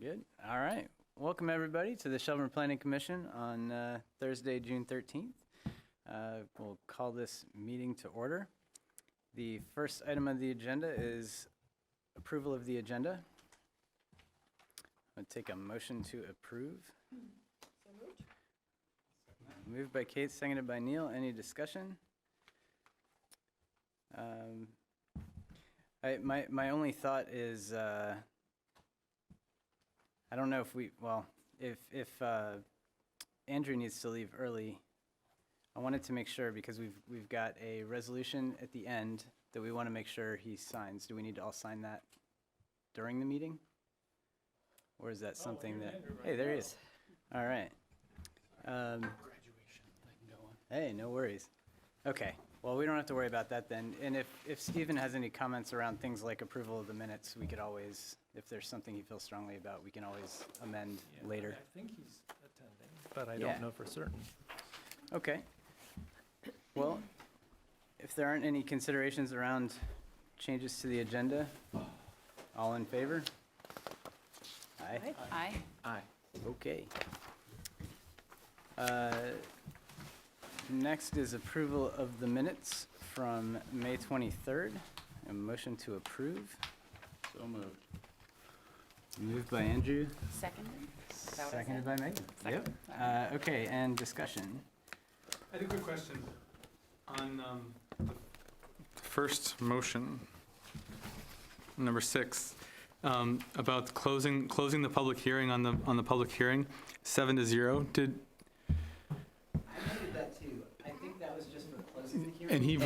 Good. All right. Welcome, everybody, to the Shelburne Planning Commission on Thursday, June 13th. We'll call this meeting to order. The first item on the agenda is approval of the agenda. I'll take a motion to approve. So moved. Moved by Kate, seconded by Neil. Any discussion? My only thought is, I don't know if if Andrew needs to leave early, I wanted to make sure, because we've got a resolution at the end that we want to make sure he signs. Do we need to all sign that during the meeting? Or is that something that, hey, there he is. All right. Graduation, I can go on. Hey, no worries. Okay, well, we don't have to worry about that then. And if Stephen has any comments around things like approval of the minutes, we could always, if there's something he feels strongly about, we can always amend later. I think he's attending, but I Yeah. don't know for certain. Okay. Well, if there aren't any considerations around changes to the agenda, all in favor? Aye. Aye. Aye. Okay. Next is approval of the minutes from May 23rd. A motion to approve. So moved. Moved by Andrew, Seconded? Is that what I seconded said? by Megan. Second. Yep. Okay, and discussion. I had a quick question on the first motion, number 6, about closing the public hearing on the public hearing, 7-0. I noted that too. I think that was just for closing the hearing. And he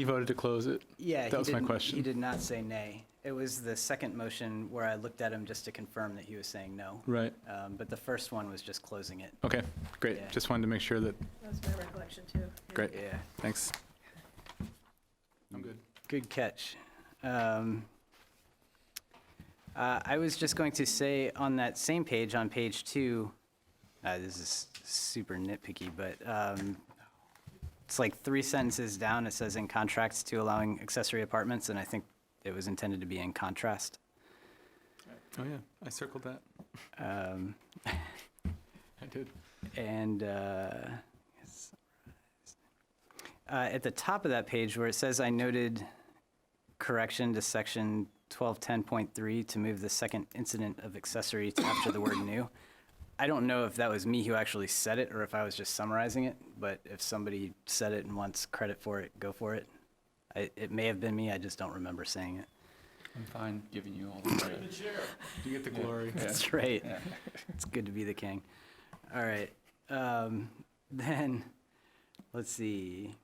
voted to close it. Yeah, That was my question. He did not say nay. It was the second motion where I looked at him just to confirm that he was saying no. Right. But the first one was just closing it. Okay, great. Yeah. Just wanted to make sure that, That was my recollection, too. great, Yeah. thanks. I'm good. Good catch. I was just going to say on that same page, on page 2, this is super nitpicky, but it's like 3 sentences down, it says in contracts to allowing accessory apartments, and I think it was intended to be in contrast. Oh, yeah, I circled that. Um, I did. And at the top of that page where it says I noted correction to section 1210.3 to move the second incident of accessory to after the word new. I don't know if that was me who actually said it or if I was just summarizing it, but if somebody said it and wants credit for it, go for it. It may have been me, I just don't remember saying it. I'm fine giving you all the credit. You get the glory. That's right. Yeah. It's good to be the king. All right. Then, let's see.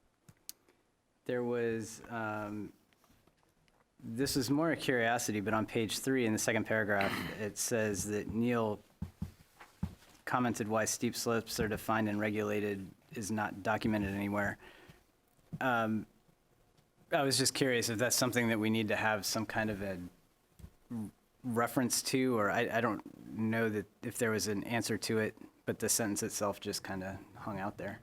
There was, this is more a curiosity, but on page 3 in the second paragraph, it says that Neil commented why steep slopes are defined and regulated is not documented anywhere. I was just curious if that's something that we need to have some kind of a reference to, or I don't know that if there was an answer to it, but the sentence itself just kind of hung out there.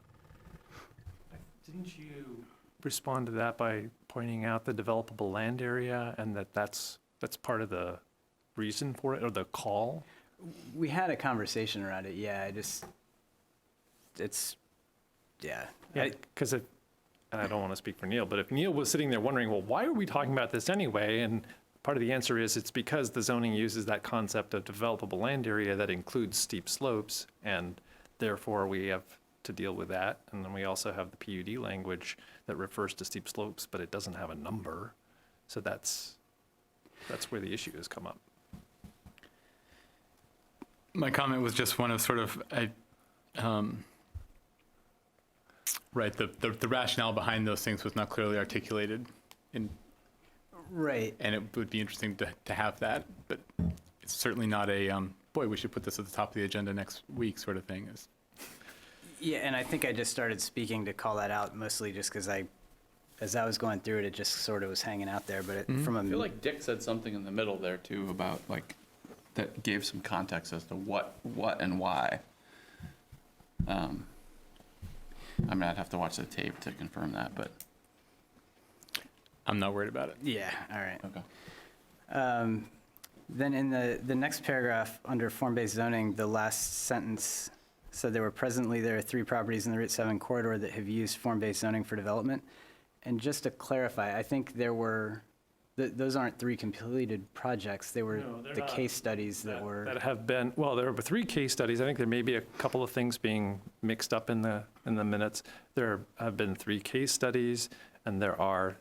Didn't you respond to that by pointing out the developable land area and that's part of the reason for it, or the call? We had a conversation around it, yeah, yeah. Because and I don't want to speak for Neil, but if Neil was sitting there wondering, well, why are we talking about this anyway? And part of the answer is it's because the zoning uses that concept of developable land area that includes steep slopes, and therefore we have to deal with that. And then we also have the PUD language that refers to steep slopes, but it doesn't have a number. So that's where the issue has come up. My comment was just one of sort of, right, the rationale behind those things was not clearly articulated, Right. and it would be interesting to have that, but it's certainly not a, boy, we should put this at the top of the agenda next week sort of thing. Yeah, and I think I just started speaking to call that out, mostly just because as I was going through it, it just sort of was hanging out there, but from a. I feel like Dick said something in the middle there too about like, that gave some context as to what and why. I mean, I'd have to watch the tape to confirm that, but. I'm not worried about it. Yeah, all right. Okay. Then in the next paragraph, under form-based zoning, the last sentence said there are 3 properties in the Route 7 corridor that have used form-based zoning for development. And just to clarify, I think those aren't 3 completed projects. They were No, they're the not. case studies that were. That have been, well, there were 3 case studies. I think there may be a couple of things being mixed up in the minutes. There have been 3 case studies, and there are,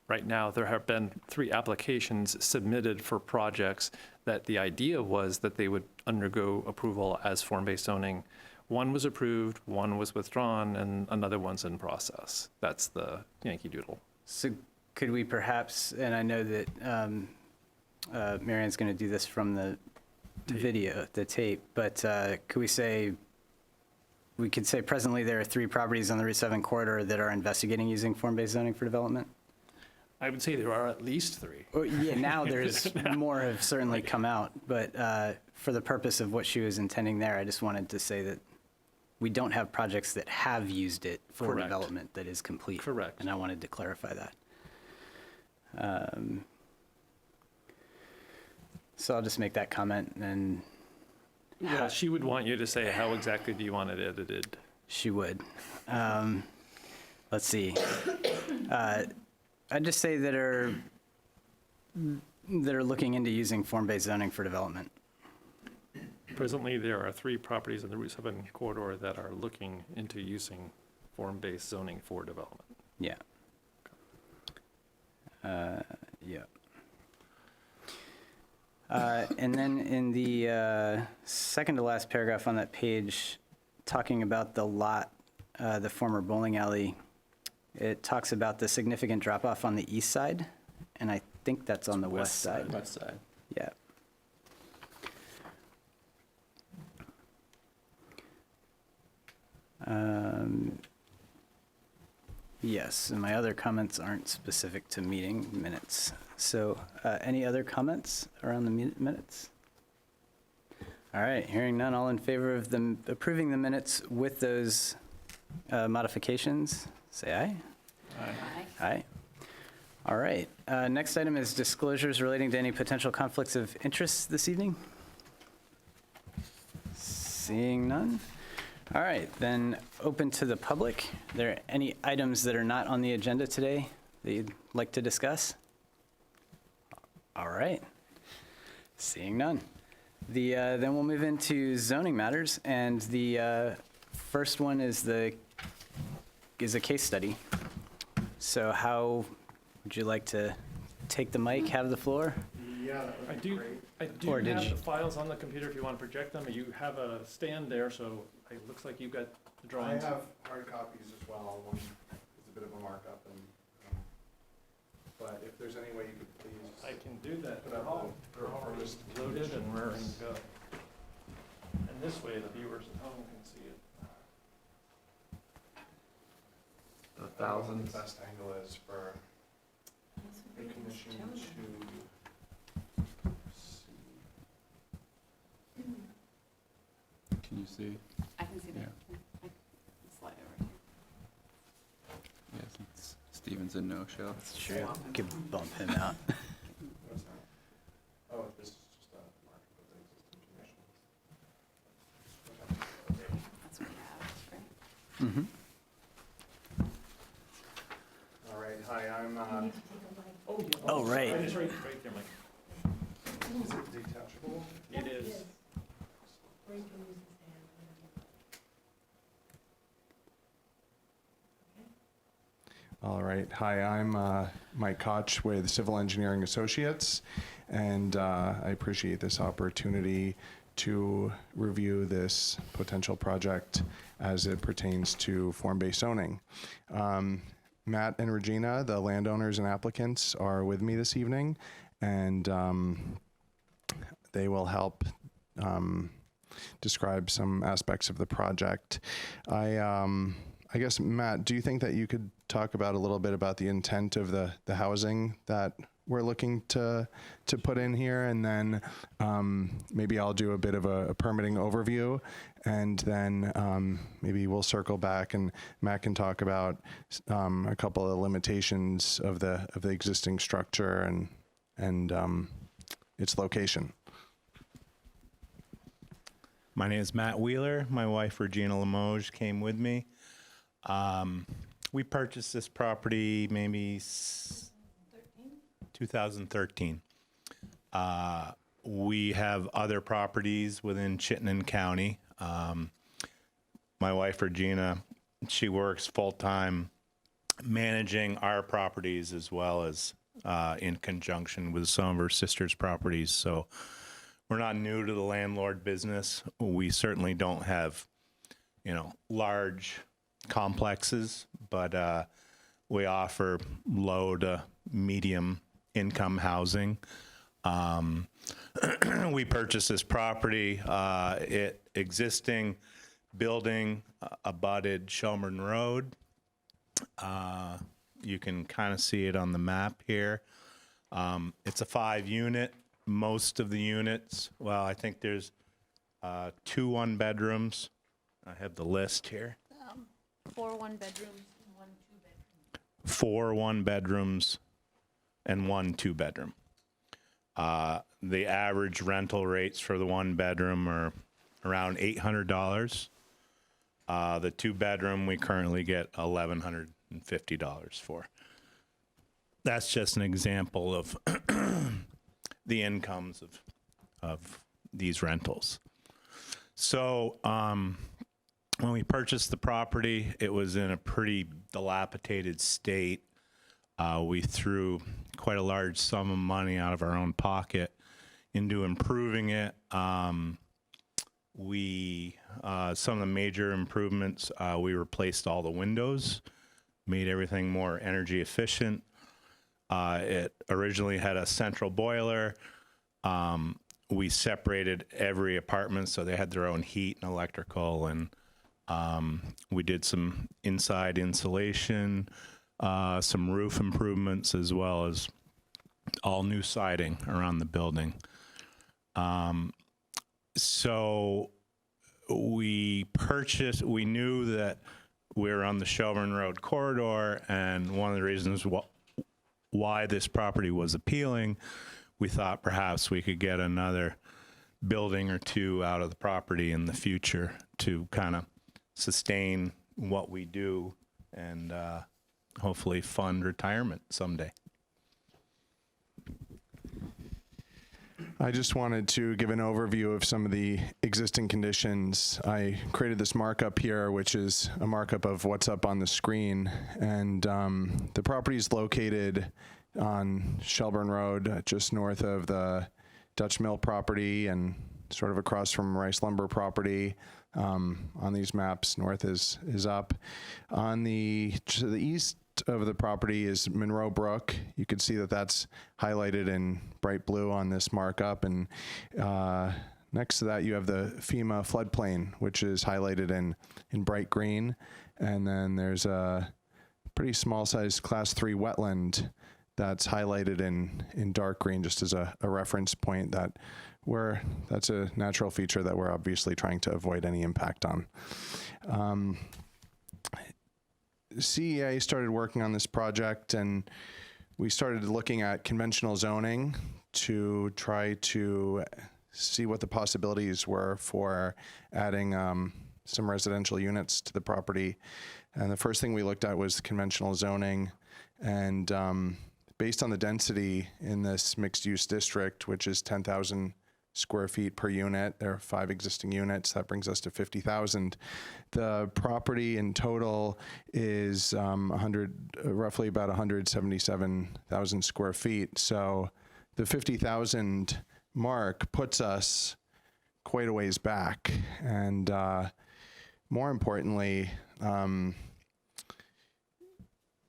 right now, there have been 3 applications submitted for projects that the idea was that they would undergo approval as form-based zoning. One was approved, one was withdrawn, and another one's in process. That's the Yankee Doodle. So could we perhaps, and I know that Marianne's going to do this from the the tape, but could we could say presently there are 3 properties on the Route 7 corridor that are investigating using form-based zoning for development? I would say there are at least 3. Well, yeah, now there's more have certainly come out, but for the purpose of what she was intending there, I just wanted to say that we don't have projects that have used it for Correct. development that is complete. Correct. And I wanted to clarify that. So I'll just make that comment, and Yeah, she would want you to say, how exactly do you want it edited? she would. Let's see. I'd just say that are looking into using form-based zoning for development. Presently, there are 3 properties in the Route 7 corridor that are looking into using form-based zoning for development. Yeah. Yeah. And then in the second to last paragraph on that page, talking about the lot, the former bowling alley, it talks about the significant drop-off on the east side, and I think that's on the west side. West side. Yeah. Yes, and my other comments aren't specific to meeting minutes. So any other comments around the minutes? All right, hearing none, all in favor of them approving the minutes with those modifications, say aye. Aye. Aye. All right, next item is disclosures relating to any potential conflicts of interest this evening. Seeing none. All right, then open to the public. Are there any items that are not on the agenda today that you'd like to discuss? All right. Seeing none. Then we'll move into zoning matters, and the first one is a case study. So how would you like to take the mic, have the floor? Yeah, I that would be do, great. I do Or did have you- the files on the computer if you want to project them. You have a stand there, so it looks like you've got the I drawings. have hard copies as well. One is a bit of a markup, and, but if there's any way you could please. I can do that. Put They're up all the proposed loaded and we're in conditions. go. And this way, the viewers at home can see it. The I don't know what thousands. the best angle is for the commission to see. Can you see? I can see that. Yeah. I can slide over here. Yes, it's Stevens and no show. That's true. Could bump him out. What's that? Oh, this is just a markup of the existing conditions. That's what we have. Great. Mm-hmm. All right, hi, I'm, Oh, yeah. Oh, right. It's right there, Mike. is it detachable? It is. All right. Hi, I'm Mike Koch with Civil Engineering Associates, and I appreciate this opportunity to review this potential project as it pertains to form-based zoning. Matt and Regina, the landowners and applicants, are with me this evening, and they will help describe some aspects of the project. I guess, Matt, do you think that you could talk about a little bit about the intent of the housing that we're looking to put in here? And then maybe I'll do a bit of a permitting overview, and then maybe we'll circle back and Matt can talk about a couple of limitations of the existing structure and its location. My name is Matt Wheeler. My wife, Regina Limoges, came with me. We purchased this property maybe 2013. We have other properties within Chittenden County. My wife, Regina, she works full-time managing our properties as well as in conjunction with some of her sister's properties. So we're not new to the landlord business. We certainly don't have, large complexes, but we offer low to medium income housing. We purchased this property, existing building abutted Shelburne Road. You can kind of see it on the map here. It's a 5-unit. Most of the units, well, I think there's 2 one-bedrooms. I have the list here. 4 one-bedrooms and 1 2-bedroom. 4 one-bedrooms and 1 2-bedroom. The average rental rates for the 1-bedroom are around $800. The 2-bedroom we currently get $1,150 for. That's just an example of the incomes of these rentals. So when we purchased the property, it was in a pretty dilapidated state. We threw quite a large sum of money out of our own pocket into improving it. Some of the major improvements, we replaced all the windows, made everything more energy efficient. It originally had a central boiler. We separated every apartment so they had their own heat and electrical, and we did some inside insulation, some roof improvements, as well as all new siding around the building. So we knew that we were on the Shelburne Road corridor, and one of the reasons why this property was appealing, we thought perhaps we could get another building or 2 out of the property in the future to kind of sustain what we do and hopefully fund retirement someday. I just wanted to give an overview of some of the existing conditions. I created this markup here, which is a markup of what's up on the screen. And the property is located on Shelburne Road, just north of the Dutch Mill property and sort of across from Rice Lumber property. On these maps, north is up. To the east of the property is Monroe Brook. You can see that that's highlighted in bright blue on this markup. And next to that, you have the FEMA floodplain, which is highlighted in bright green. And then there's a pretty small size class 3 wetland that's highlighted in dark green, just as a reference point that's a natural feature that we're obviously trying to avoid any impact on. CEA started working on this project, and we started looking at conventional zoning to try to see what the possibilities were for adding some residential units to the property. And the first thing we looked at was conventional zoning, and based on the density in this mixed-use district, which is 10,000 square feet per unit. There are 5 existing units. That brings us to 50,000. The property in total is roughly about 177,000 square feet. So the 50,000 mark puts us quite a ways back. And more importantly,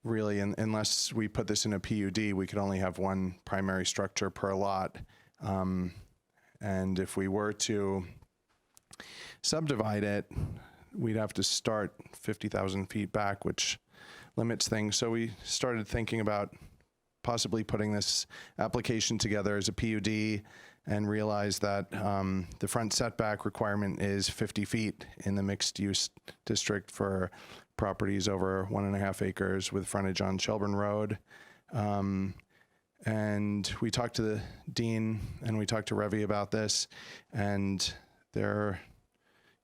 really, unless we put this in a PUD, we could only have 1 primary structure per lot. And if we were to subdivide it, we'd have to start 50,000 feet back, which limits things. So we started thinking about possibly putting this application together as a PUD and realized that the front setback requirement is 50 feet in the mixed-use district for properties over 1.5 acres with frontage on Shelburne Road. And we talked to the dean and we talked to Revy about this, and there,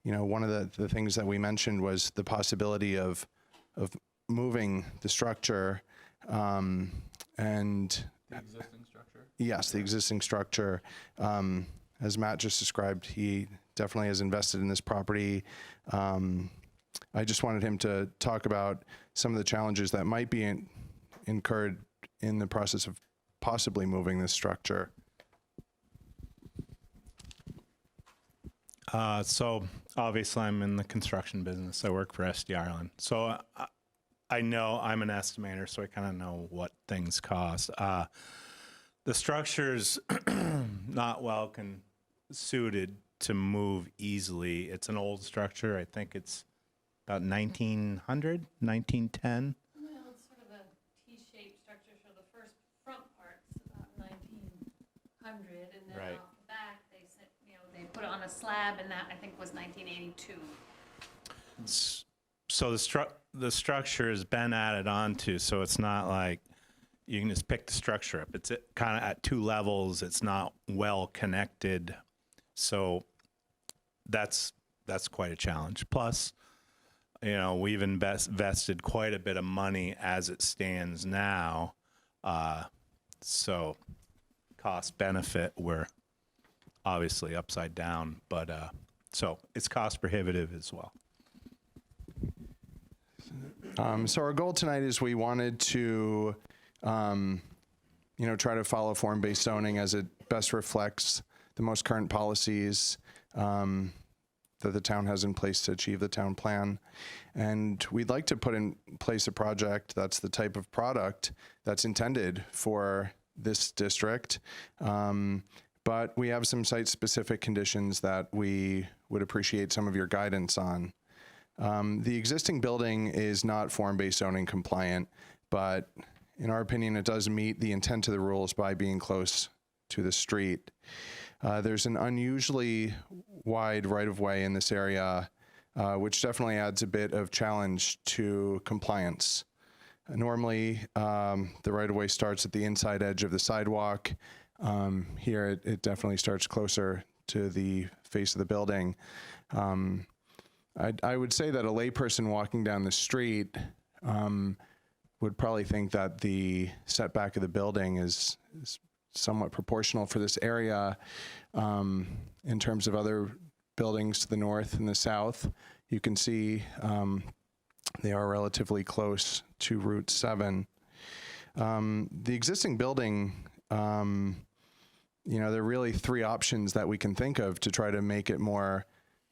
one of the things that we mentioned was the possibility of moving the structure, and The existing structure? yes, the existing structure. As Matt just described, he definitely has invested in this property. I just wanted him to talk about some of the challenges that might be incurred in the process of possibly moving this structure. So obviously I'm in the construction business. I work for SD Ireland. So I know I'm an estimator, so I kind of know what things cost. The structure's not well suited to move easily. It's an old structure. I think it's about 1900, 1910. Well, it's sort of a T-shaped structure, so the first front part's about 1900, and then Right. off the back, they said, they put it on a slab, and that, I think, was 1982. So the structure has been added onto, so it's not like you can just pick the structure up. It's kind of at two levels. It's not well connected, so that's quite a challenge. Plus, we've invested quite a bit of money as it stands now, so cost benefit we're obviously upside down, but so it's cost prohibitive as well. So our goal tonight is we wanted to, try to follow form-based zoning as it best reflects the most current policies that the town has in place to achieve the town plan. And we'd like to put in place a project that's the type of product that's intended for this district. But we have some site-specific conditions that we would appreciate some of your guidance on. The existing building is not form-based zoning compliant, but in our opinion, it does meet the intent of the rules by being close to the street. There's an unusually wide right-of-way in this area, which definitely adds a bit of challenge to compliance. Normally, the right-of-way starts at the inside edge of the sidewalk. Here, it definitely starts closer to the face of the building. I would say that a layperson walking down the street would probably think that the setback of the building is somewhat proportional for this area. In terms of other buildings to the north and the south, you can see they are relatively close to Route 7. The existing building, there are really three options that we can think of to try to make it more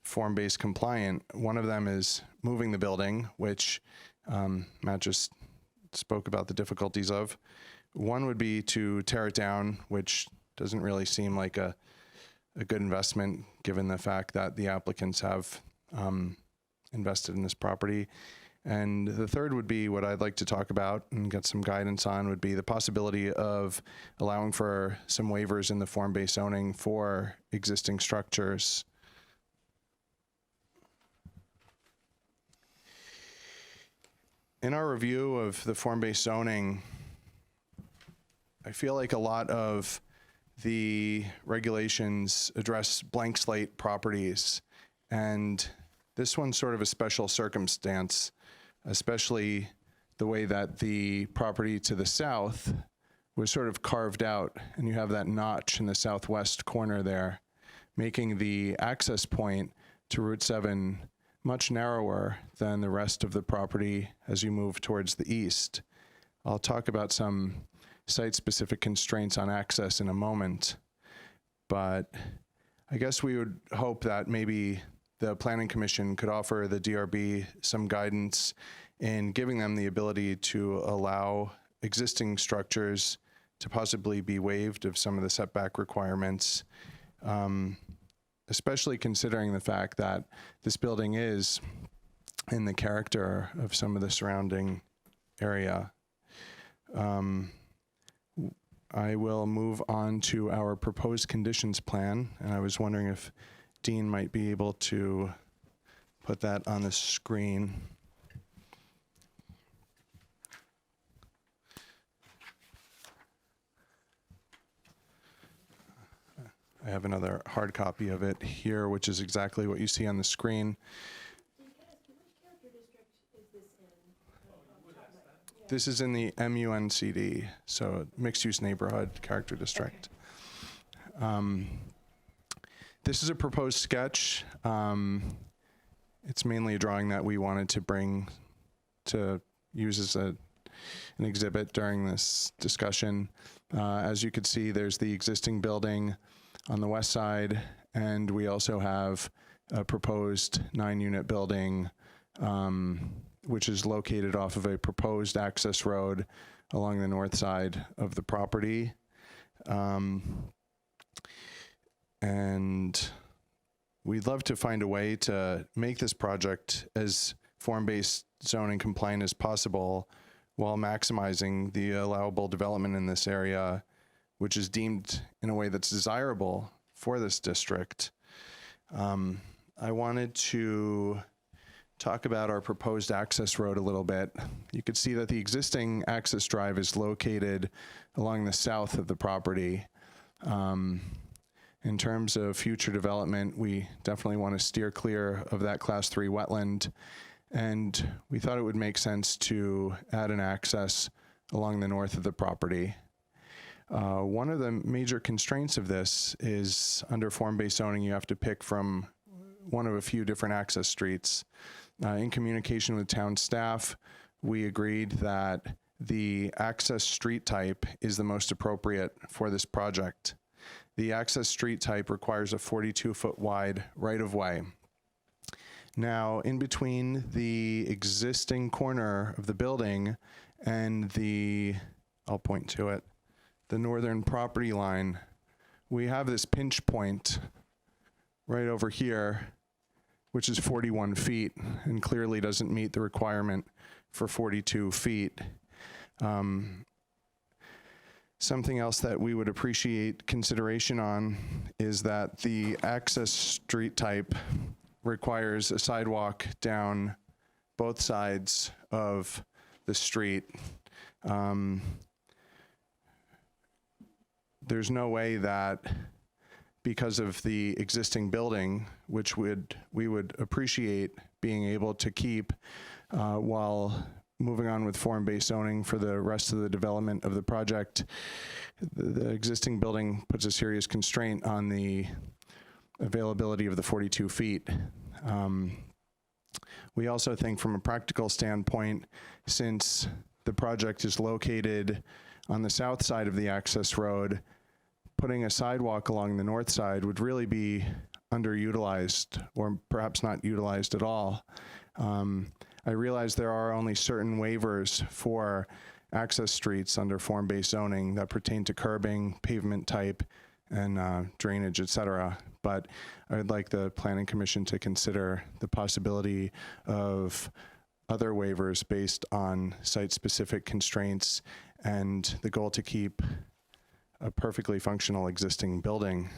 form-based compliant. One of them is moving the building, which Matt just spoke about the difficulties of. One would be to tear it down, which doesn't really seem like a good investment given the fact that the applicants have invested in this property. And the third would be what I'd like to talk about and get some guidance on would be the possibility of allowing for some waivers in the form-based zoning for existing structures. In our review of the form-based zoning, I feel like a lot of the regulations address blank slate properties, and this one's sort of a special circumstance, especially the way that the property to the south was sort of carved out, and you have that notch in the southwest corner there, making the access point to Route 7 much narrower than the rest of the property as you move towards the east. I'll talk about some site-specific constraints on access in a moment, but I guess we would hope that maybe the Planning Commission could offer the DRB some guidance in giving them the ability to allow existing structures to possibly be waived of some of the setback requirements, especially considering the fact that this building is in the character of some of the surrounding area. I will move on to our proposed conditions plan, and I was wondering if Dean might be able to put that on the screen. I have another hard copy of it here, which is exactly what you see on the screen. This is in the MUNCD, so mixed-use neighborhood character district. This is a proposed sketch. It's mainly a drawing that we wanted to bring to use as an exhibit during this discussion. As you can see, there's the existing building on the west side, and we also have a proposed 9-unit building, which is located off of a proposed access road along the north side of the property. And we'd love to find a way to make this project as form-based zoning compliant as possible while maximizing the allowable development in this area, which is deemed in a way that's desirable for this district. I wanted to talk about our proposed access road a little bit. You could see that the existing access drive is located along the south of the property. In terms of future development, we definitely want to steer clear of that Class 3 wetland, and we thought it would make sense to add an access along the north of the property. One of the major constraints of this is under form-based zoning, you have to pick from one of a few different access streets. In communication with town staff, we agreed that the access street type is the most appropriate for this project. The access street type requires a 42-foot wide right-of-way. Now, in between the existing corner of the building and the, I'll point to it, the northern property line, we have this pinch point right over here, which is 41 feet and clearly doesn't meet the requirement for 42 feet. Something else that we would appreciate consideration on is that the access street type requires a sidewalk down both sides of the street. There's no way that, because of the existing building, which we would appreciate being able to keep while moving on with form-based zoning for the rest of the development of the project, the existing building puts a serious constraint on the availability of the 42 feet. We also think from a practical standpoint, since the project is located on the south side of the access road, putting a sidewalk along the north side would really be underutilized or perhaps not utilized at all. I realize there are only certain waivers for access streets under form-based zoning that pertain to curbing, pavement type, and drainage, et cetera. But I would like the Planning Commission to consider the possibility of other waivers based on site-specific constraints and the goal to keep a perfectly functional existing building.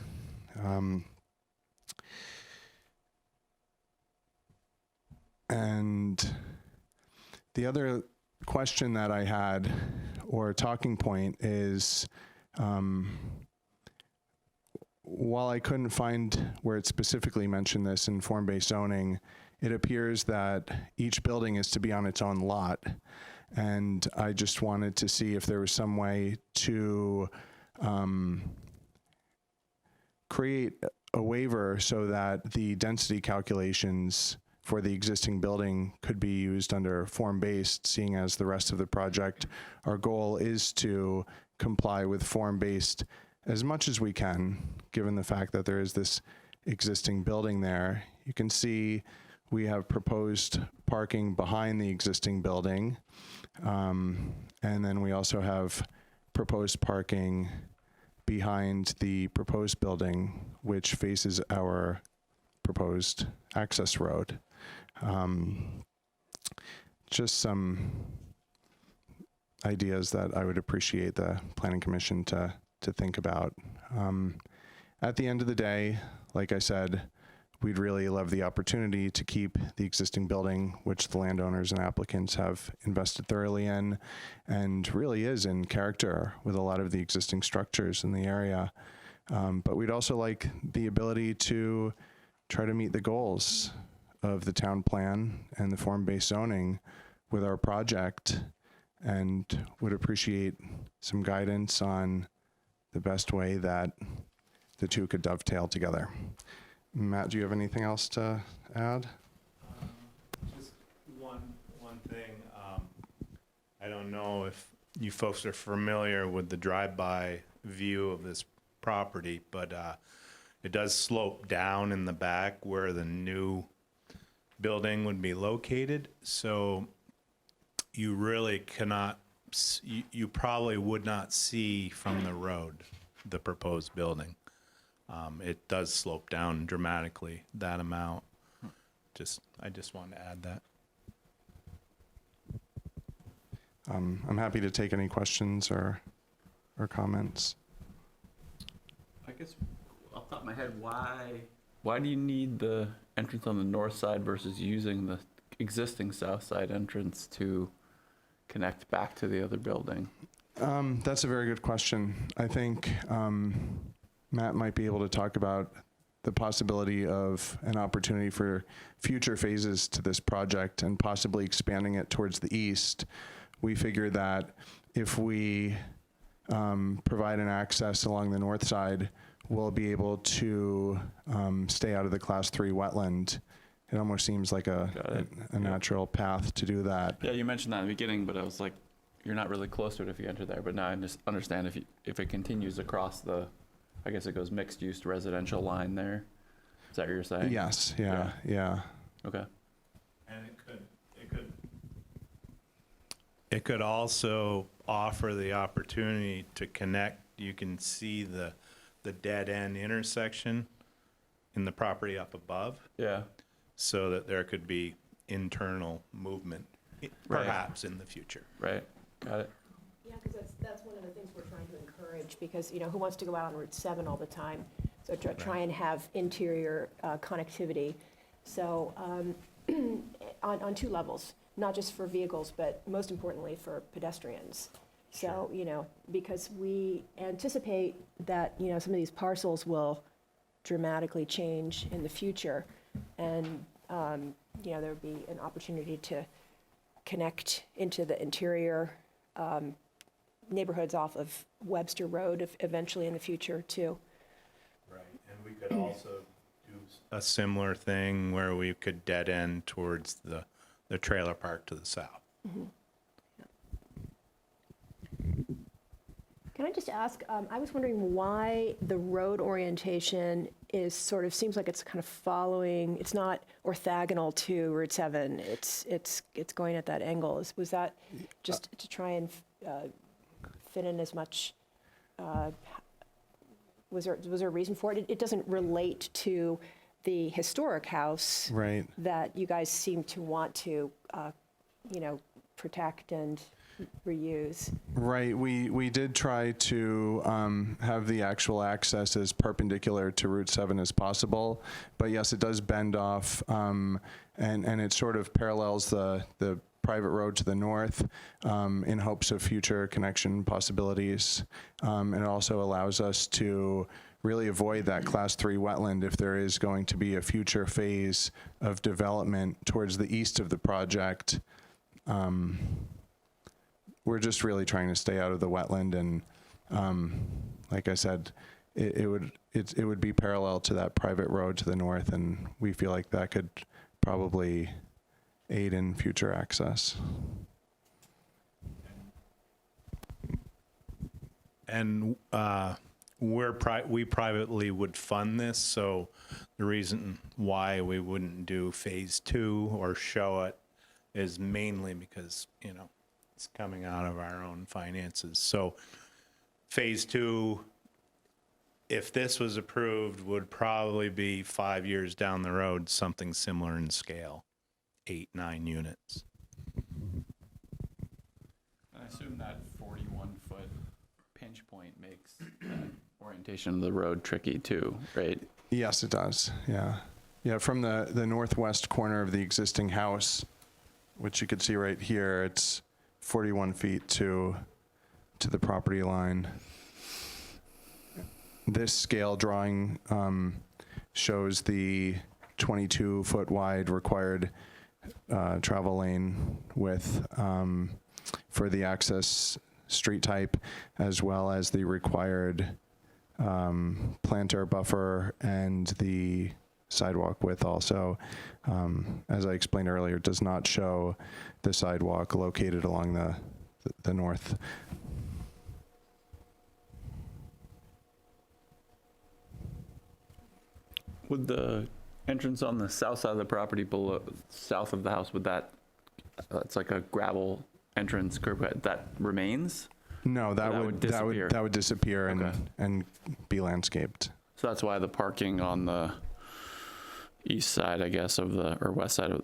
And the other question that I had, or talking point, is while I couldn't find where it specifically mentioned this in form-based zoning, it appears that each building is to be on its own lot. And I just wanted to see if there was some way to create a waiver so that the density calculations for the existing building could be used under form-based, seeing as the rest of the project, our goal is to comply with form-based as much as we can, given the fact that there is this existing building there. You can see we have proposed parking behind the existing building, and then we also have proposed parking behind the proposed building, which faces our proposed access road. Just some ideas that I would appreciate the Planning Commission to think about. At the end of the day, like I said, we'd really love the opportunity to keep the existing building, which the landowners and applicants have invested thoroughly in, and really is in character with a lot of the existing structures in the area. But we'd also like the ability to try to meet the goals of the town plan and the form-based zoning with our project, and would appreciate some guidance on the best way that the two could dovetail together. Matt, do you have anything else to add? Just one thing. I don't know if you folks are familiar with the drive-by view of this property, but it does slope down in the back where the new building would be located. So you really cannot, you probably would not see from the road the proposed building. It does slope down dramatically, that amount. I just wanted to add that. I'm happy to take any questions or comments. I guess off the top of my head, why do you need the entrance on the north side versus using the existing south side entrance to connect back to the other building? That's a very good question. I think Matt might be able to talk about the possibility of an opportunity for future phases to this project and possibly expanding it towards the east. We figure that if we provide an access along the north side, we'll be able to stay out of the Class 3 wetland. It almost seems like a natural path to do that. Yeah, you mentioned that in the beginning, but I was like, you're not really close to it if you enter there. But now I just understand if it continues across the, I guess it goes mixed-use residential line there. Is that what you're saying? Yes, yeah. Okay. And it could also offer the opportunity to connect. You can see the dead end intersection in the property up above, Yeah. so that there could be internal movement, perhaps in the future. Right. Got it. Yeah, because that's one of the things we're trying to encourage, because, who wants to go out on Route 7 all the time? So try and have interior connectivity. So on two levels, not just for vehicles, but most importantly for pedestrians. So, because we anticipate that, some of these parcels will dramatically change in the future. And, there'll be an opportunity to connect into the interior neighborhoods off of Webster Road eventually in the future, too. Right, and we could also do a similar thing where we could dead end towards the trailer park to the south. Mm-hmm. Can I just ask, I was wondering why the road orientation is seems like it's kind of following, it's not orthogonal to Route 7, it's going at that angle. Was that just to try and fit in as much, was there a reason for it? It doesn't relate to the historic house Right. that you guys seem to want to, protect and reuse. Right. We did try to have the actual access as perpendicular to Route 7 as possible, but yes, it does bend off, and it sort of parallels the private road to the north in hopes of future connection possibilities. And it also allows us to really avoid that Class 3 wetland if there is going to be a future phase of development towards the east of the project. We're just really trying to stay out of the wetland, and like I said, it would be parallel to that private road to the north, and we feel like that could probably aid in future access. And we privately would fund this, so the reason why we wouldn't do phase 2 or show it is mainly because, it's coming out of our own finances. So phase 2, if this was approved, would probably be 5 years down the road, something similar in scale, 8-9 units. I assume that 41-foot pinch point makes orientation of the road tricky too, right? Yes, it does. Yeah. From the northwest corner of the existing house, which you could see right here, it's 41 feet to the property line. this scale drawing shows the 22-foot wide required travel lane width for the access street type, as well as the required planter buffer and the sidewalk width also. As I explained earlier, it does not show the sidewalk located along the north. Would the entrance on the south side of the property below, south of the house, would that, it's like a gravel entrance curb, that remains? No, that would disappear. that would disappear Okay. and be landscaped. So that's why the parking on the east side, I guess, or west side of,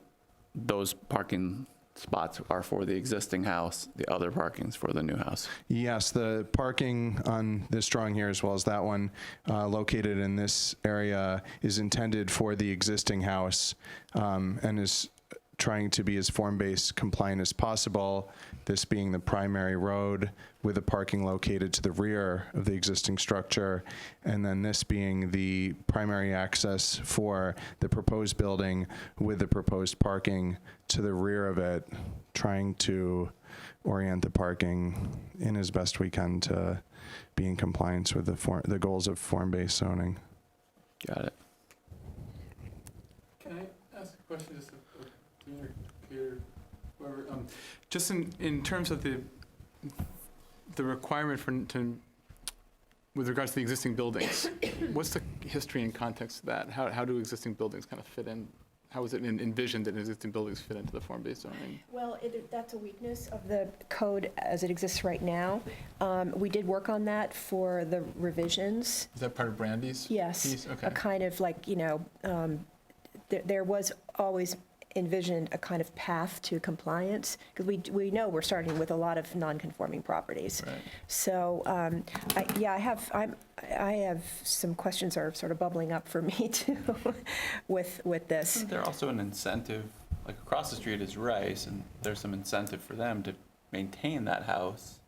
those parking spots are for the existing house, the other parking's for the new house. Yes, the parking on this drawing here, as well as that one, located in this area, is intended for the existing house and is trying to be as form-based compliant as possible, this being the primary road with the parking located to the rear of the existing structure, and then this being the primary access for the proposed building with the proposed parking to the rear of it, trying to orient the parking in as best we can to be in compliance with the goals of form-based zoning. Got it. Can I ask a question, just Peter, whoever, just in terms of the requirement with regards to the existing buildings, what's the history and context of that? How do existing buildings kind of fit in? How is it envisioned that existing buildings fit into the form-based zoning? Well, that's a weakness of the code as it exists right now. We did work on that for the revisions. Is that part of Brandy's Yes, piece? Okay. a kind of like, there was always envisioned a kind of path to compliance, because we know we're starting with a lot of non-conforming properties. Right. So, I have some questions are sort of bubbling up for me too with this. Isn't there also an incentive, like across the street is Rice, and there's some incentive for them to maintain that house,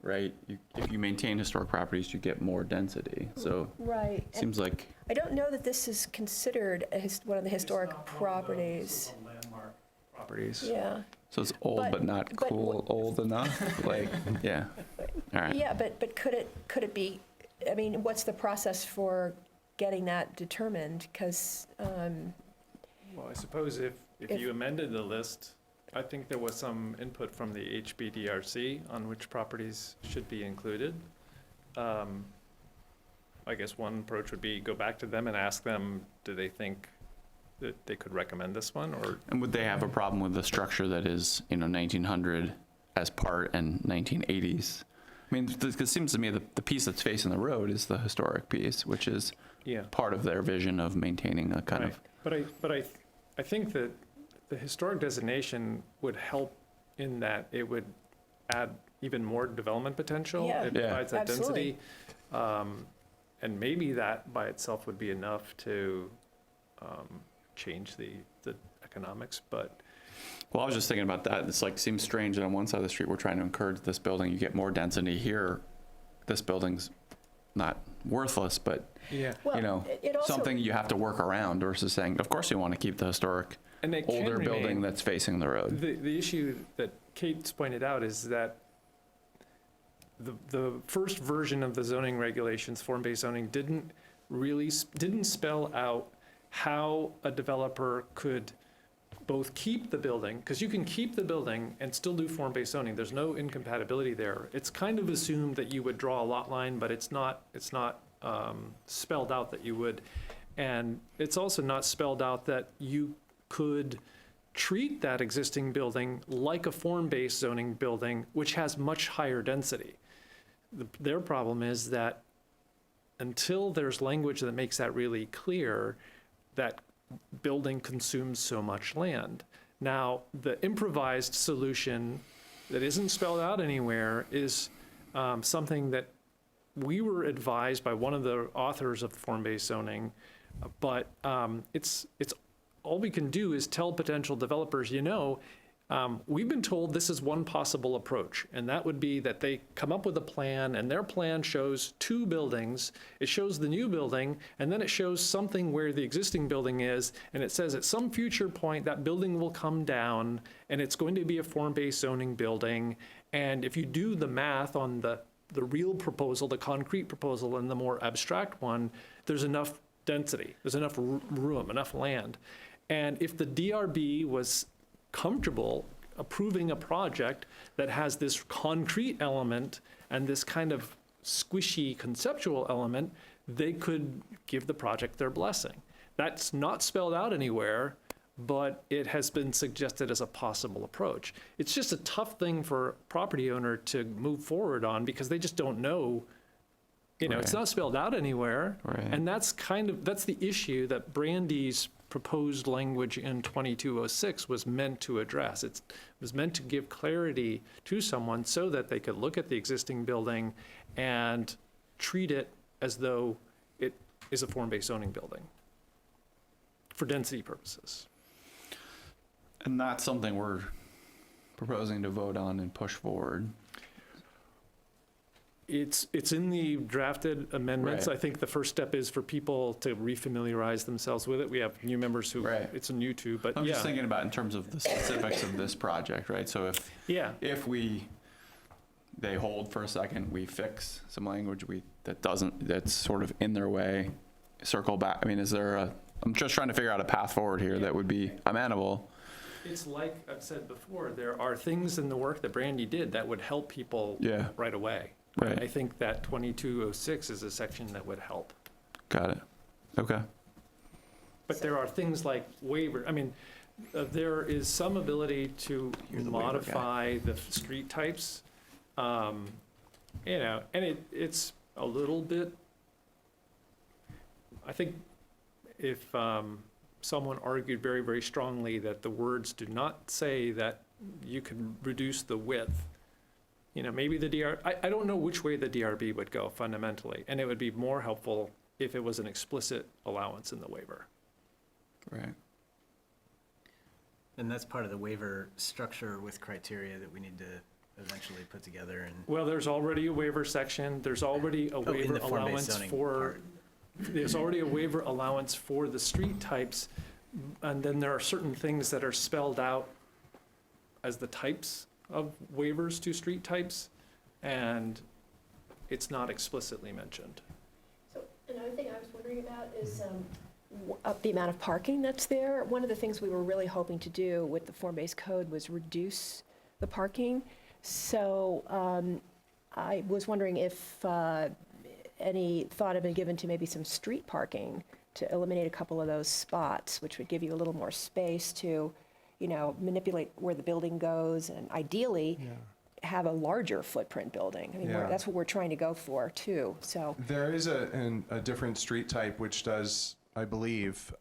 right? If you maintain historic properties, you get more density, so Right. it seems like, I don't know that this is considered one of the historic properties. Landmark properties. Yeah. so it's old But- but not but cool, old enough, like, yeah, all right. Yeah, but could it be, I mean, what's the process for getting that determined? Because, Well, I suppose if you amended the list, I think there was some input from the HBDRC on which properties should be included. I guess one approach would be go back to them and ask them, do they think that they could recommend this one, or? And would they have a problem with the structure that is, 1900 as part and 1980s? I mean, it seems to me the piece that's facing the road is the historic piece, which is Yeah. part of their vision of maintaining a kind of, But I think that the historic designation would help in that it would add even more development potential. Yeah. It Yeah. provides that Absolutely. density. And maybe that by itself would be enough to change the economics, but well, I was just thinking about that. It's like, seems strange that on one side of the street, we're trying to encourage this building, you get more density here. This building's not worthless, but, yeah. well, it also. something you have to work around versus saying, of course you want to keep the historic And it can older building remain. that's facing the road. The issue that Kate's pointed out is that the first version of the zoning regulations, form-based zoning, didn't spell out how a developer could both keep the building, because you can keep the building and still do form-based zoning. There's no incompatibility there. It's kind of assumed that you would draw a lot line, but it's not spelled out that you would. And it's also not spelled out that you could treat that existing building like a form-based zoning building, which has much higher density. Their problem is that until there's language that makes that really clear, that building consumes so much land. Now, the improvised solution that isn't spelled out anywhere is something that we were advised by one of the authors of form-based zoning, but it's all we can do is tell potential developers, We've been told this is one possible approach, and that would be that they come up with a plan, and their plan shows 2 buildings. It shows the new building, and then it shows something where the existing building is, and it says at some future point that building will come down, and it's going to be a form-based zoning building. And if you do the math on the real proposal, the concrete proposal, and the more abstract one, there's enough density, there's enough room, enough land. And if the DRB was comfortable approving a project that has this concrete element and this kind of squishy conceptual element, they could give the project their blessing. That's not spelled out anywhere, but it has been suggested as a possible approach. It's just a tough thing for a property owner to move forward on because they just don't know. It's Right. not spelled out anywhere. Right. And that's the issue that Brandy's proposed language in 2206 was meant to address. It was meant to give clarity to someone so that they could look at the existing building and treat it as though it is a form-based zoning building for density purposes. And that's something we're proposing to vote on and push forward. It's in the drafted amendments. Right. I think the first step is for people to refamiliarize themselves with it. We have new members who Right. it's new to, but I'm yeah. just thinking about in terms of the specifics of this project, right? So Yeah, if they hold for a second, we fix some language that's sort of in their way, circle back. I mean, I'm just trying to figure out a path forward here that would be amenable. it's like I've said before, there are things in the work that Brandy did that would help people Yeah. right away. Right. I think that 2206 is a section that would help. Got it. Okay. But there are things like waiver, there is some ability to You're the waiver guy. modify the street types. And it's a little bit, I think if someone argued very, very strongly that the words do not say that you can reduce the width, maybe I don't know which way the DRB would go fundamentally, and it would be more helpful if it was an explicit allowance in the waiver. Right. And that's part of the waiver structure with criteria that we need to eventually put together and. Well, there's already a waiver section, there's already a in waiver the form-based allowance zoning for, part. there's already a waiver allowance for the street types, and then there are certain things that are spelled out as the types of waivers to street types, and it's not explicitly mentioned. So another thing I was wondering about is the amount of parking that's there. One of the things we were really hoping to do with the form-based code was reduce the parking. So I was wondering if any thought had been given to maybe some street parking to eliminate a couple of those spots, which would give you a little more space to, manipulate where the building goes and ideally have a larger footprint building. I mean, Yeah. that's what we're trying to go for too, so. There is a different street type which does, I believe,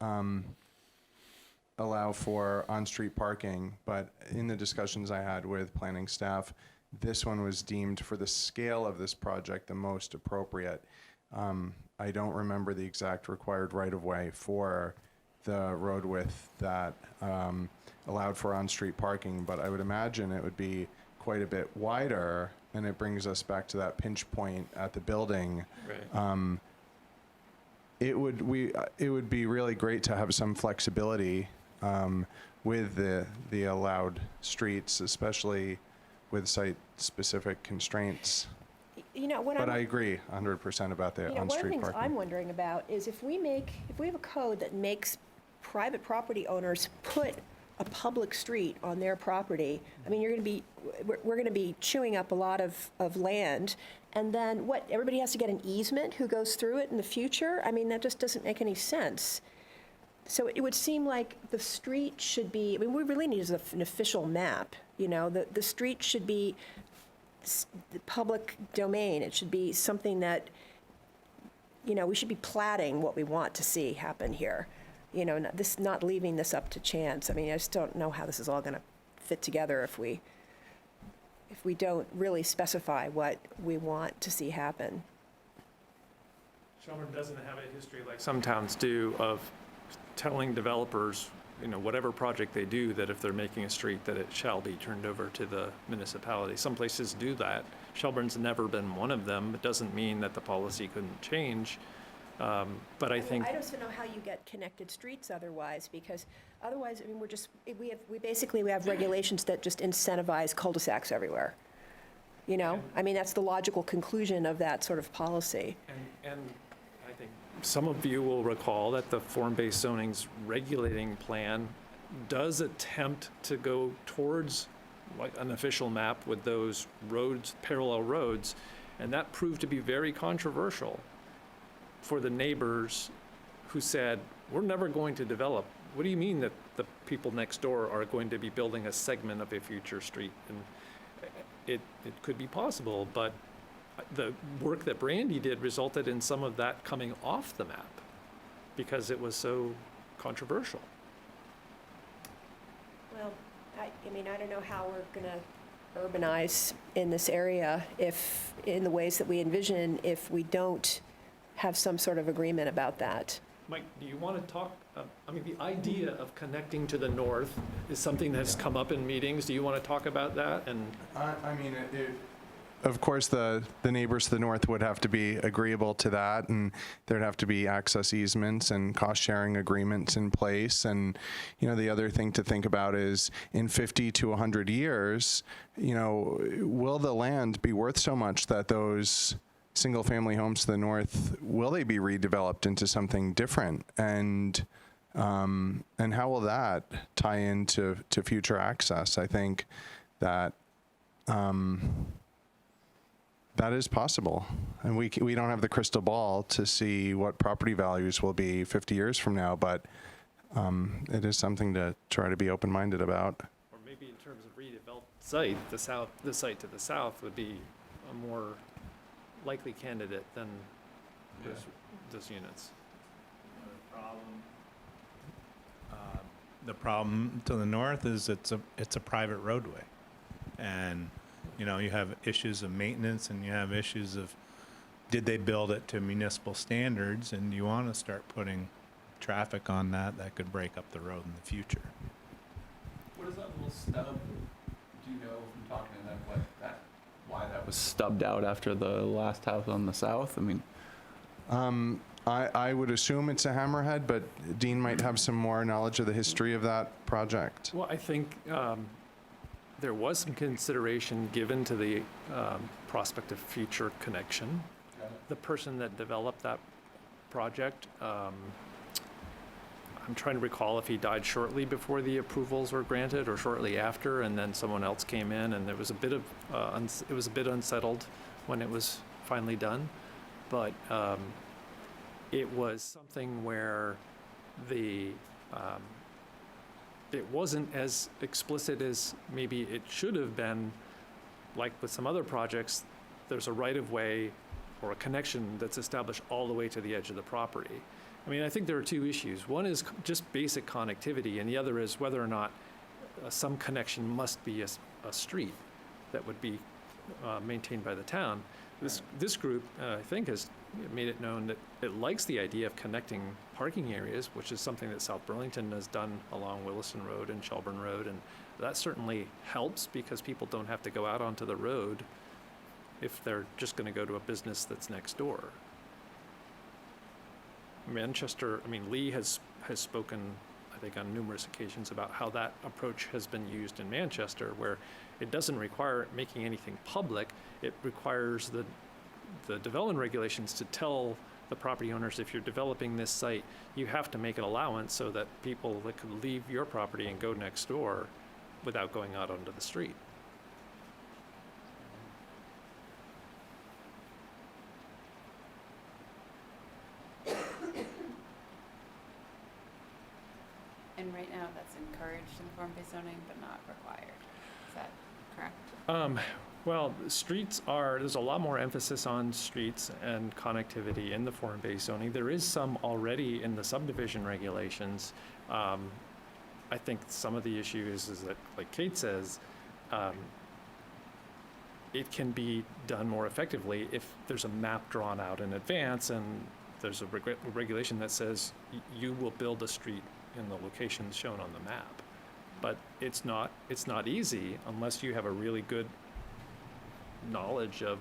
allow for on-street parking, but in the discussions I had with planning staff, this one was deemed for the scale of this project the most appropriate. I don't remember the exact required right-of-way for the road width that allowed for on-street parking, but I would imagine it would be quite a bit wider, and it brings us back to that pinch point at the building. Right. It would be really great to have some flexibility with the allowed streets, especially with site-specific constraints. What But I'm, I agree 100% about the one of the on-street things I'm parking. wondering about is if we have a code that makes private property owners put a public street on their property, I mean, we're going to be chewing up a lot of land, and then what, everybody has to get an easement who goes through it in the future? I mean, that just doesn't make any sense. So it would seem like the street should be, I mean, we really need an official map, the street should be the public domain. It should be something that, we should be platting what we want to see happen here. Not leaving this up to chance. I mean, I just don't know how this is all going to fit together if we don't really specify what we want to see happen. Shelburne doesn't have a history like some towns do of telling developers whatever project they do, that if they're making a street, that it shall be turned over to the municipality. Some places do that. Shelburne's never been one of them. It doesn't mean that the policy couldn't change. But I think. I just don't know how you get connected streets otherwise, because otherwise, I mean, we have regulations that just incentivize cul-de-sacs everywhere. You know, I mean, that's the logical conclusion of that sort of policy. And I think some of you will recall that the form-based zoning's regulating plan does attempt to go towards like an official map with those roads, parallel roads, and that proved to be very controversial for the neighbors who said, we're never going to develop. What do you mean that the people next door are going to be building a segment of a future street? And it could be possible, but the work that Brandy did resulted in some of that coming off the map because it was so controversial. Well, I mean, I don't know how we're going to urbanize in this area if, in the ways that we envision, if we don't have some sort of agreement about that. Mike, do you want to talk, I mean, the idea of connecting to the north is something that's come up in meetings. Do you want to talk about that? And I mean, of course, the neighbors to the north would have to be agreeable to that, and there'd have to be access easements and cost-sharing agreements in place. And, the other thing to think about is in 50 to 100 years, will the land be worth so much that those single-family homes to the north, will they be redeveloped into something different? And how will that tie into future access? I think that that is possible, and we don't have the crystal ball to see what property values will be 50 years from now, but it is something to try to be open-minded about. or maybe in terms of redeveloped site, the site to the south would be a more likely candidate than those units. The problem to the north is it's a private roadway, and you have issues of maintenance, and you have issues of did they build it to municipal standards, and you want to start putting traffic on that could break up the road in the future. What is that little stub? Do you know from talking to them why that was stubbed out after the last house on the south? I mean, I would assume it's a hammerhead, but Dean might have some more knowledge of the history of that project. Well, I think there was some consideration given to the prospect of future connection. The person that developed that project, I'm trying to recall if he died shortly before the approvals were granted or shortly after, and then someone else came in, and there was a bit of it was a bit unsettled when it was finally done, but it was something where it wasn't as explicit as maybe it should have been. Like with some other projects, there's a right-of-way or a connection that's established all the way to the edge of the property. I mean, I think there are two issues. One is just basic connectivity, and the other is whether or not some connection must be a street that would be maintained by the town. This group, I think, has made it known that it likes the idea of connecting parking areas, which is something that South Burlington has done along Williston Road and Shelburne Road, and that certainly helps because people don't have to go out onto the road if they're just going to go to a business that's next door. Lee has spoken, I think, on numerous occasions about how that approach has been used in Manchester, where it doesn't require making anything public. It requires the development regulations to tell the property owners, if you're developing this site, you have to make an allowance so that people that could leave your property and go next door without going out onto the street. And right now, that's encouraged in form-based zoning, but not required. Is that correct? Well, there's a lot more emphasis on streets and connectivity in the form-based zoning. There is some already in the subdivision regulations. I think some of the issue is that, like Kate says, it can be done more effectively if there's a map drawn out in advance and there's a regulation that says you will build a street in the locations shown on the map. But it's not easy unless you have a really good knowledge of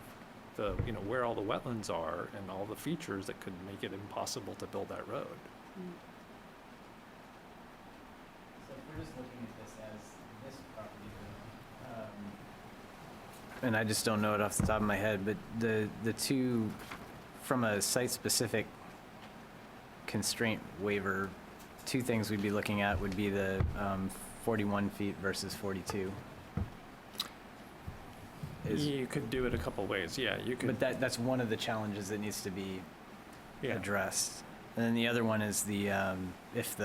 the, where all the wetlands are and all the features that could make it impossible to build that road. So if we're just looking at this as this property, and I just don't know it off the top of my head, but the two, from a site-specific constraint waiver, two things we'd be looking at would be the 41 feet versus 42. You could do it a couple ways, yeah, you could. But that's one of the challenges that needs to be Yeah. addressed. And then the other one is if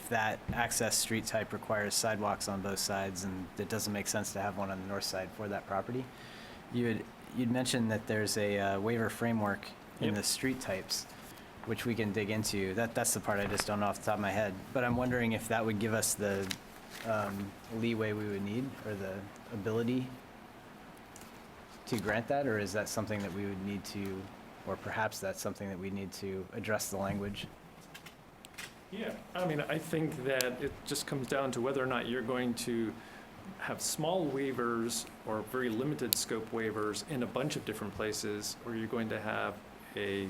that access street type requires sidewalks on both sides, and it doesn't make sense to have one on the north side for that property. You'd mentioned that there's a waiver framework in Yep. the street types, which we can dig into. That's the part I just don't know off the top of my head. But I'm wondering if that would give us the leeway we would need, or the ability to grant that, or is that something that we would need to, or perhaps that's something that we need to address the language? Yeah, I mean, I think that it just comes down to whether or not you're going to have small waivers or very limited scope waivers in a bunch of different places, or you're going to have a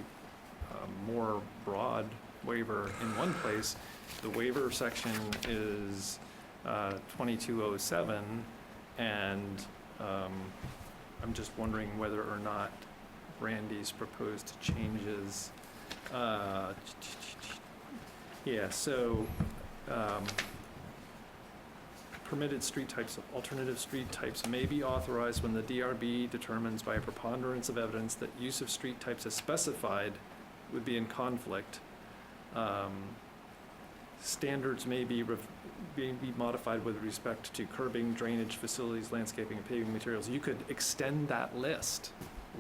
more broad waiver in one place. The waiver section is 2207, and I'm just wondering whether or not Randy's proposed changes. Yeah, so permitted street types, alternative street types may be authorized when the DRB determines by a preponderance of evidence that use of street types as specified would be in conflict. Standards may be modified with respect to curbing, drainage, facilities, landscaping, and paving materials. You could extend that list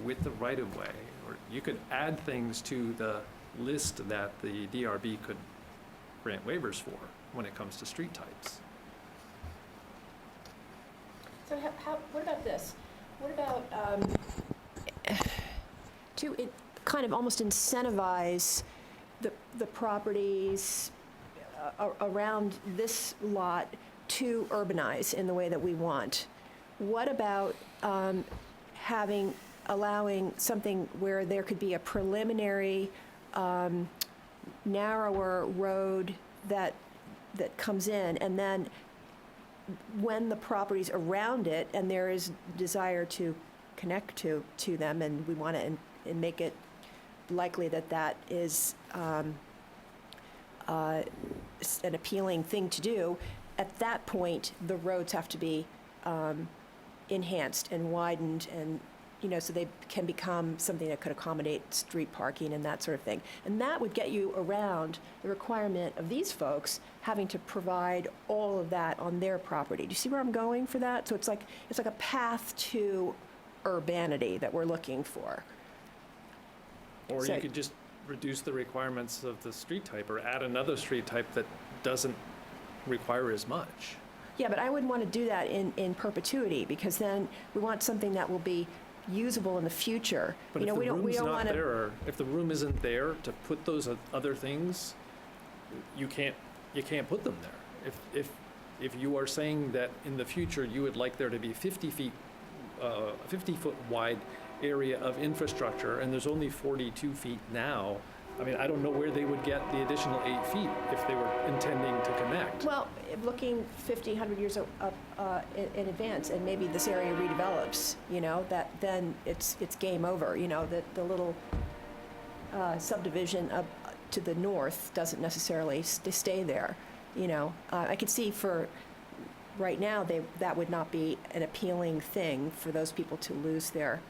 with the right-of-way, or you could add things to the list that the DRB could grant waivers for when it comes to street types. So what about this? What about, to kind of almost incentivize the properties around this lot to urbanize in the way that we want? What about allowing something where there could be a preliminary narrower road that comes in, and then when the properties around it, and there is desire to connect to them, and we want to and make it likely that is an appealing thing to do, at that point, the roads have to be enhanced and widened, and so they can become something that could accommodate street parking and that sort of thing. And that would get you around the requirement of these folks having to provide all of that on their property. Do you see where I'm going for that? So it's like a path to urbanity that we're looking for. Or So- you could just reduce the requirements of the street type, or add another street type that doesn't require as much. Yeah, but I wouldn't want to do that in perpetuity, because then we want something that will be usable in the future. But if the room's not there, if the room isn't there to put those other things, you can't put them there. If you are saying that in the future you would like there to be 50 foot wide area of infrastructure, and there's only 42 feet now, I mean, I don't know where they would get the additional 8 feet if they were intending to connect. Well, looking 50, 100 years up in advance, and maybe this area redevelops, that then it's game over, that the little subdivision up to the north doesn't necessarily stay there, I could see for right now, that would not be an appealing thing for those people to lose their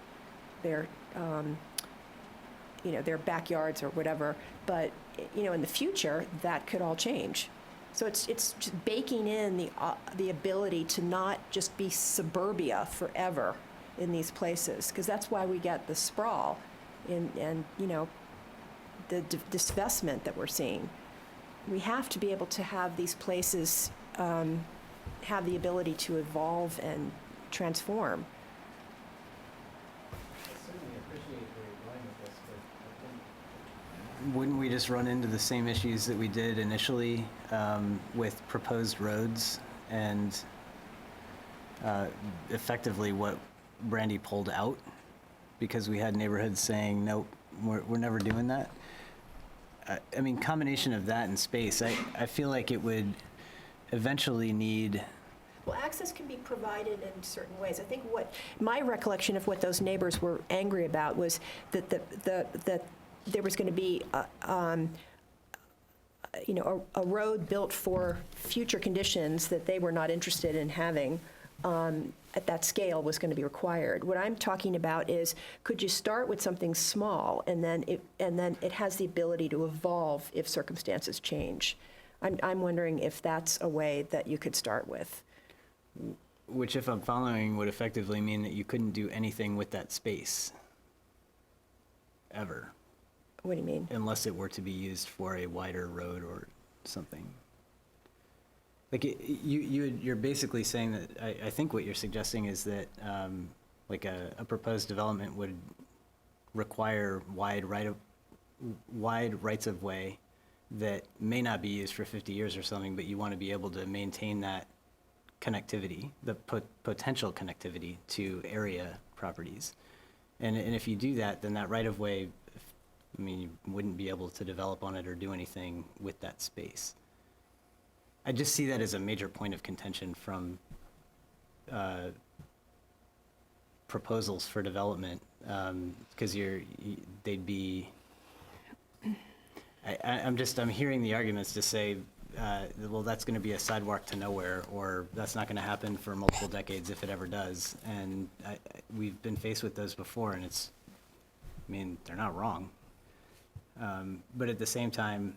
backyards or whatever, but, in the future, that could all change. So it's just baking in the ability to not just be suburbia forever in these places, because that's why we get the sprawl and the disvestment that we're seeing. We have to be able to have these places have the ability to evolve and transform. I certainly appreciate where you're going with this, but I think wouldn't we just run into the same issues that we did initially with proposed roads and effectively what Brandy pulled out? Because we had neighborhoods saying, nope, we're never doing that. I mean, combination of that and space, I feel like it would eventually need, Well, access can be provided in certain ways. I think what, my recollection of what those neighbors were angry about was that that there was going to be, a road built for future conditions that they were not interested in having at that scale was going to be required. What I'm talking about is, could you start with something small and then it has the ability to evolve if circumstances change? I'm wondering if that's a way that you could start with. which if I'm following would effectively mean that you couldn't do anything with that space ever, What do you mean? unless it were to be used for a wider road or something. Like, you're basically saying that, I think what you're suggesting is that, like a proposed development would require wide rights of way that may not be used for 50 years or something, but you want to be able to maintain that connectivity, the potential connectivity to area properties. And if you do that, then that right of way, I mean, you wouldn't be able to develop on it or do anything with that space. I just see that as a major point of contention from proposals for development, because they'd be, I'm hearing the arguments to say, well, that's going to be a sidewalk to nowhere, or that's not going to happen for multiple decades if it ever does. And we've been faced with those before, and they're not wrong. But at the same time,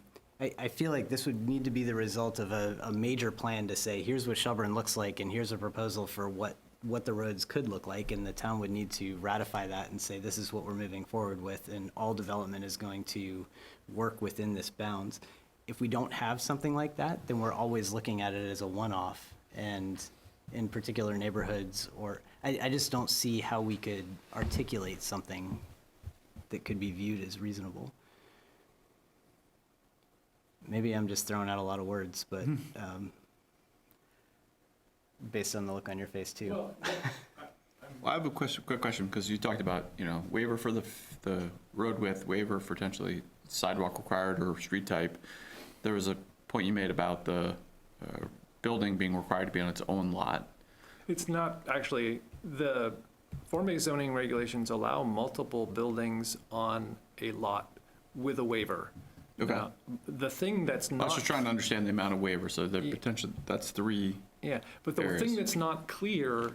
I feel like this would need to be the result of a major plan to say, here's what Shelburne looks like, and here's a proposal for what the roads could look like, and the town would need to ratify that and say, this is what we're moving forward with, and all development is going to work within this bounds. If we don't have something like that, then we're always looking at it as a one-off, and in particular neighborhoods, or I just don't see how we could articulate something that could be viewed as reasonable. Maybe I'm just throwing out a lot of words, but based on the look on your face too. Well, I have a quick question, because you talked about, waiver for the road width, waiver for potentially sidewalk required or street type. There was a point you made about the building being required to be on its own lot. It's not actually, the form-based zoning regulations allow multiple buildings on a lot with a waiver. Okay. Now, the thing that's I not. was just trying to understand the amount of waiver, so the potential, that's 3. Yeah, but the areas. thing that's not clear,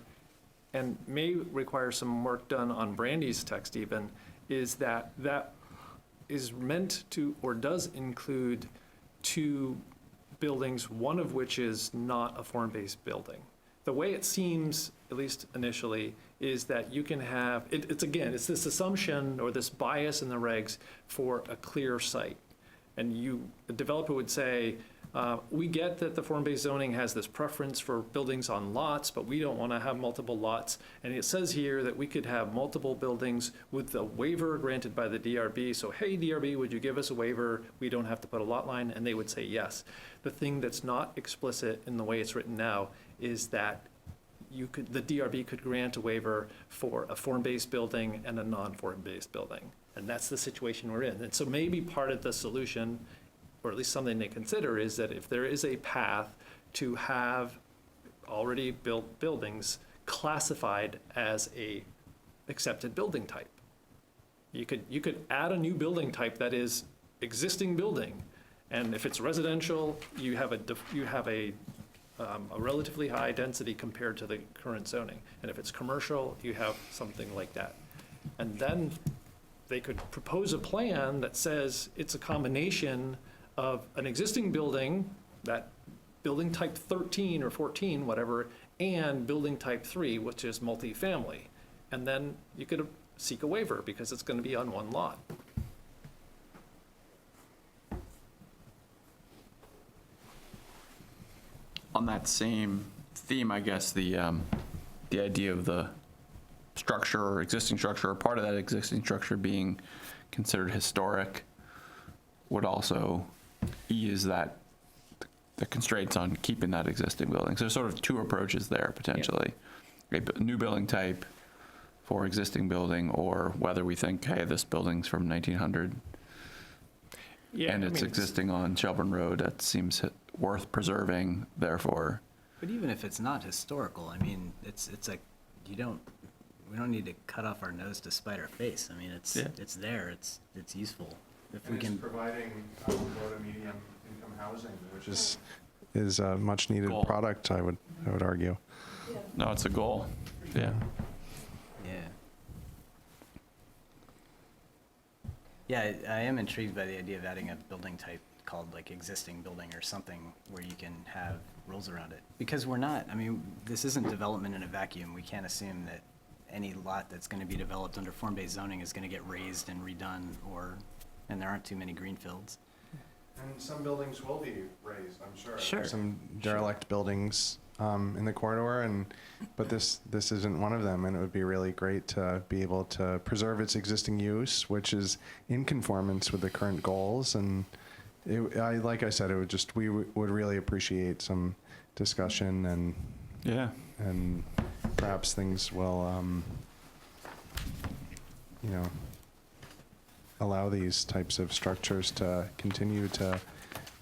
and may require some work done on Brandy's text even, is that is meant to, or does include 2 buildings, one of which is not a form-based building. The way it seems, at least initially, is that you can have, it's this assumption or this bias in the regs for a clear site. And the developer would say, we get that the form-based zoning has this preference for buildings on lots, but we don't want to have multiple lots. And it says here that we could have multiple buildings with the waiver granted by the DRB. So, hey, DRB, would you give us a waiver? We don't have to put a lot line. And they would say yes. The thing that's not explicit in the way it's written now is that the DRB could grant a waiver for a form-based building and a non-form-based building. And that's the situation we're in. And so maybe part of the solution, or at least something they consider, is that if there is a path to have already built buildings classified as a accepted building type. You could add a new building type that is existing building, and if it's residential, you have a relatively high density compared to the current zoning. And if it's commercial, you have something like that. And then they could propose a plan that says it's a combination of an existing building, that building type 13 or 14, whatever, and building type 3, which is multifamily. And then you could seek a waiver because it's going to be on one lot. On that same theme, I guess, the idea of the structure or existing structure, or part of that existing structure being considered historic, would also ease that, the constraints on keeping that existing building. So there's sort of two approaches there potentially. A new building type for existing building, or whether we think, hey, this building's from 1900 Yeah, and I it's mean, existing on Shelburne Road, that seems worth preserving, therefore. But even if it's not historical, I mean, it's like, we don't need to cut off our nose to spite our face. I mean, it's there, it's useful. If we can, providing low to medium income housing, which is a much needed Goal. product, I would argue. No, it's a goal. Yeah. Yeah, I am intrigued by the idea of adding a building type called like existing building or something where you can have rules around it. Because we're not, I mean, this isn't development in a vacuum. We can't assume that any lot that's going to be developed under form-based zoning is going to get raised and redone, and there aren't too many greenfields. And some buildings will be raised, I'm sure. Sure. Some derelict buildings in the corridor, but this isn't one of them, and it would be really great to be able to preserve its existing use, which is in conformance with the current goals. And like I said, we would really appreciate some discussion, and perhaps things will, allow these types of structures to continue to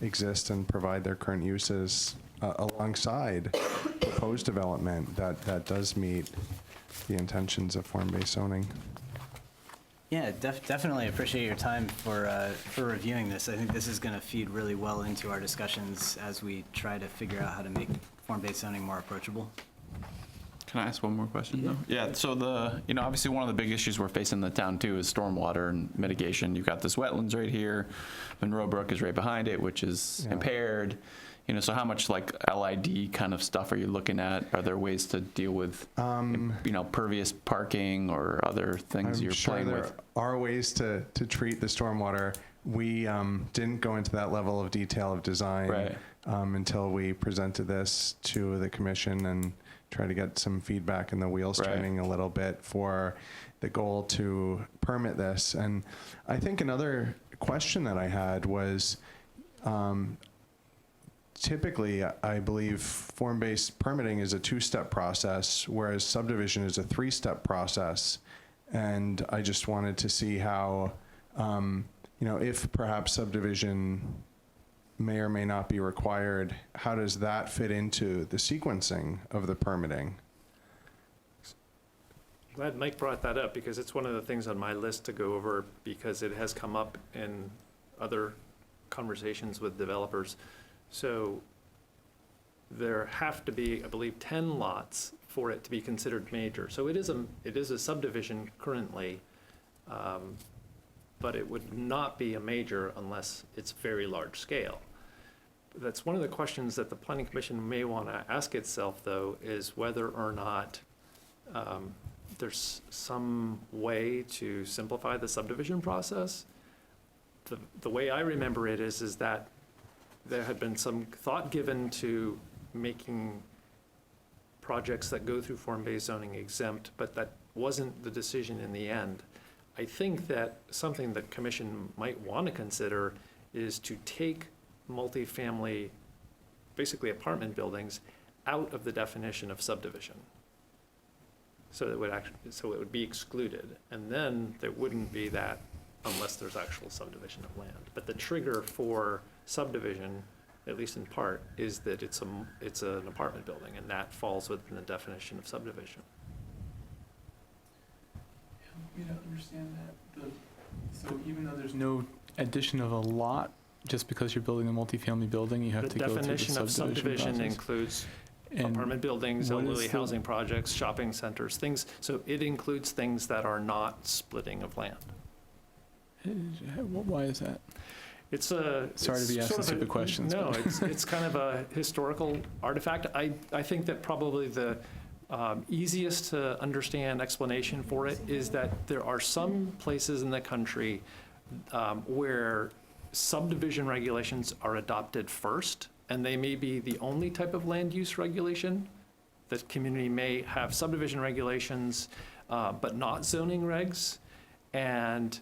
exist and provide their current uses alongside proposed development that does meet the intentions of form-based zoning. Yeah, definitely appreciate your time for reviewing this. I think this is going to feed really well into our discussions as we try to figure out how to make form-based zoning more approachable. Can I ask one more question though? Yeah, so obviously one of the big issues we're facing in the town too is stormwater and mitigation. You've got this wetlands right here, Monroe Brook is right behind it, which is impaired. So how much like LID kind of stuff are you looking at? Are there ways to deal with, pervious parking or other things you're playing with? There are ways to treat the stormwater. We didn't go into that level of detail of design until we presented this to the commission and try to get some feedback and the wheels turning a little bit for the goal to permit this. And I think another question that I had was, typically, I believe form-based permitting is a two-step process, whereas subdivision is a three-step process. And I just wanted to see how, if perhaps subdivision may or may not be required, how does that fit into the sequencing of the permitting? Glad Mike brought that up because it's one of the things on my list to go over because it has come up in other conversations with developers. So there have to be, I believe, 10 lots for it to be considered major. So it is a subdivision currently, but it would not be a major unless it's very large scale. That's one of the questions that the Planning Commission may want to ask itself, though, is whether or not there's some way to simplify the subdivision process. The way I remember it is that there had been some thought given to making projects that go through form-based zoning exempt, but that wasn't the decision in the end. I think that something that commission might want to consider is to take multifamily, basically apartment buildings, out of the definition of subdivision. So it would be excluded, and then there wouldn't be that unless there's actual subdivision of land. But the trigger for subdivision, at least in part, is that it's an apartment building, and that falls within the definition of subdivision. We don't understand that. So even though there's no addition of a lot, just because you're building a multifamily building, you have to go through the definition of subdivision process. Includes And apartment buildings, what is elderly the- housing projects, shopping centers, things. So it includes things that are not splitting of land. Why is that? It's a. Sorry to be it's asking sort of stupid questions, No, but- it's kind of a historical artifact. I think that probably the easiest to understand explanation for it is that there are some places in the country where subdivision regulations are adopted first, and they may be the only type of land use regulation. The community may have subdivision regulations, but not zoning regs. And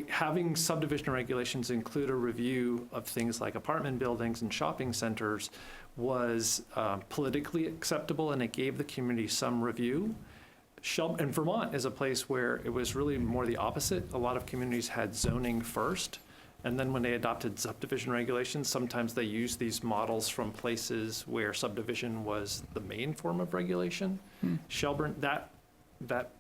having subdivision regulations include a review of things like apartment buildings and shopping centers was politically acceptable, and it gave the community some review. And Vermont is a place where it was really more the opposite. A lot of communities had zoning first, and then when they adopted subdivision regulations, sometimes they used these models from places where subdivision was the main form of regulation. Shelburne, that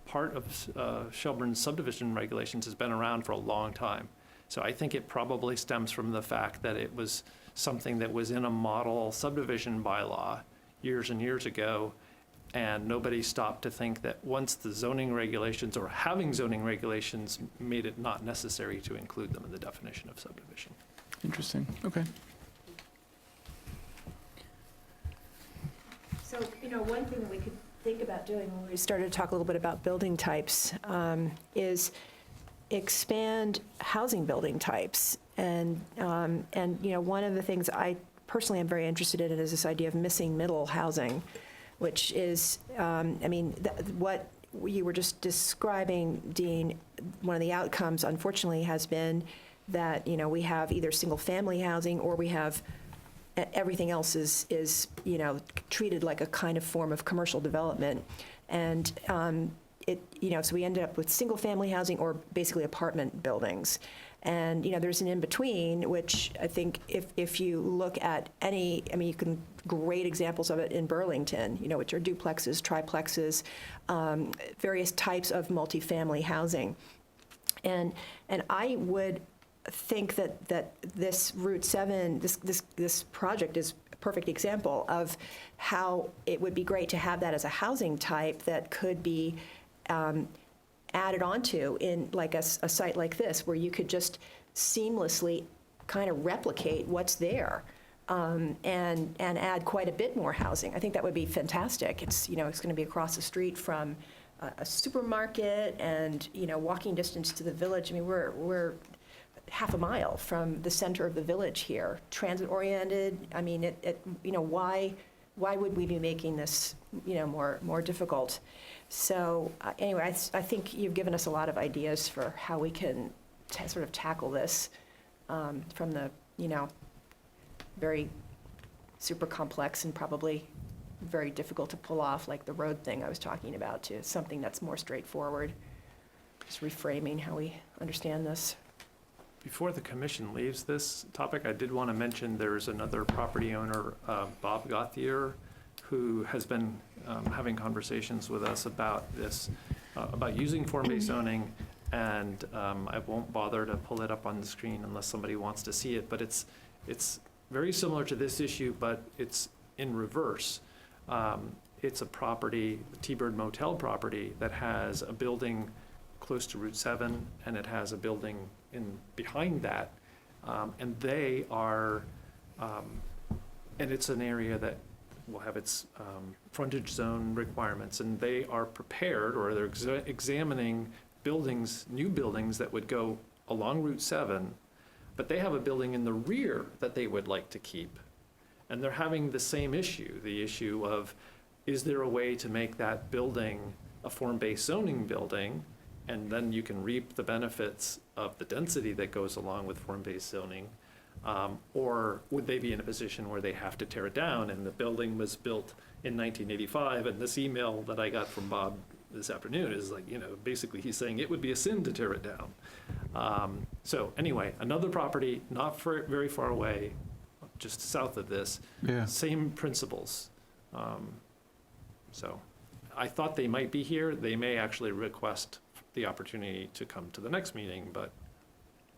part of Shelburne's subdivision regulations has been around for a long time. So I think it probably stems from the fact that it was something that was in a model subdivision bylaw years and years ago, and nobody stopped to think that once the zoning regulations or having zoning regulations made it not necessary to include them in the definition of subdivision. Interesting. Okay. So, one thing that we could think about doing when we started to talk a little bit about building types is expand housing building types. And one of the things I personally am very interested in is this idea of missing middle housing, which is, what you were just describing, Dean, one of the outcomes, unfortunately, has been that, we have either single-family housing or we have everything else is treated like a kind of form of commercial development. And so we ended up with single-family housing or basically apartment buildings. And, there's an in-between, which I think if you look at you can great examples of it in Burlington, which are duplexes, triplexes, various types of multifamily housing. And I would think that this Route 7, this project is a perfect example of how it would be great to have that as a housing type that could be added onto in like a site like this, where you could just seamlessly kind of replicate what's there and add quite a bit more housing. I think that would be fantastic. It's it's going to be across the street from a supermarket and walking distance to the village. I mean, we're half a mile from the center of the village here, transit oriented. I mean, why would we be making this more difficult? So anyway, I think you've given us a lot of ideas for how we can sort of tackle this from the very super complex and probably very difficult to pull off, like the road thing I was talking about, to something that's more straightforward. Just reframing how we understand this. Before the commission leaves this topic, I did want to mention there's another property owner, Bob Gauthier, who has been having conversations with us about this, about using form-based zoning, and I won't bother to pull it up on the screen unless somebody wants to see it, but it's very similar to this issue, but it's in reverse. It's a property, the T-Bird Motel property, that has a building close to Route 7, and it has a building behind that, and they are, and it's an area that will have its frontage zone requirements, and they are prepared, or they're examining buildings, new buildings that would go along Route 7, but they have a building in the rear that they would like to keep. And they're having the same issue, the issue of, is there a way to make that building a form-based zoning building, and then you can reap the benefits of the density that goes along with form-based zoning? Or would they be in a position where they have to tear it down, and the building was built in 1985, and this email that I got from Bob this afternoon is like, basically he's saying it would be a sin to tear it down. So anyway, another property not very far away, just south of this, same principles. So I thought they might be here. They may actually request the opportunity to come to the next meeting, but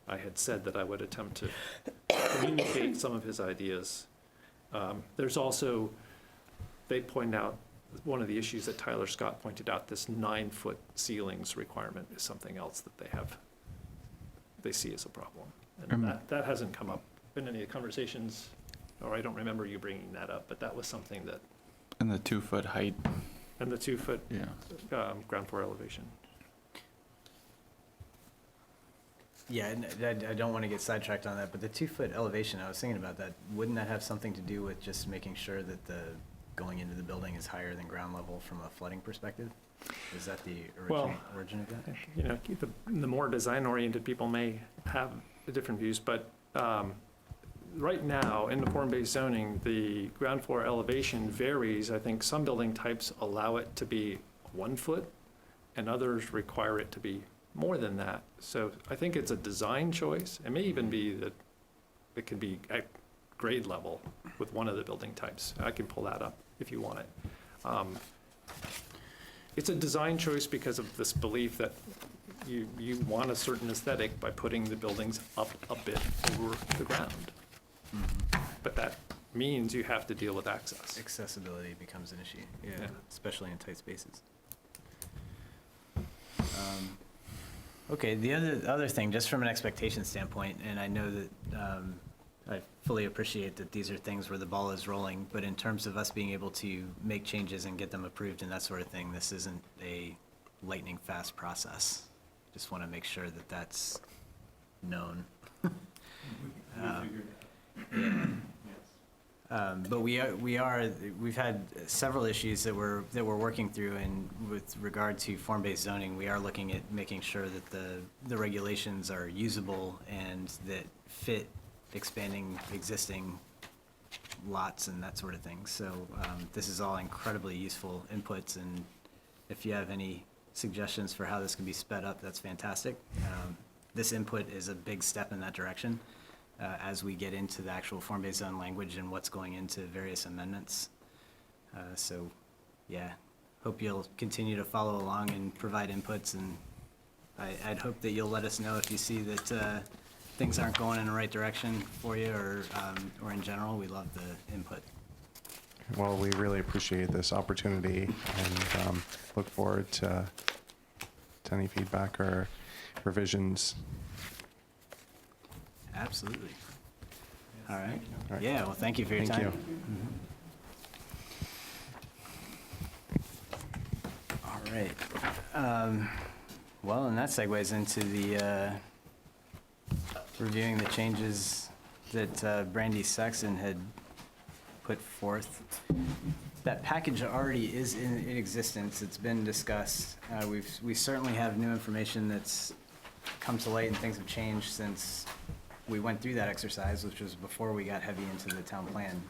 I had said that I would attempt to communicate some of his ideas. There's also, they point out, one of the issues that Tyler Scott pointed out, this 9-foot ceilings requirement is something else that they see as a problem. And that hasn't come up in any of the conversations, or I don't remember you bringing that up, but that was something that. And the 2-foot height. And the 2-foot ground floor elevation. Yeah, and I don't want to get sidetracked on that, but the 2-foot elevation, I was thinking about that. Wouldn't that have something to do with just making sure that the going into the building is higher than ground level from a flooding perspective? Is that the Well, origin of that? You know, the more design-oriented people may have different views, but right now, in the form-based zoning, the ground floor elevation varies. I think some building types allow it to be 1 foot, and others require it to be more than that. So I think it's a design choice. It may even be that it can be at grade level with one of the building types. I can pull that up if you want it. It's a design choice because of this belief that you want a certain aesthetic by putting the buildings up a bit over the ground. But that means you have to deal with access. Accessibility becomes an issue, Yeah. especially in tight spaces. Okay, the other thing, just from an expectation standpoint, and I know that I fully appreciate that these are things where the ball is rolling, but in terms of us being able to make changes and get them approved and that sort of thing, this isn't a lightning fast process. Just want to make sure that that's known. But we've had several issues that we're working through, and with regard to form-based zoning, we are looking at making sure that the regulations are usable and that fit expanding existing lots and that sort of thing. So this is all incredibly useful inputs, and if you have any suggestions for how this can be sped up, that's fantastic. This input is a big step in that direction. As we get into the actual form-based zone language and what's going into various amendments. So, yeah, hope you'll continue to follow along and provide inputs, and I'd hope that you'll let us know if you see that things aren't going in the right direction for you, or in general. We love the input. Well, we really appreciate this opportunity and look forward to any feedback or revisions. Absolutely. All right. All right. Yeah, well, thank you for your Thank time. you. All right. Well, and that segues into the reviewing the changes that Brandy Saxon had put forth. That package already is in existence. It's been discussed. We certainly have new information that's come to light, and things have changed since we went through that exercise, which was before we got heavy into the town plan.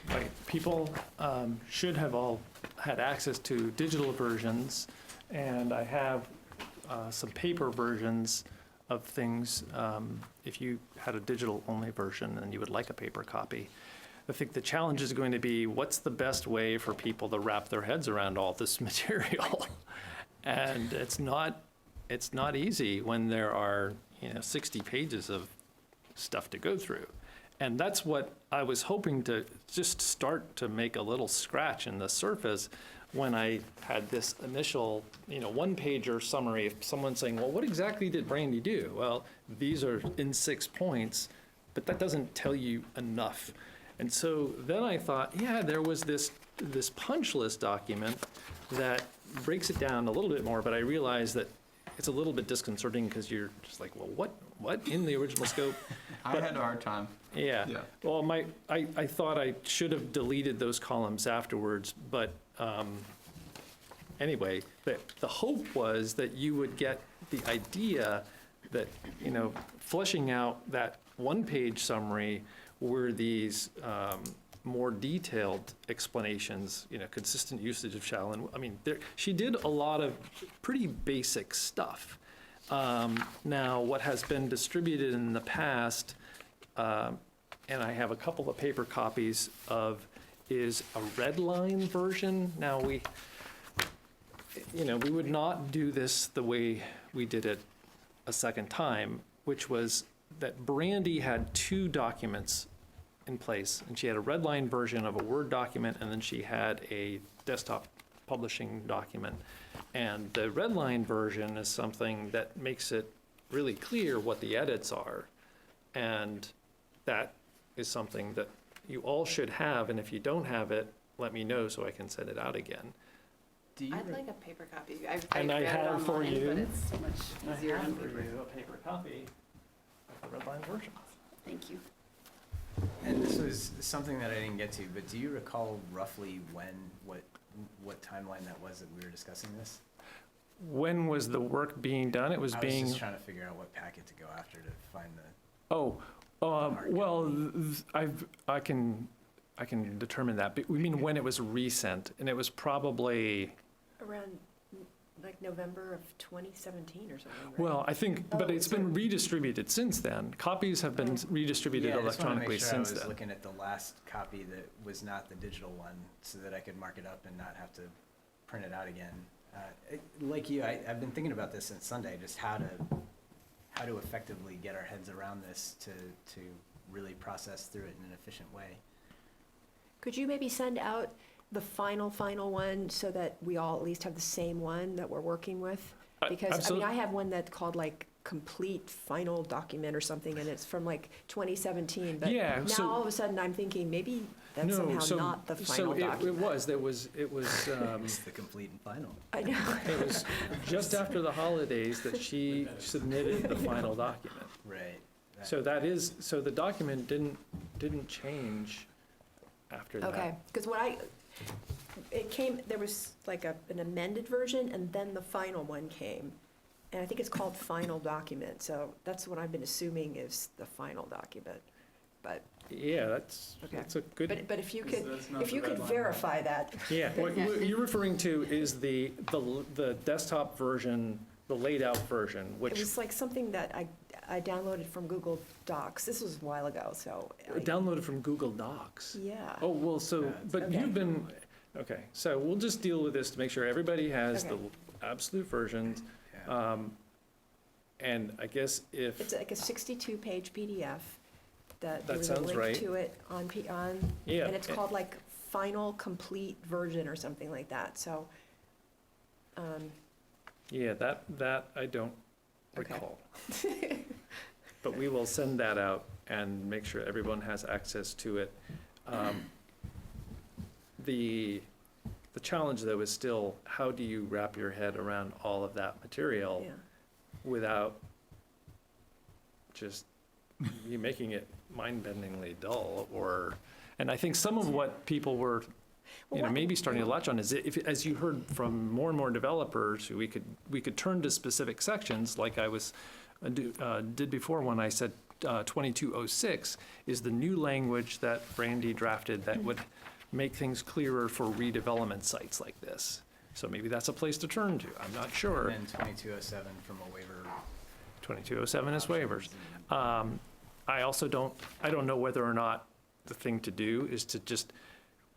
Right, people should have all had access to digital versions, and I have some paper versions of things. If you had a digital-only version and you would like a paper copy, I think the challenge is going to be, what's the best way for people to wrap their heads around all this material? And it's not easy when there are 60 pages of stuff to go through. And that's what I was hoping to just start to make a little scratch in the surface when I had this initial, one-pager summary of someone saying, well, what exactly did Brandy do? Well, these are in 6 points, but that doesn't tell you enough. And so then I thought, yeah, there was this punch list document that breaks it down a little bit more, but I realized that it's a little bit disconcerting because you're just like, well, what in the original scope? I had a hard time. Yeah. Yeah. Well, I thought I should have deleted those columns afterwards, but anyway, the hope was that you would get the idea that, fleshing out that one-page summary were these more detailed explanations, consistent usage of shall, and she did a lot of pretty basic stuff. Now, what has been distributed in the past, and I have a couple of paper copies of, is a red line version. Now, we would not do this the way we did it a second time, which was that Brandy had 2 documents in place, and she had a red line version of a Word document, and then she had a desktop publishing document. And the red line version is something that makes it really clear what the edits are, and that is something that you all should have, and if you don't have it, let me know so I can send it out again. I'd like a paper copy. I And I read it have for online, you- but it's so much easier on paper. a paper copy of the red line version. Thank you. And this was something that I didn't get to, but do you recall roughly what timeline that was that we were discussing this? When was the work being done? It was I was being, just trying to figure out what packet to go after to find the, oh, well, I can determine that. But we mean when it was resent, and it was probably, Around like November of 2017 or something, right? well, I think, but Oh, it's so- been redistributed since then. Copies have been redistributed yeah, I just wanted to electronically make sure I since was then. looking at the last copy that was not the digital one, so that I could mark it up and not have to print it out again. Like you, I've been thinking about this since Sunday, just how to effectively get our heads around this to really process through it in an efficient way. Could you maybe send out the final one so that we all at least have the same one that we're working with? Because, I mean, Absolutely. I have one that's called like complete final document or something, and it's from like 2017, but Yeah, now so- all of a sudden I'm thinking maybe that's No, somehow so- not the final So it document. was, it was, It's the complete and final. I know. it was just after the holidays that she submitted the final document. Right. So that is, so the document didn't change after that. Okay, because it came, there was like an amended version, and then the final one came. And I think it's called final document, so that's what I've been assuming is the final document. But, Yeah, that's Okay. a good, but if you That's could, not if the you red could line. verify that, yeah. What you're referring to is the desktop version, the laid out version, it which was like something that I downloaded from Google Docs. This was a while ago, so. downloaded from Google Docs. Yeah. Oh, well, so, but Okay. you've been, okay, so we'll just deal with this to make sure everybody has the Okay. absolute versions. Yeah. And I guess if, It's like a 62-page PDF that That there was a sounds link right. to it on, yeah. and it's called like final complete version or something like that, so. Yeah, that I don't Okay. recall. But we will send that out and make sure everyone has access to it. The challenge, though, is still, how do you wrap your head around all of that material Yeah. without just you making it mind-bendingly dull? And I think some of what people were maybe starting to latch on is if, as you heard from more and more developers, who we could turn to specific sections, like I did before when I said 2206 is the new language that Brandy drafted that would make things clearer for redevelopment sites like this. So maybe that's a place to turn to. I'm not sure. And then 2207 from a waiver. 2207 is waivers. I also don't know whether or not the thing to do is to just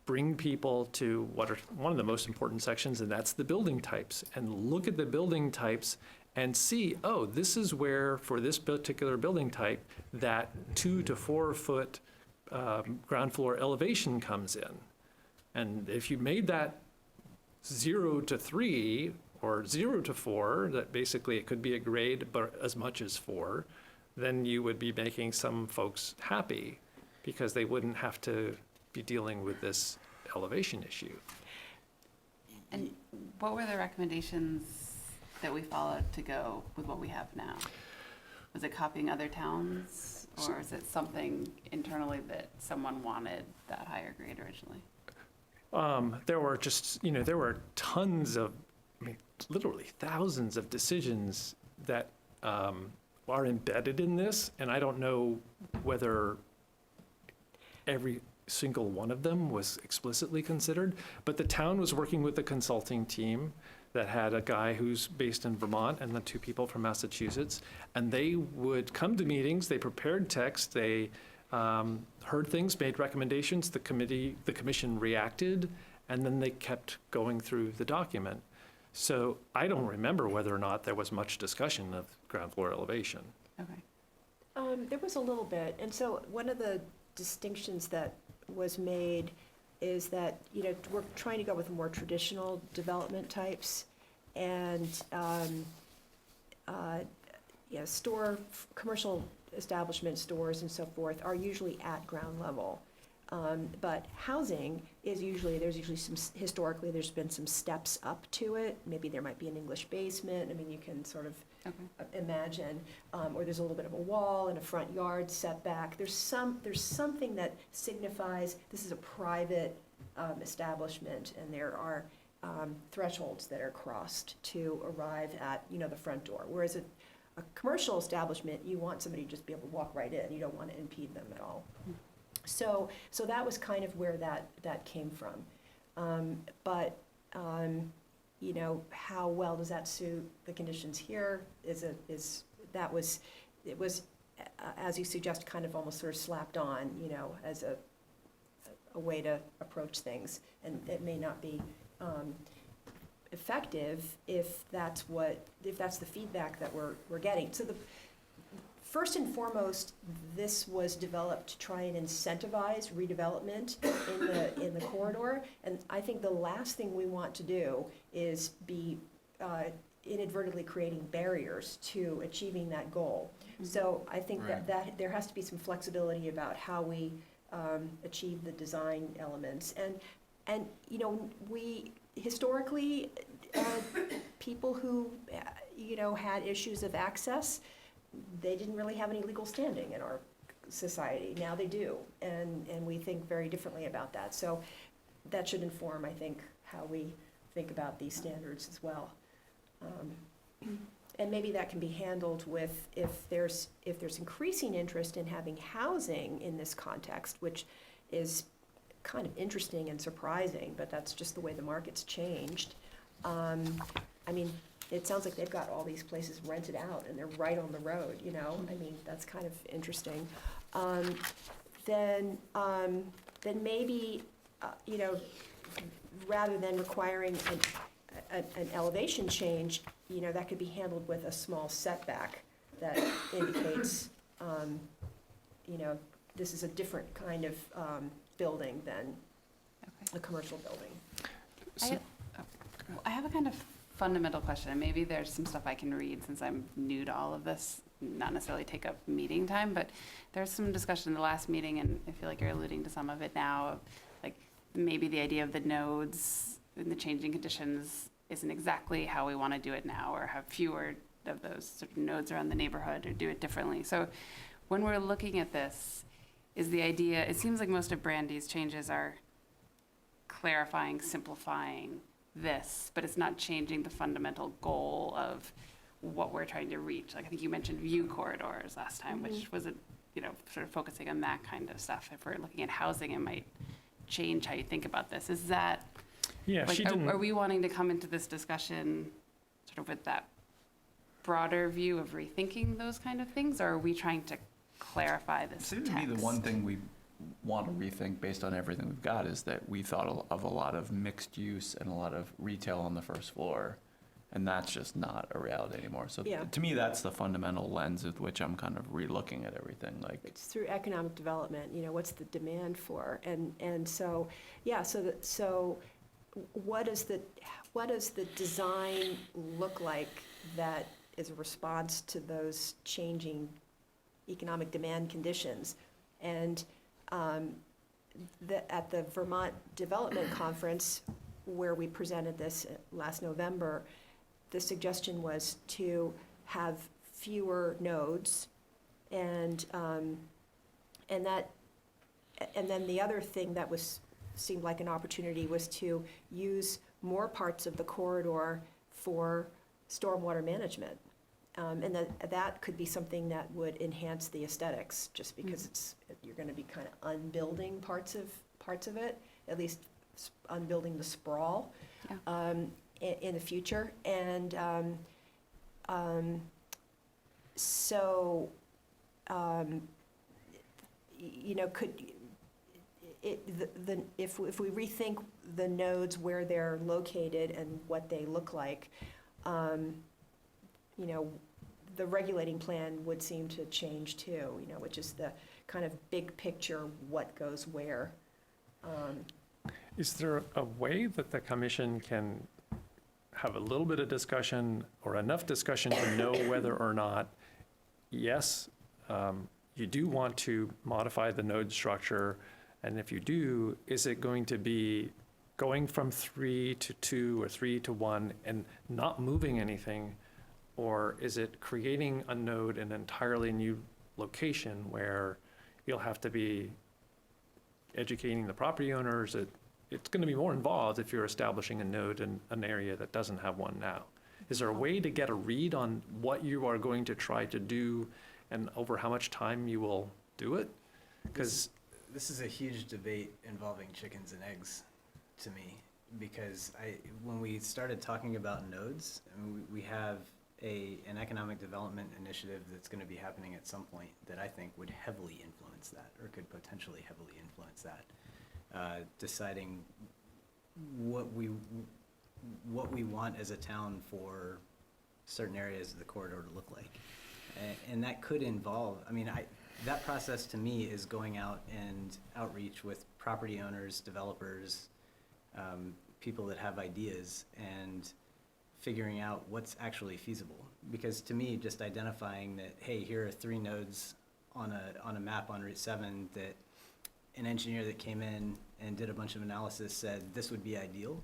bring people to what are one of the most important sections, and that's the building types, and look at the building types and see, oh, this is where, for this particular building type, that 2 to 4 foot ground floor elevation comes in. And if you made that 0 to 3 or 0 to 4, that basically it could be a grade, but as much as 4, then you would be making some folks happy because they wouldn't have to be dealing with this elevation issue. And what were the recommendations that we followed to go with what we have now? Was it copying other towns, or is it something internally that someone wanted that higher grade originally? There were just, there were tons of, literally thousands of decisions that are embedded in this, and I don't know whether every single one of them was explicitly considered, but the town was working with the consulting team that had a guy who's based in Vermont and the 2 people from Massachusetts, and they would come to meetings, they prepared text, they heard things, made recommendations, the commission reacted, and then they kept going through the document. So I don't remember whether or not there was much discussion of ground floor elevation. Okay. There was a little bit, and so one of the distinctions that was made is that, we're trying to go with more traditional development types, and, commercial establishment stores and so forth are usually at ground level. But housing is usually, there's usually some, historically, there's been some steps up to it. Maybe there might be an English basement. I mean, you can sort of imagine, or there's a little bit of a wall and a front yard setback. There's something that signifies this is a private establishment, and there are thresholds that are crossed to arrive at, the front door. Whereas a commercial establishment, you want somebody to just be able to walk right in. You don't want to impede them at all. So that was kind of where that came from. But how well does that suit the conditions here? It was, as you suggest, kind of almost sort of slapped on, as a way to approach things, and it may not be effective if that's the feedback that we're getting. So first and foremost, this was developed to try and incentivize redevelopment in the corridor, and I think the last thing we want to do is be inadvertently creating barriers to achieving that goal. So I think that there has to be some flexibility about how we achieve the design elements, and we historically people who had issues of access, they didn't really have any legal standing in our society. Now they do, and we think very differently about that. So that should inform, I think, how we think about these standards as well. And maybe that can be handled with, if there's increasing interest in having housing in this context, which is kind of interesting and surprising, but that's just the way the market's changed. I mean, it sounds like they've got all these places rented out and they're right on the road, I mean, that's kind of interesting. Then maybe, rather than requiring an elevation change, that could be handled with a small setback that indicates, this is a different kind of building than a commercial building. I have a kind of fundamental question, and maybe there's some stuff I can read since I'm new to all of this, not necessarily take up meeting time, but there's some discussion in the last meeting, and I feel like you're alluding to some of it now, of like maybe the idea of the nodes and the changing conditions isn't exactly how we want to do it now, or have fewer of those sort of nodes around the neighborhood, or do it differently. So when we're looking at this, is the idea, it seems like most of Brandy's changes are clarifying, simplifying this, but it's not changing the fundamental goal of what we're trying to reach. Like I think you mentioned view corridors last time, which was sort of focusing on that kind of stuff. If we're looking at housing, it might change how you think about this. Is that, are we wanting to come into this discussion sort of with that broader view of rethinking those kind of things, or are we trying to clarify this text? To me, the one thing we want to rethink based on everything we've got is that we thought of a lot of mixed use and a lot of retail on the first floor, and that's just not a reality anymore. So to me, that's the fundamental lens with which I'm kind of re-looking at everything. Like, it's through economic development, what's the demand for, and so so what does the design look like that is a response to those changing economic demand conditions? And at the Vermont Development Conference, where we presented this last November, the suggestion was to have fewer nodes, and then the other thing that seemed like an opportunity was to use more parts of the corridor for stormwater management. And that could be something that would enhance the aesthetics, just because you're going to be kind of unbuilding parts of it, at least unbuilding the sprawl in the future. And if we rethink the nodes, where they're located and what they look like, the regulating plan would seem to change too, which is the kind of big picture, what goes where. Is there a way that the commission can have a little bit of discussion or enough discussion to know whether or not, yes, you do want to modify the node structure And if you do, is it going to be going from 3 to 2 or 3 to 1 and not moving anything? Or is it creating a node in an entirely new location where you'll have to be educating the property owners? It's going to be more involved if you're establishing a node in an area that doesn't have one now. Is there a way to get a read on what you are going to try to do and over how much time you will do it? Because This is a huge debate involving chickens and eggs to me, because when we started talking about nodes, I mean, we have an economic development initiative that's going to be happening at some point that I think would heavily influence that, or could potentially heavily influence that, deciding what we want as a town for certain areas of the corridor to look like. And that could involve, I mean, that process to me is going out and outreach with property owners, developers, people that have ideas, and figuring out what's actually feasible. Because to me, just identifying that, hey, here are 3 nodes on a map on Route 7 that an engineer that came in and did a bunch of analysis said this would be ideal,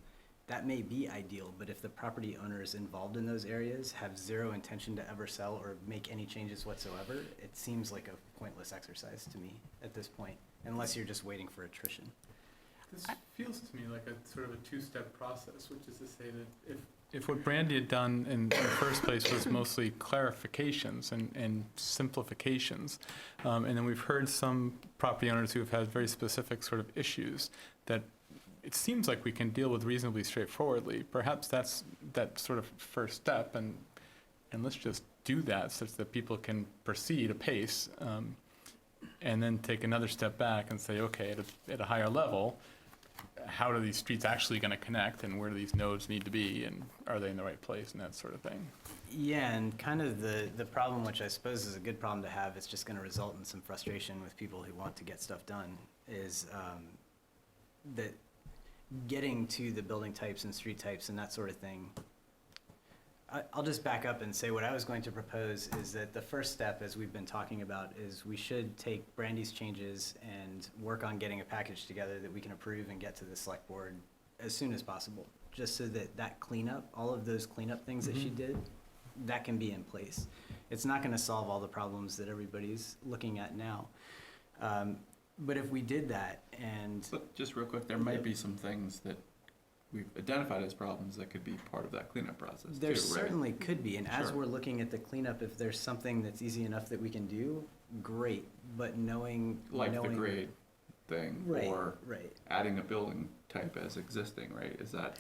that may be ideal, but if the property owners involved in those areas have zero intention to ever sell or make any changes whatsoever, it seems like a pointless exercise to me at this point, unless you're just waiting for attrition. This feels to me like a sort of a two-step process, which is to say that if what Brandy had done in the first place was mostly clarifications and simplifications, and then we've heard some property owners who have had very specific sort of issues that it seems like we can deal with reasonably straightforwardly. Perhaps that's that sort of first step, and let's just do that such that people can proceed apace, and then take another step back and say, okay, at a higher level, how are these streets actually going to connect, and where do these nodes need to be, and are they in the right place, and that sort of thing. Yeah, and kind of the problem, which I suppose is a good problem to have, it's just going to result in some frustration with people who want to get stuff done, is that getting to the building types and street types and that sort of thing. I'll just back up and say what I was going to propose is that the first step, as we've been talking about, is we should take Brandy's changes and work on getting a package together that we can approve and get to the select board as soon as possible, just so that cleanup, all of those cleanup things that she did, that can be in place. It's not going to solve all the problems that everybody's looking at now. But if we did that and... But just real quick, there might be some things that we've identified as problems that could be part of that cleanup process There too, right? certainly could be, and as Sure. we're looking at the cleanup, if there's something that's easy enough that we can do, great, but knowing... Like the grade thing, Right, or right. adding a building type as existing, right? Is that,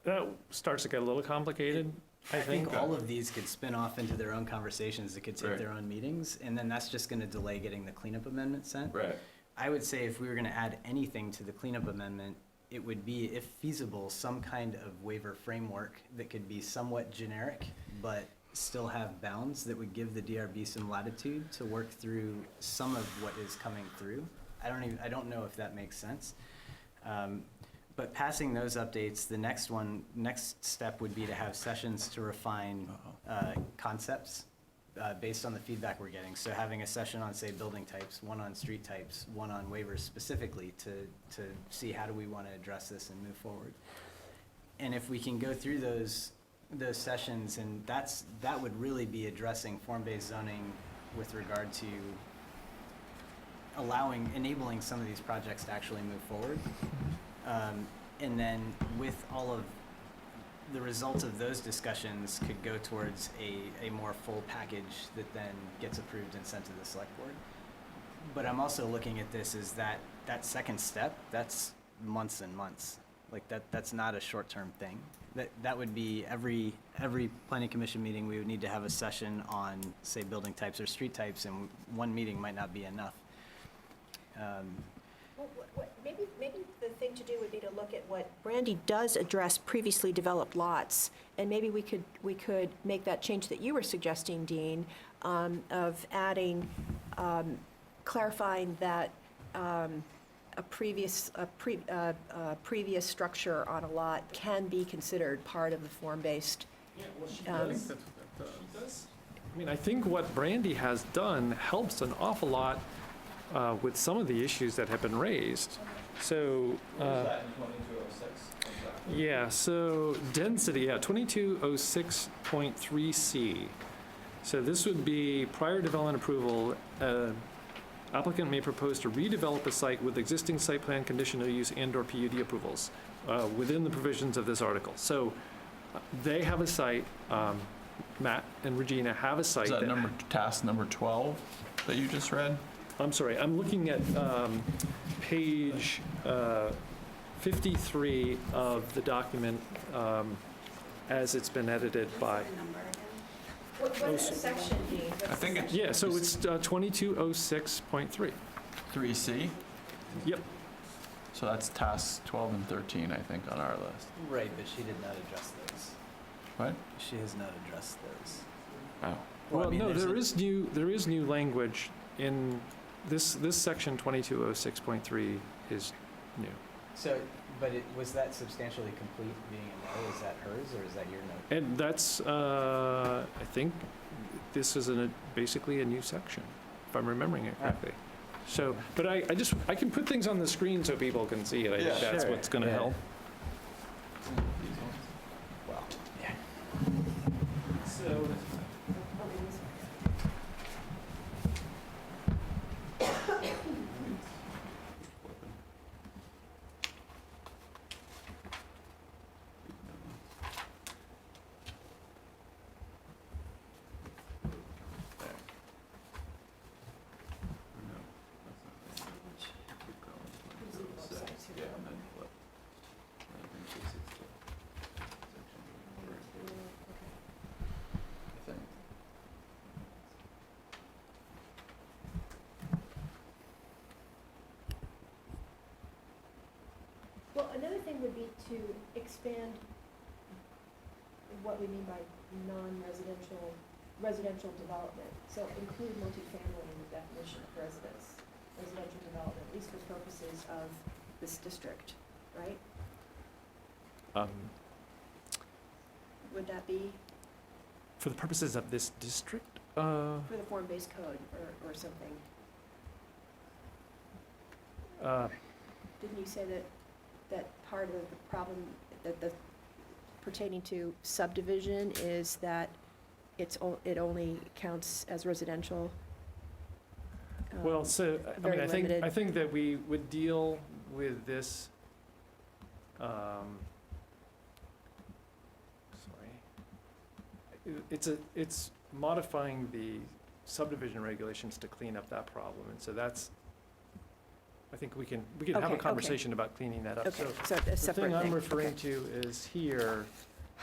That starts to get a little complicated, I I think. think all of these could spin off into their own conversations that could take Right. their own meetings, and then that's just gonna delay getting the cleanup amendment sent. right? I would say if we were gonna add anything to the cleanup amendment, it would be, if feasible, some kind of waiver framework that could be somewhat generic, but still have bounds that would give the DRB some latitude to work through some of what is coming through. I don't know if that makes sense. But passing those updates, the next step would be to have sessions to refine concepts based on the feedback we're getting. So having a session on, say, building types, one on street types, one on waivers specifically to see how do we want to address this and move forward. And if we can go through those sessions, and that would really be addressing form-based zoning with regard to enabling some of these projects to actually move forward. And then with all of the results of those discussions could go towards a more full package that then gets approved and sent to the select board. But I'm also looking at this as that second step, that's months and months. Like that's not a short-term thing. That would be every planning commission meeting, we would need to have a session on, say, building types or street types, and one meeting might not be enough. Well, maybe the thing to do would be to look at what Brandy does address previously developed lots, and maybe we could make that change that you were suggesting, Dean, of adding, clarifying that a previous structure on a lot can be considered part of the form-based. I mean, I think what Brandy has done helps an awful lot with some of the issues that have been raised. So, yeah, so density, yeah, 2206.3C. So this would be prior development approval, applicant may propose to redevelop a site with existing site plan, conditional use, and/or PUD approvals within the provisions of this article. So they have a site, Matt and Regina have a site. Is that task number 12 that you just read? I'm sorry, I'm looking at page 53 of the document as it's been edited by. What does the section mean? I think it's Yeah, so it's 2206.3. 3C. Yep. So that's tasks 12 and 13, I think, on our list. Right, but she did not address those. What? She has not addressed those. Oh. Well, I mean, no, there's there is new language in this section 2206.3 is new. So, but was that substantially complete being a no? Is that hers or is that your note? And that's, I think, this is basically a new section, if I'm remembering it correctly. So, but I can put things on the screen so people can see it. I think that's Sure, what's going to yeah. help. Well, yeah. So, Well, another thing would be to expand what we mean by residential development. So include multifamily in the definition of residential development, at least for purposes of this district, right? Would that be for the purposes of this district, for the form-based code or something? Didn't you say that part of the problem that pertaining to subdivision is that it only counts as residential? well, so, I very mean, limited. I think that we would deal with this, it's modifying the subdivision regulations to clean up that problem, and so that's, I think we can have Okay, a conversation about cleaning that up. Okay, So so a the separate thing I'm thing. referring Okay. to is here,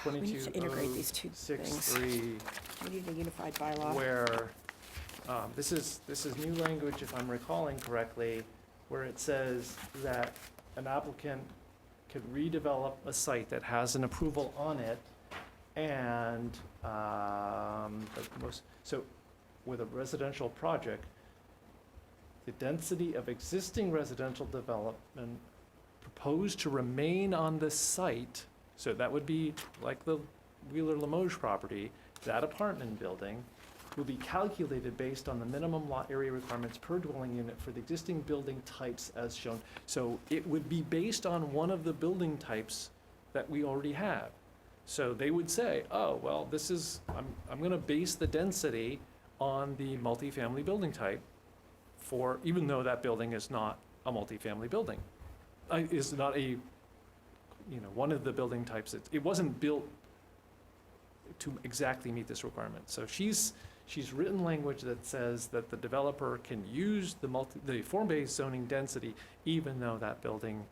We need to integrate these two things. 2206.3, We need a unified bylaw. where, this is new language, if I'm recalling correctly, where it says that an applicant could redevelop a site that has an approval on it, and, so with a residential project, the density of existing residential development proposed to remain on the site, so that would be like the Wheeler Limoges property, that apartment building will be calculated based on the minimum lot area requirements per dwelling unit for the existing building types as shown. So it would be based on one of the building types that we already have. So they would say, oh, well, this is, I'm gonna base the density on the multifamily building type for, even though that building is not a multifamily building. Is not a, one of the building types, it wasn't built to exactly meet this requirement. So she's written language that says that the developer can use the form-based zoning density even though that building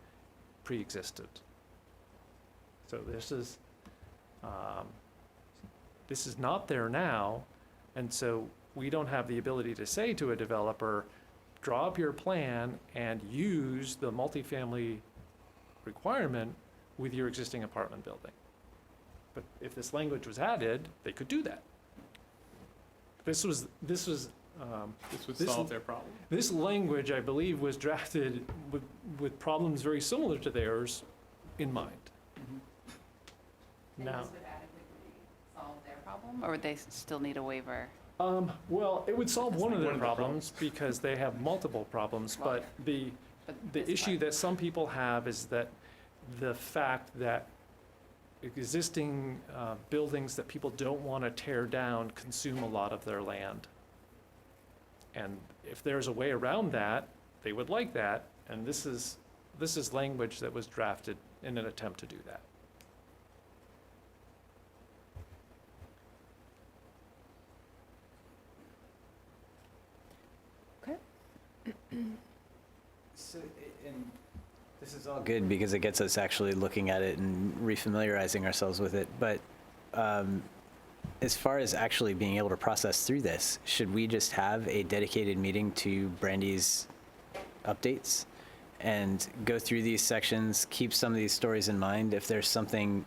pre-existed. So this is not there now, and so we don't have the ability to say to a developer, draw up your plan and use the multifamily requirement with your existing apartment building. But if this language was added, they could do that. This would solve their problem. This language, I believe, was drafted with problems very similar to theirs in mind. And Now, this would adequately solve their problem, or would they still need a waiver? Well, it would solve one of their problems because they have multiple problems, but the this issue part. that some people have is that the fact that existing buildings that people don't want to tear down consume a lot of their land. And if there's a way around that, they would like that, and this is language that was drafted in an attempt to do that. So, and this is all good because it gets us actually looking at it and refamiliarizing ourselves with it. But as far as actually being able to process through this, should we just have a dedicated meeting to Brandy's updates and go through these sections, keep some of these stories in mind? If there's something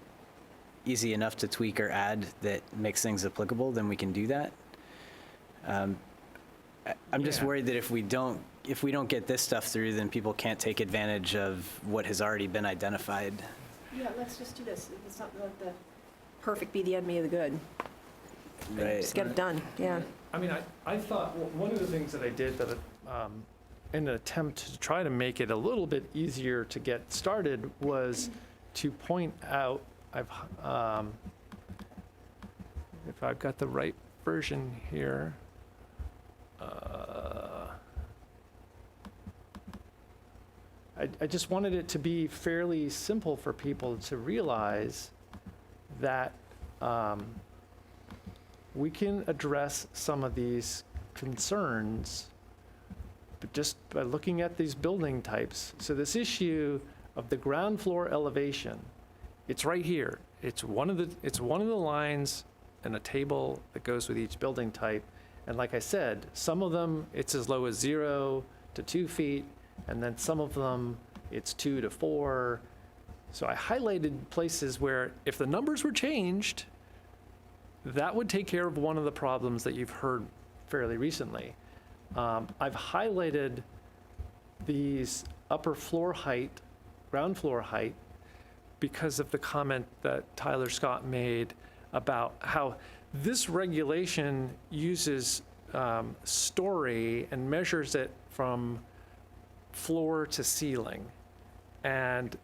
easy enough to tweak or add that makes things applicable, then we can do that. I'm just Yeah. worried that if we don't get this stuff through, then people can't take advantage of what has already been identified. Yeah, let's just do this. It's not let the perfect be the enemy of the good. Right. Just get it done, yeah. I mean, I thought, one of the things that I did that, in an attempt to try to make it a little bit easier to get started was to point out, if I've got the right version here. I just wanted it to be fairly simple for people to realize that we can address some of these concerns but just by looking at these building types. So this issue of the ground floor elevation, it's right here. It's one of the lines in a table that goes with each building type. And like I said, some of them, it's as low as 0 to 2 feet, and then some of them, it's 2 to 4. So I highlighted places where if the numbers were changed, that would take care of one of the problems that you've heard fairly recently. I've highlighted these upper floor height, ground floor height, because of the comment that Tyler Scott made about how this regulation uses story and measures it from floor to ceiling. And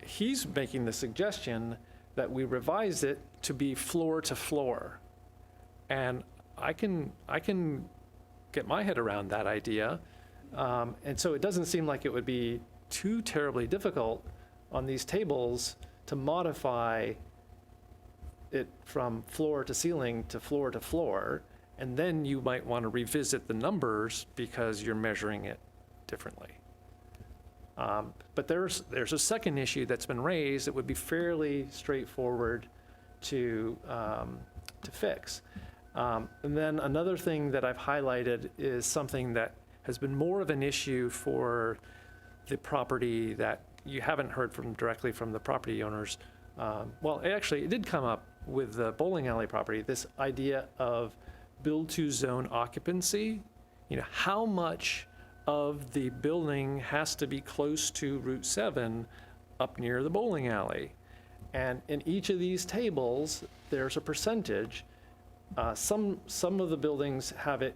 he's making the suggestion that we revise it to be floor to floor. And I can get my head around that idea. And so it doesn't seem like it would be too terribly difficult on these tables to modify it from floor to ceiling to floor, and then you might want to revisit the numbers because you're measuring it differently. But there's a second issue that's been raised that would be fairly straightforward to fix. And then another thing that I've highlighted is something that has been more of an issue for the property that you haven't heard from directly from the property owners. Well, actually, it did come up with the bowling alley property, this idea of build-to-zone occupancy. You know, how much of the building has to be close to Route 7 up near the bowling alley? And in each of these tables, there's a percentage. Some of the buildings have it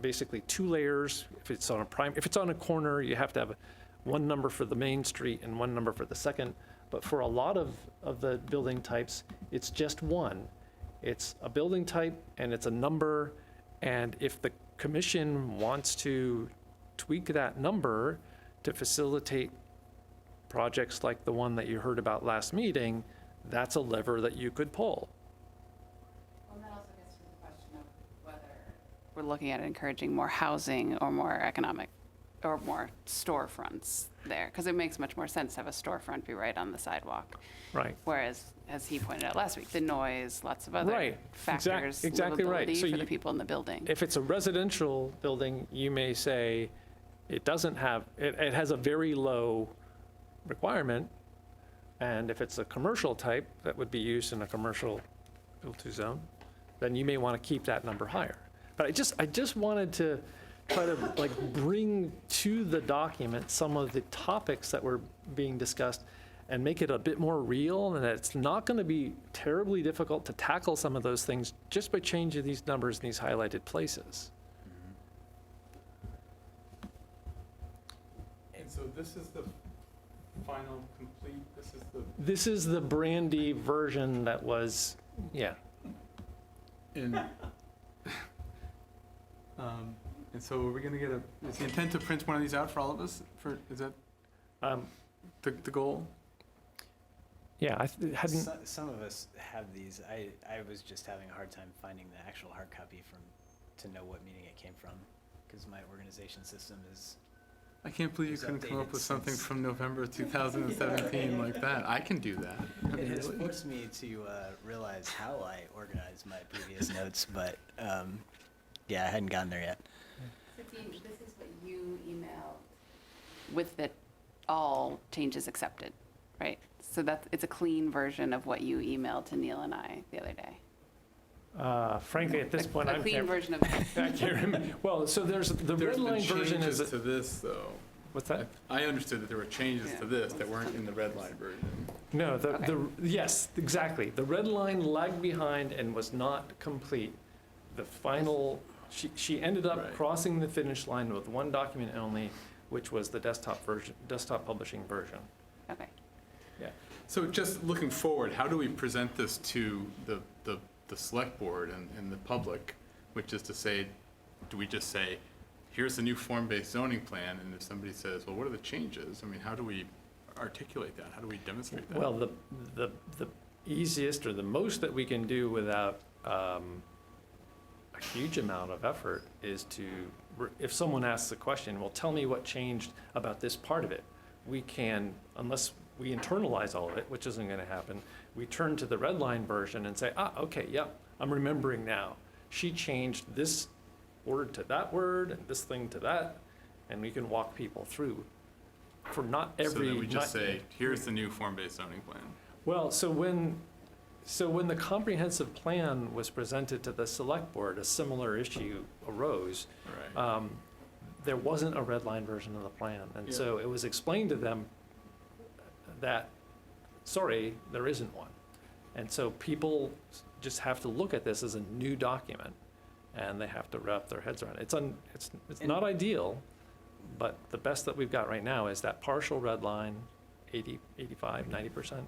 basically 2 layers. If it's on a corner, you have to have one number for the main street and one number for the second. But for a lot of the building types, it's just one. It's a building type and it's a number. And if the commission wants to tweak that number to facilitate projects like the one that you heard about last meeting, that's a lever that you could pull. Well, that also gets to the question of whether we're looking at encouraging more housing or more economic or more storefronts there, because it makes much more sense to have a storefront be right on the sidewalk. Right. Whereas, as he pointed out last week, the noise, lots of other Right. factors, Exactly right. livability So for the people in the building. If it's a residential building, you may say it doesn't have, it has a very low requirement. And if it's a commercial type that would be used in a commercial build-to zone, then you may want to keep that number higher. But I just wanted to try to bring to the document some of the topics that were being discussed. and make it a bit more real, and that it's not going to be terribly difficult to tackle some of those things just by changing these numbers in these highlighted places. And so this is the final complete, This is the brandy version that was, yeah. and so are we gonna get is the intent to print one of these out for all of us? Is that the goal? Yeah, I hadn't, Some of us have these. I was just having a hard time finding the actual hard copy to know what meeting it came from, because my organization system is. I can't believe you It's couldn't come up updated with something since- from November 2017 like that. I can do that. I It mean, has really. forced me to realize how I organized my previous notes, but yeah, I hadn't gotten there yet. So Dean, this is what you emailed with the all changes accepted, right? So it's a clean version of what you emailed to Neil and I the other day. frankly, at this point, A I clean can't, version of I can't remember. Well, so there's, the There's red been line version changes is, to this, though. what's that? I understood that there were changes Yeah. to this that weren't in the red line version. No, Okay. yes, exactly. The red line lagged behind and was not complete. The final, she ended up Right. crossing the finish line with one document only, which was the desktop version, desktop publishing version. Okay. So just looking forward, how do we present this to the select board and the public? Which is to say, do we just say, here's the new form-based zoning plan, and if somebody says, well, what are the changes? I mean, how do we articulate that? How do we demonstrate that? Well, the easiest or the most that we can do without a huge amount of effort is to, if someone asks a question, well, tell me what changed about this part of it. We can, unless we internalize all of it, which isn't going to happen, we turn to the red line version and say, okay, yep, I'm remembering now. She changed this word to that word and this thing to that, and we can walk people through. For not every. So then we just not- say, here's the new form-based zoning plan. Well, so when the comprehensive plan was presented to the select board, a similar issue arose. Right. There wasn't a red line version of the plan, and so it was explained to them that, sorry, there isn't one. And so people just have to look at this as a new document, and they have to wrap their heads around it. It's not ideal, but the best that we've got right now is that partial red line, 80, 85, 90%,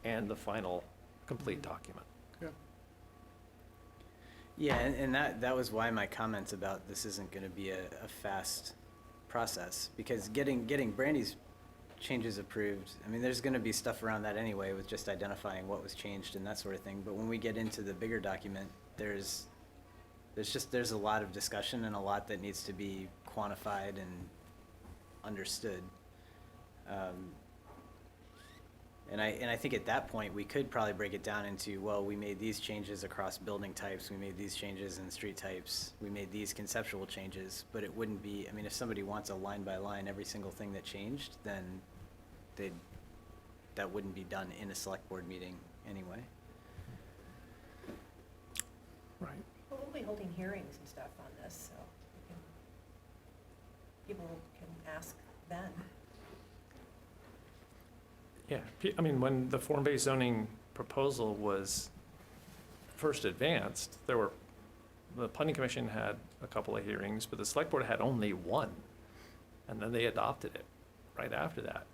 and the final complete document. Yeah, and that was why my comments about this isn't going to be a fast process, because getting Brandy's changes approved, I mean, there's going to be stuff around that anyway with just identifying what was changed and that sort of thing. But when we get into the bigger document, there's a lot of discussion and a lot that needs to be quantified and understood. And I think at that point, we could probably break it down into, well, we made these changes across building types, we made these changes in street types, we made these conceptual changes, but it wouldn't be, I mean, if somebody wants a line by line, every single thing that changed, then that wouldn't be done in a select board meeting anyway. Right. Well, we'll be holding hearings and stuff on this, so people can ask then. Yeah, I mean, when the form-based zoning proposal was first advanced, the planning commission had a couple of hearings, but the select board had only one. And then they adopted it right after that.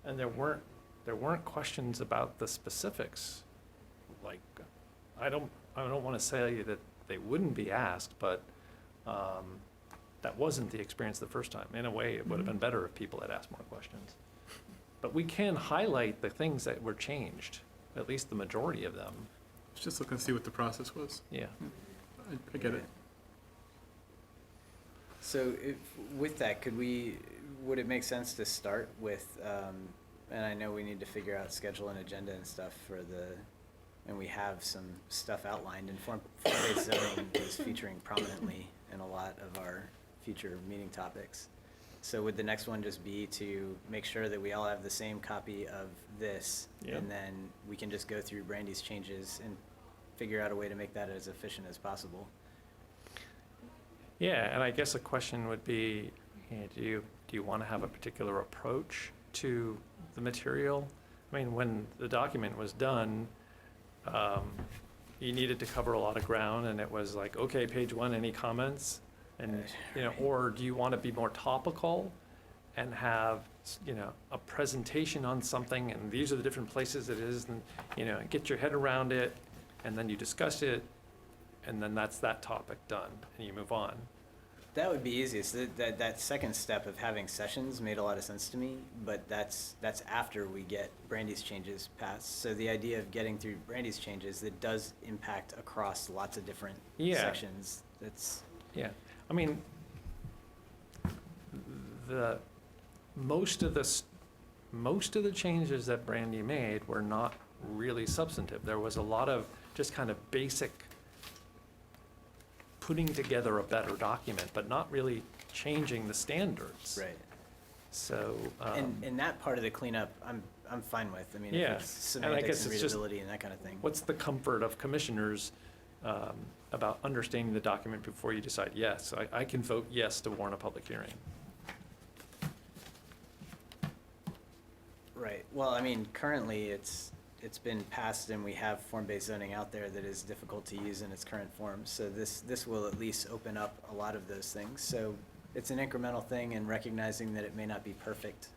And there weren't questions about the specifics. Like, I don't want to say that they wouldn't be asked, but that wasn't the experience the first time. In a way, it would have been better if people had asked more questions. But we can highlight the things that were changed, at least the majority of them. I was just looking to see what the process was. Yeah. I get it. So with that, would it make sense to start with, and I know we need to figure out schedule and agenda and stuff and we have some stuff outlined, and form-based zoning is featuring prominently in a lot of our future meeting topics. So would the next one just be to make sure that we all have the same copy of this, Yeah. and then we can just go through Brandy's changes and figure out a way to make that as efficient as possible? Yeah, and I guess a question would be, do you want to have a particular approach to the material. I mean, when the document was done, you needed to cover a lot of ground, and it was like, okay, page 1, any comments? And, or do you want to be more topical and have, a presentation on something, and these are the different places it is, and, get your head around it, and then you discuss it, and then that's that topic done, and you move on. That would be easiest. That second step of having sessions made a lot of sense to me, but that's after we get Brandy's changes passed. So the idea of getting through Brandy's changes that does impact across lots of different sections. Yeah, I mean, most of the changes that Brandy made were not really substantive. There was a lot of just kind of basic putting together a better document, but not really changing the standards. Right. So. And that part of the cleanup, I'm fine with. I mean, Yeah, if it's and I semantics guess and it's just, readability and that kind of thing. what's the comfort of commissioners about understanding the document before you decide yes? I can vote yes to warn a public hearing. Right. Well, I mean, currently it's been passed and we have form-based zoning out there that is difficult to use in its current form. So this will at least open up a lot of those things. So it's an incremental thing, and recognizing that it may not be perfect.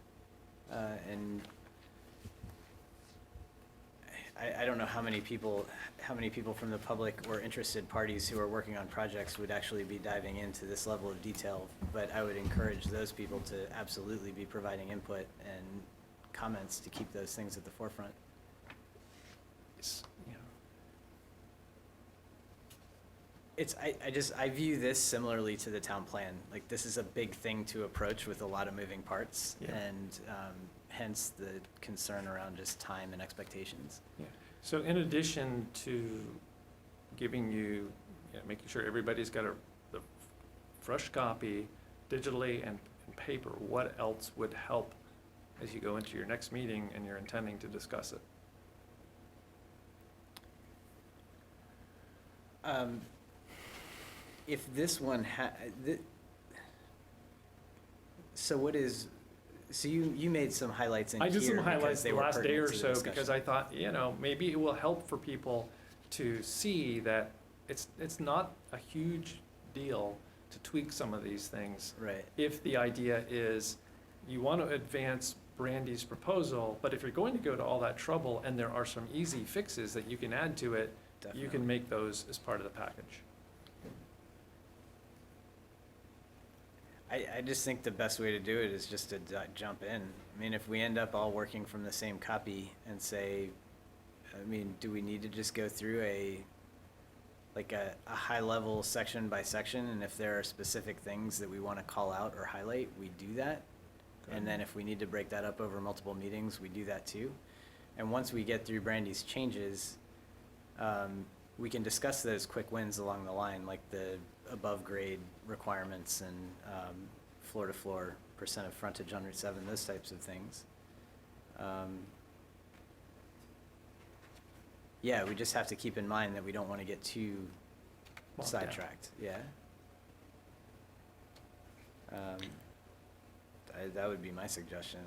And I don't know how many people from the public or interested parties who are working on projects would actually be diving into this level of detail, but I would encourage those people to absolutely be providing input and comments to keep those things at the forefront. I view this similarly to the town plan. Like, this is a big thing to approach with a lot of moving parts, Yeah. and hence the concern around just time and expectations. Yeah. So in addition to giving you, making sure everybody's got the fresh copy digitally and paper, what else would help as you go into your next meeting and you're intending to discuss it? If this one so you made some highlights in here. I did some because highlights they the were last day pertinent or to the so discussion. because I thought, maybe it will help for people to see that it's not a huge deal to tweak some of these things. Right. If the idea is you want to advance Brandy's proposal, but if you're going to go to all that trouble and there are some easy fixes that you can add to it, you Definitely. can make those as part of the package. I just think the best way to do it is just to jump in. I mean, if we end up all working from the same copy and say, do we need to just go through a high-level section by section, and if there are specific things that we want to call out or highlight, we do that? And then if we need to break that up over multiple meetings, we do that too. And once we get through Brandy's changes, we can discuss those quick wins along the line, like the above grade requirements and floor-to-floor percent of frontage on Route 7, those types of things. Yeah, we just have to keep in mind that we don't want to get too Bogged down. sidetracked. Yeah. That would be my suggestion.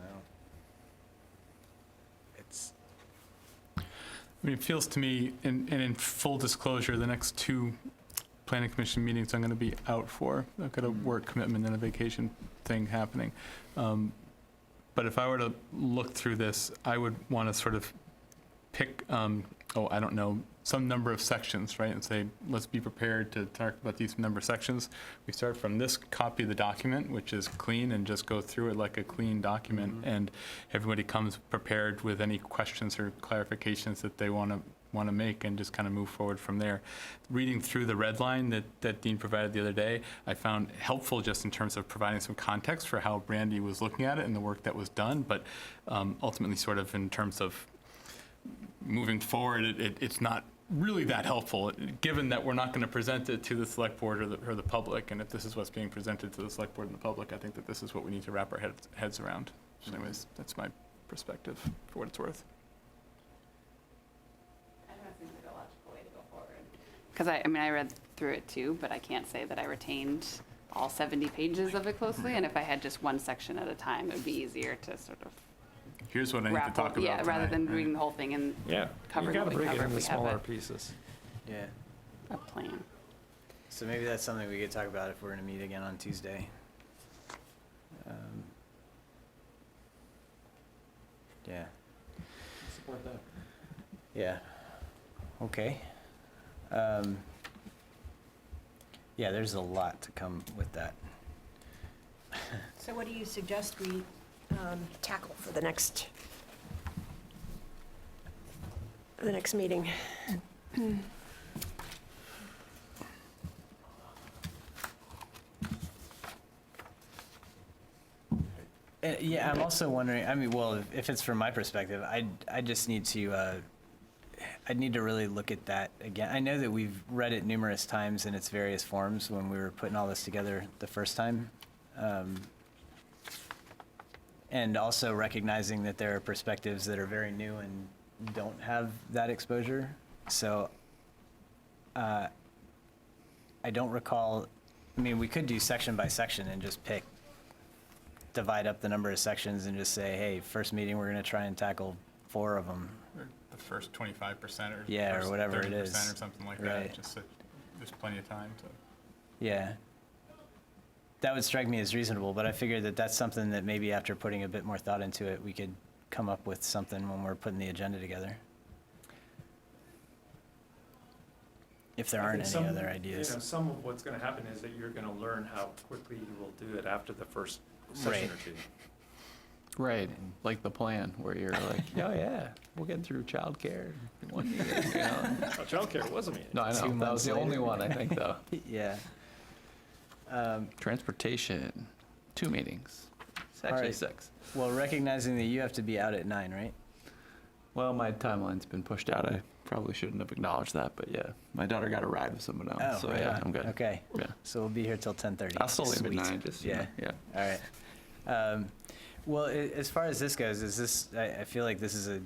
It feels to me, and in full disclosure, the next 2 planning commission meetings I'm going to be out for. I've got a work commitment and a vacation thing happening. But if I were to look through this, I would want to sort of pick, I don't know, some number of sections, right? And say, let's be prepared to talk about these number of sections. We start from this copy of the document, which is clean, and just go through it like a clean document. And everybody comes prepared with any questions or clarifications that they want to make, and just kind of move forward from there. Reading through the red line that Dean provided the other day, I found helpful just in terms of providing some context for how Brandy was looking at it and the work that was done, but ultimately sort of in terms of moving forward, it's not really that helpful, given that we're not going to present it to the select board or the public. And if this is what's being presented to the select board and the public, I think that this is what we need to wrap our heads around. So anyways, that's my perspective for what it's worth. I don't think there's a logical way to go forward. Because I read through it too, but I can't say that I retained all 70 pages of it closely. And if I had just one section at a time, it would be easier to sort of here's what I need to wrap talk up, about yeah, rather tonight, than right? reading the whole thing and Yeah, you covering gotta what we break it cover. into We have smaller a pieces. Yeah. plan. So maybe that's something we could talk about if we're gonna meet again on Tuesday. Yeah. Support that. Yeah. Okay. Yeah, there's a lot to come with that. So what do you suggest we tackle for the next meeting? Yeah, I'm also wondering, I mean, well, if it's from my perspective, I just need to, I'd need to really look at that again. I know that we've read it numerous times in its various forms when we were putting all this together the first time. And also recognizing that there are perspectives that are very new and don't have that exposure. So I don't recall, I mean, we could do section by section and just divide up the number of sections and just say, hey, first meeting, we're going to try and tackle 4 of them. The first 25% or Yeah, or first whatever it 30% is. or something like Right. that, just so there's plenty of time to. Yeah. That would strike me as reasonable, but I figured that that's something that maybe after putting a bit more thought into it, we could come up with something when we're putting the agenda together. If there aren't any other ideas. Some of what's gonna happen is that you're gonna learn how quickly you will do it after the first Right. session or two. Right, like the plan where you're like, oh yeah, we'll get through childcare in 1 year, you know? Oh, childcare was a meeting. No, I 2 know, that months was the later. only one, I think, though. Yeah. Transportation, 2 meetings. It's All actually right. 6. Well, recognizing that you have to be out at 9, right? Well, my timeline's been pushed out. I probably shouldn't have acknowledged that, but yeah, my daughter got a ride with someone else, so right yeah, on. I'm good. Okay. Yeah, So we'll be here till 10:30. I'll still leave at Sweet. 9. Just you Yeah. know, yeah. All right. Well, as far as this goes, I feel like this is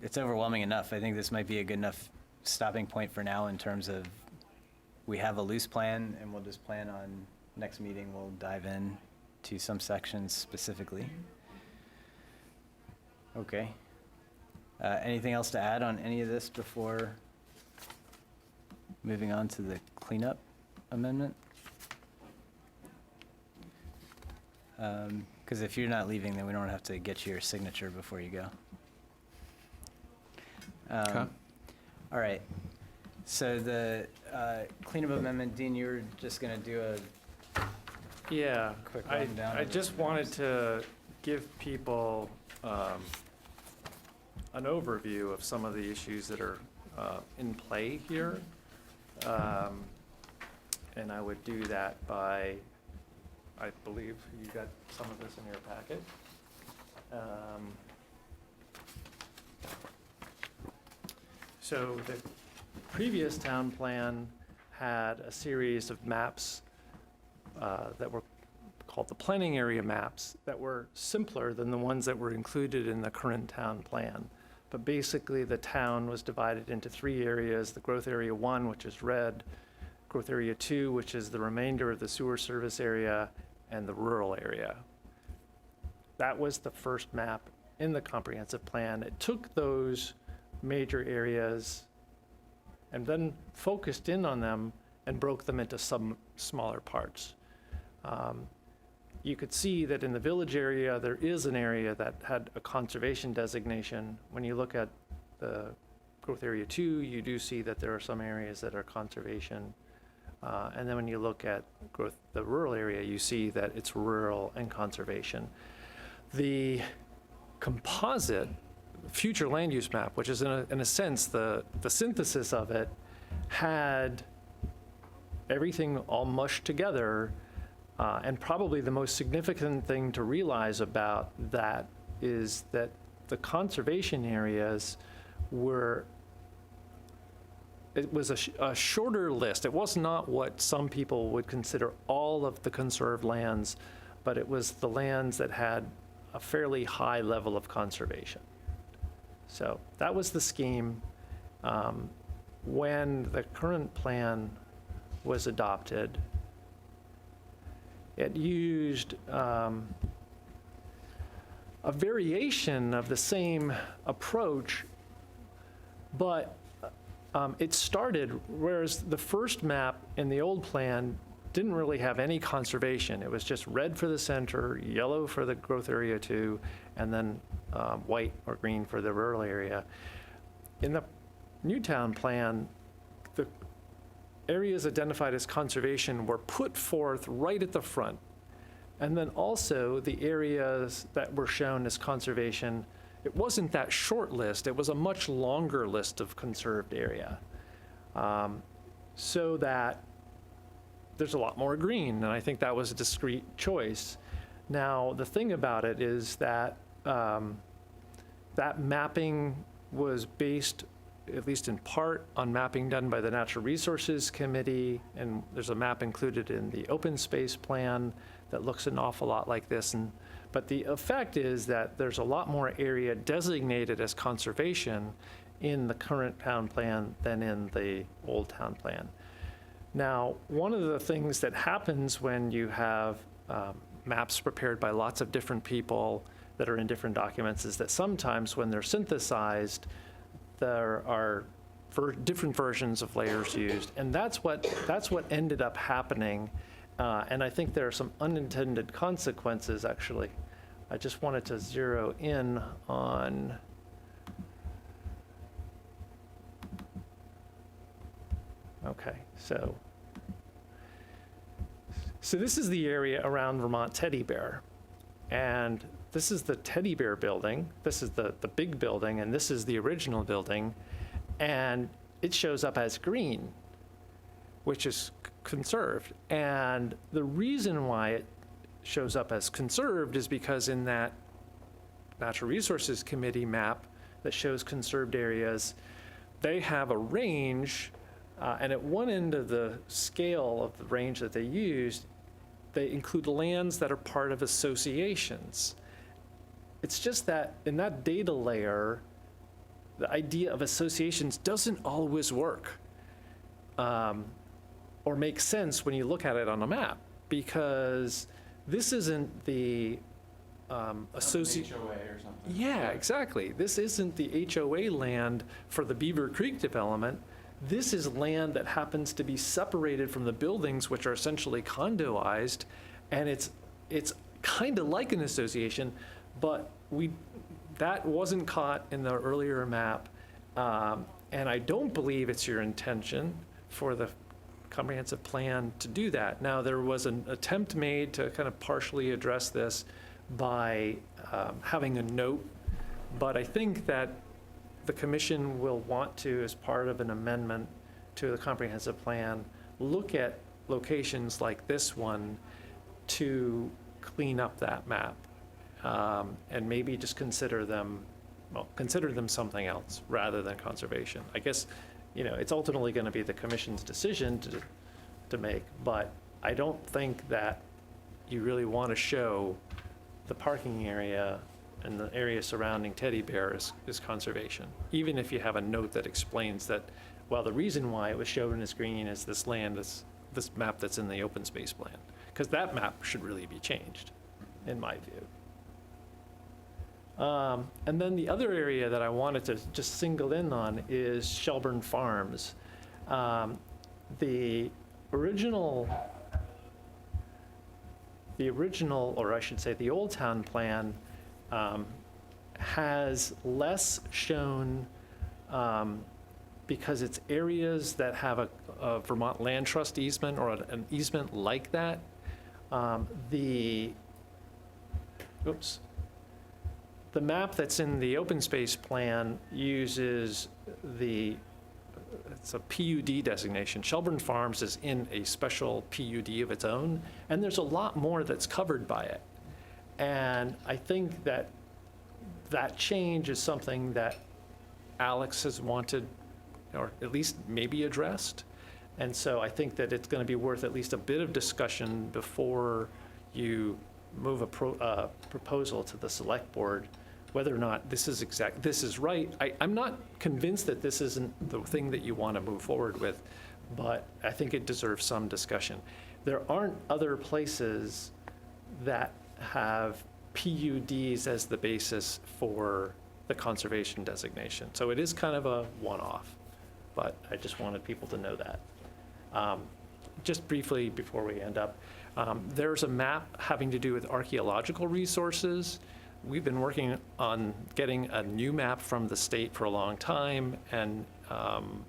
it's overwhelming enough. I think this might be a good enough stopping point for now in terms of we have a loose plan and we'll just plan on next meeting, we'll dive in to some sections specifically. Okay. Anything else to add on any of this before moving on to the cleanup amendment? Because if you're not leaving, then we don't have to get your signature before you go. Okay. All right. So the cleanup amendment, Dean, you were just going to do a Yeah, quick I rundown. I just wanted to give people an overview of some of the issues that are in play here. And I would do that by, I believe you got some of this in your packet. So the previous town plan had a series of maps that were called the planning area maps that were simpler than the ones that were included in the current town plan. But basically, the town was divided into 3 areas: the growth area 1, which is red, growth area 2, which is the remainder of the sewer service area, and the rural area. That was the first map in the comprehensive plan. It took those major areas and then focused in on them and broke them into some smaller parts. You could see that in the village area, there is an area that had a conservation designation. When you look at the growth area 2, you do see that there are some areas that are conservation. And then when you look at the rural area, you see that it's rural and conservation. The composite future land use map, which is in a sense the synthesis of it, had everything all mushed together. And probably the most significant thing to realize about that is that the conservation areas it was a shorter list. It was not what some people would consider all of the conserved lands, but it was the lands that had a fairly high level of conservation. So that was the scheme. When the current plan was adopted, it used a a variation of the same approach, but it started, whereas the first map in the old plan didn't really have any conservation. It was just red for the center, yellow for the growth area 2, and then white or green for the rural area. In the Newtown plan, the areas identified as conservation were put forth right at the front. And then also the areas that were shown as conservation, it wasn't that short list, it was a much longer list of conserved area. So that there's a lot more green, and I think that was a discrete choice. Now, the thing about it is that that mapping was based, at least in part, on mapping done by the Natural Resources Committee, and there's a map included in the open space plan that looks an awful lot like this. But the effect is that there's a lot more area designated as conservation in the current town plan than in the old town plan. Now, one of the things that happens when you have maps prepared by lots of different people that are in different documents is that sometimes when they're synthesized, there are different versions of layers used, and that's what ended up happening. And I think there are some unintended consequences, actually. I just wanted to zero in on okay, so this is the area around Vermont Teddy Bear, and this is the Teddy Bear building, this is the big building, and this is the original building, and it shows up as green, which is conserved. And the reason why it shows up as conserved is because in that Natural Resources Committee map that shows conserved areas, they have a range, and at one end of the scale of the range that they used, they include lands that are part of associations. It's just that in that data layer, the idea of associations doesn't always work or make sense when you look at it on a map, because this isn't the association. HOA or something. Yeah, exactly. This isn't the HOA land for the Beaver Creek development. This is land that happens to be separated from the buildings, which are essentially condoized, and it's kind of like an association, but that wasn't caught in the earlier map, and I don't believe it's your intention for the comprehensive plan to do that. Now, there was an attempt made to kind of partially address this by having a note, but I think that the commission will want to, as part of an amendment to the comprehensive plan, look at locations like this one to clean up that map, and maybe just consider them something else rather than conservation. I guess, it's ultimately going to be the commission's decision to make, but I don't think that you really want to show the parking area and the area surrounding Teddy Bear is conservation, even if you have a note that explains that, well, the reason why it was shown as green is this land, this map that's in the open space plan, because that map should really be changed, in my view. And then the other area that I wanted to just single in on is Shelburne Farms. The original, or I should say the Old Town Plan, has less shown because it's areas that have a Vermont Land Trust easement or an easement like that. The map that's in the open space plan uses it's a PUD designation. Shelburne Farms is in a special PUD of its own, and there's a lot more that's covered by it. And I think that change is something that Alex has wanted, or at least maybe addressed. And so I think that it's going to be worth at least a bit of discussion before you move a proposal to the select board, whether or not this is right. I'm not convinced that this isn't the thing that you want to move forward with, but I think it deserves some discussion. There aren't other places that have PUDs as the basis for the conservation designation. So it is kind of a one-off, but I just wanted people to know that. Just briefly before we end up, there's a map having to do with archaeological resources. We've been working on getting a new map from the state for a long time, and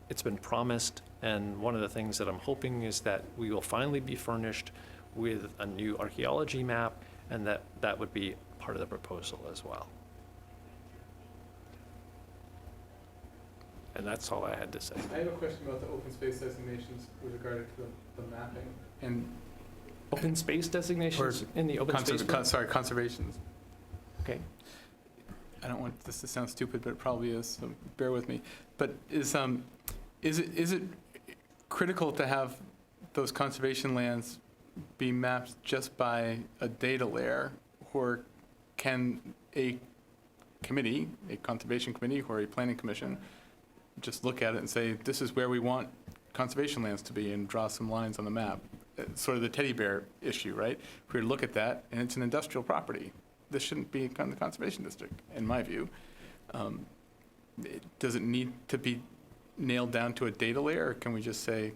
it's been promised. And one of the things that I'm hoping is that we will finally be furnished with a new archaeology map, and that would be part of the proposal as well. And that's all I had to say. I have a question about the open space designations with regard to the mapping and Open space designations in the open space plan? conservations. Okay. I don't want this to sound stupid, but it probably is, so bear with me. But is it critical to have those conservation lands be mapped just by a data layer, or can a committee, a conservation committee or a planning commission, just look at it and say, this is where we want conservation lands to be, and draw some lines on the map? It's sort of the teddy bear issue, right? If we were to look at that, and it's an industrial property, this shouldn't be in the conservation district, in my view. Does it need to be nailed down to a data layer, or can we just say,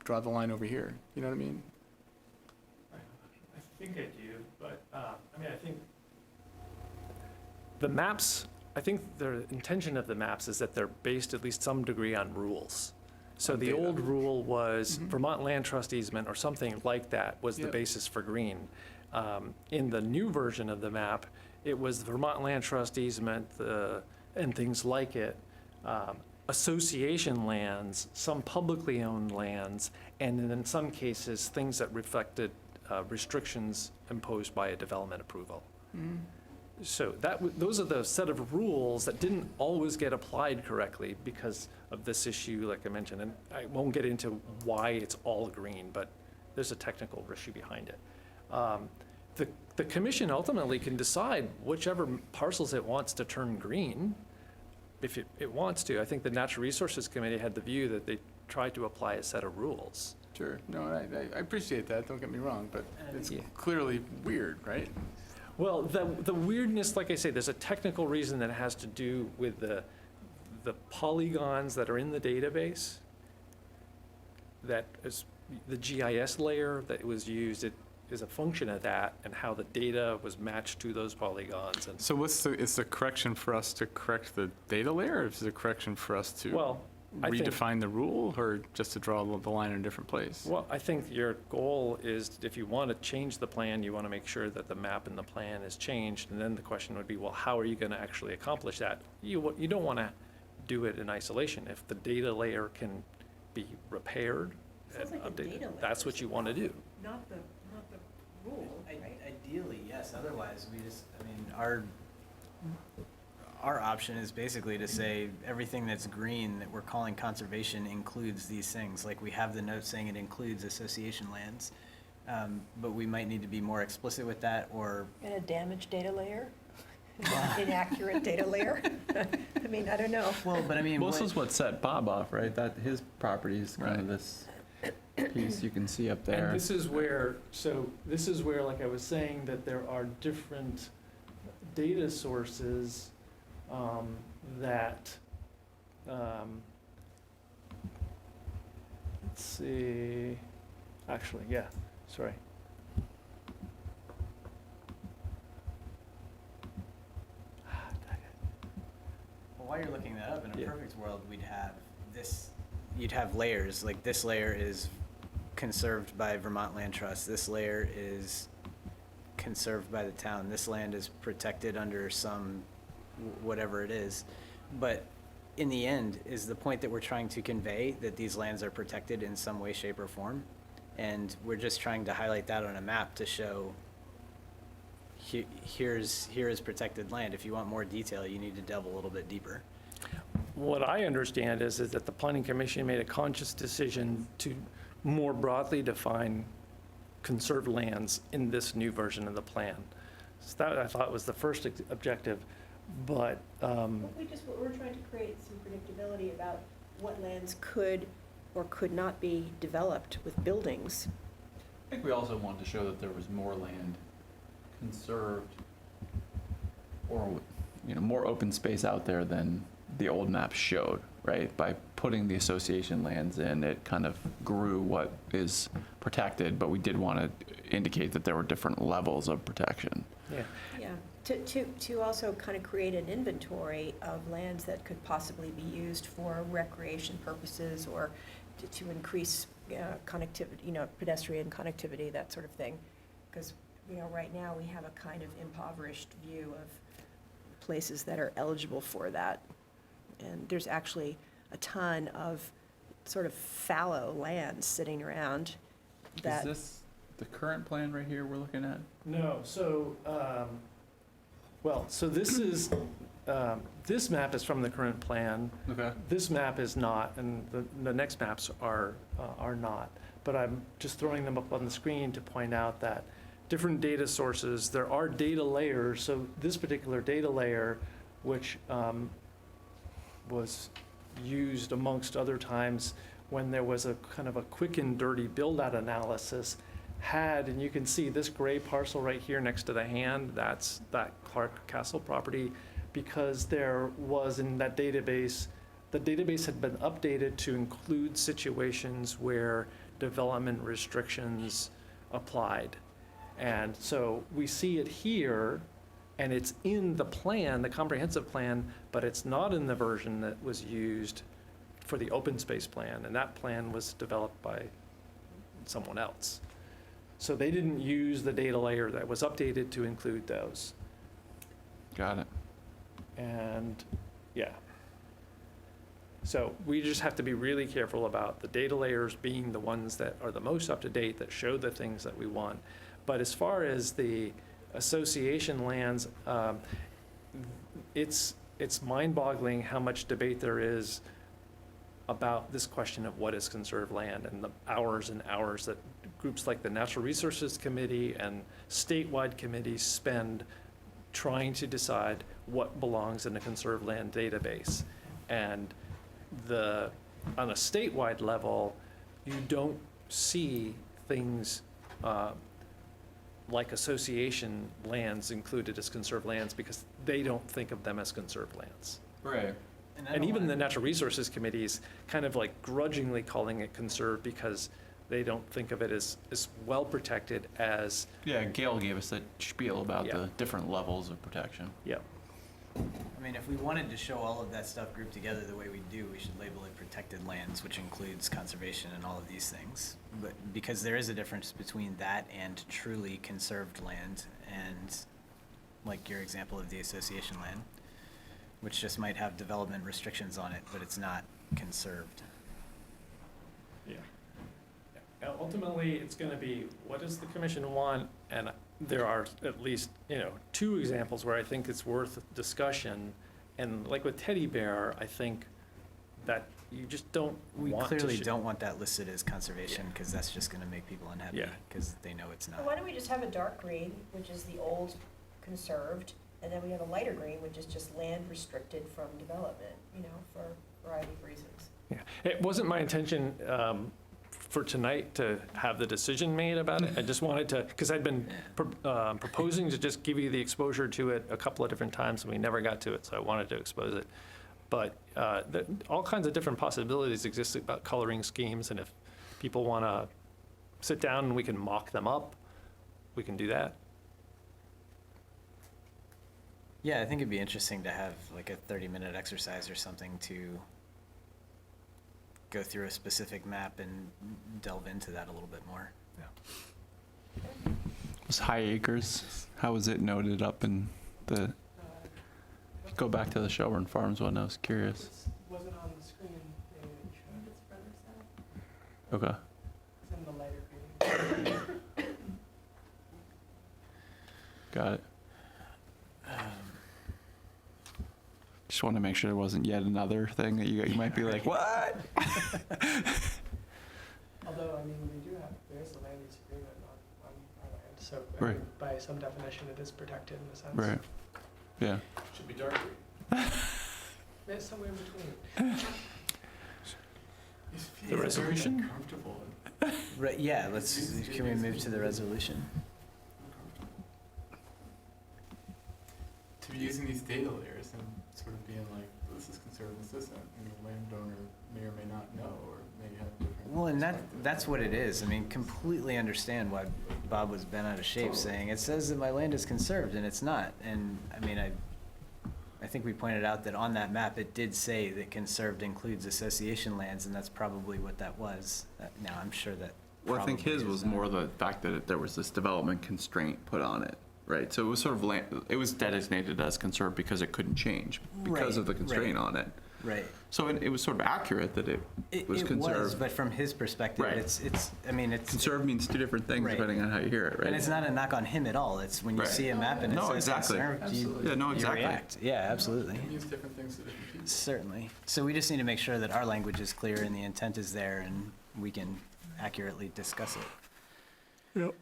draw the line over here? You know what I mean? I think I do, but, I think the maps, I think the intention of the maps is that they're based at least some degree on rules. So the old rule was Vermont Land Trust easement or something like that was the basis for green. In the new version of the map, it was Vermont Land Trust easement and things like it, association lands, some publicly owned lands, and in some cases, things that reflected restrictions imposed by a development approval. So those are the set of rules that didn't always get applied correctly because of this issue, like I mentioned. And I won't get into why it's all green, but there's a technical issue behind it. The commission ultimately can decide whichever parcels it wants to turn green, if it wants to. I think the Natural Resources Committee had the view that they tried to apply a set of rules. Sure. No, I appreciate that. Don't get me wrong, but it's clearly weird, right? Well, the weirdness, like I say, there's a technical reason that has to do with the polygons that are in the database. That is the GIS layer that was used. It is a function of that and how the data was matched to those polygons. And So is the correction for us to correct the data layer, or is the correction for us to I think, redefine the rule, or just to draw the line in a different place? well, I think your goal is, if you want to change the plan, you want to make sure that the map and the plan is changed. And then the question would be, well, how are you going to actually accomplish that? You don't want to do it in isolation. If the data layer can be repaired and updated, that's what you want to do. Not the rule, right? Ideally, yes, otherwise our option is basically to say everything that's green that we're calling conservation includes these things. Like we have the note saying it includes association lands, but we might need to be more explicit with that, or. And a damaged data layer? Inaccurate data layer? I mean, I don't know. Well, but I mean. Well, this is what set Bob off, right? That his property is kind of this piece you can see up there. And this is where, like I was saying, that there are different data sources that, let's see, actually, yeah, sorry. Well, while you're looking that up, in a perfect world, we'd have this, you'd have layers, like this layer is conserved by Vermont Land Trust, this layer is conserved by the town, this land is protected under some, whatever it is. But in the end, is the point that we're trying to convey that these lands are protected in some way, shape, or form? And we're just trying to highlight that on a map to show here is protected land. If you want more detail, you need to delve a little bit deeper. What I understand is that the Planning Commission made a conscious decision to more broadly define conserved lands in this new version of the plan. So that, I thought, was the first objective, but. We're trying to create some predictability about what lands could or could not be developed with buildings. I think we also wanted to show that there was more land conserved or, you know, more open space out there than the old map showed, right? By putting the association lands in, it kind of grew what is protected, but we did want to indicate that there were different levels of protection. Yeah. Yeah, to also kind of create an inventory of lands that could possibly be used for recreation purposes or to increase connectivity, you know, pedestrian connectivity, that sort of thing. Because, you know, right now we have a kind of impoverished view of places that are eligible for that. And there's actually a ton of sort of fallow lands sitting around that. Is this the current plan right here we're looking at? No, so, so this is, this map is from the current plan. Okay. This map is not, and the next maps are not. But I'm just throwing them up on the screen to point out that different data sources, there are data layers. So this particular data layer, which was used amongst other times when there was a kind of a quick and dirty build-out analysis, had, and you can see this gray parcel right here next to the hand, that's that Clark Castle property, because there was in that database, the database had been updated to include situations where development restrictions applied. And so we see it here, and it's in the plan, the comprehensive plan, but it's not in the version that was used for the open space plan, and that plan was developed by someone else. So they didn't use the data layer that was updated to include those. Got it. And yeah. So we just have to be really careful about the data layers being the ones that are the most up to date, that show the things that we want. But as far as the association lands, it's mind-boggling how much debate there is about this question of what is conserved land, and the hours and hours that groups like the Natural Resources Committee and statewide committees spend trying to decide what belongs in a conserved land database. And on a statewide level, you don't see things like association lands included as conserved lands because they don't think of them as conserved lands. Right. And even the Natural Resources Committee's kind of like grudgingly calling it conserved because they don't think of it as well protected as. Yeah, Gail gave us that spiel about Yeah. the different levels of protection. Yeah. I mean, if we wanted to show all of that stuff grouped together the way we do, we should label it protected lands, which includes conservation and all of these things. But because there is a difference between that and truly conserved land, and like your example of the association land, which just might have development restrictions on it, but it's not conserved. Yeah. Ultimately, it's going to be, what does the commission want? And there are at least, two examples where I think it's worth discussion. And like with Teddy Bear, I think that you just don't We want to. clearly don't want that listed as conservation, because that's just going to make people unhappy, Yeah. because they know it's Well, not. why don't we just have a dark green, which is the old conserved, and then we have a lighter green, which is just land restricted from development, for a variety of reasons. Yeah. It wasn't my intention for tonight to have the decision made about it. I just wanted to, because I'd been proposing to just give you the exposure to it a couple of different times, and we never got to it, so I wanted to expose it. But all kinds of different possibilities exist about coloring schemes, and if people want to sit down and we can mock them up, we can do that. Yeah, I think it'd be interesting to have like a 30-minute exercise or something to go through a specific map and delve into that a little bit more. Was High Acres, how was it noted up in the, go back to the Shelburne Farms one, I was curious. Wasn't on the screen. It's further south. Okay. It's in the lighter green. Got it. Just want to make sure there wasn't yet another thing that you might be like, what? Although, there is a land use agreement on our land, so Right. by some definition, it is protected in a sense. Right. Yeah. Should be dark green. It's somewhere in between. The resolution? Comfortable. Right, yeah, can we move to the resolution? To be using data layers and sort of being like, this is conserved and consistent, and the landowner may or may not know, or may have different. Well, and that's what it is. I mean, completely understand why Bob was bent out of shape saying, it says that my land is conserved, and it's not. And, I mean, I think we pointed out that on that map, it did say that conserved includes association lands, and that's probably what that was. Now, I'm sure that Well, I think probably his is was not. more the fact that there was this development constraint put on it, right? So it was sort of it was designated as conserved because it couldn't change because of the Right, constraint right. on it. Right. So it was sort of accurate that it was It was, conserved. but from his perspective, Right. I mean, it's. Conserved means two different things Right. depending on how you hear it, right? And it's not a knock on him at all. It's when you Right. see a map and it No, says exactly. conserved, Absolutely. Yeah, no, you exactly. react. Yeah, absolutely. It means different things to different people. Certainly. So we just need to make sure that our language is clear and the intent is there and we can accurately discuss it. Yep.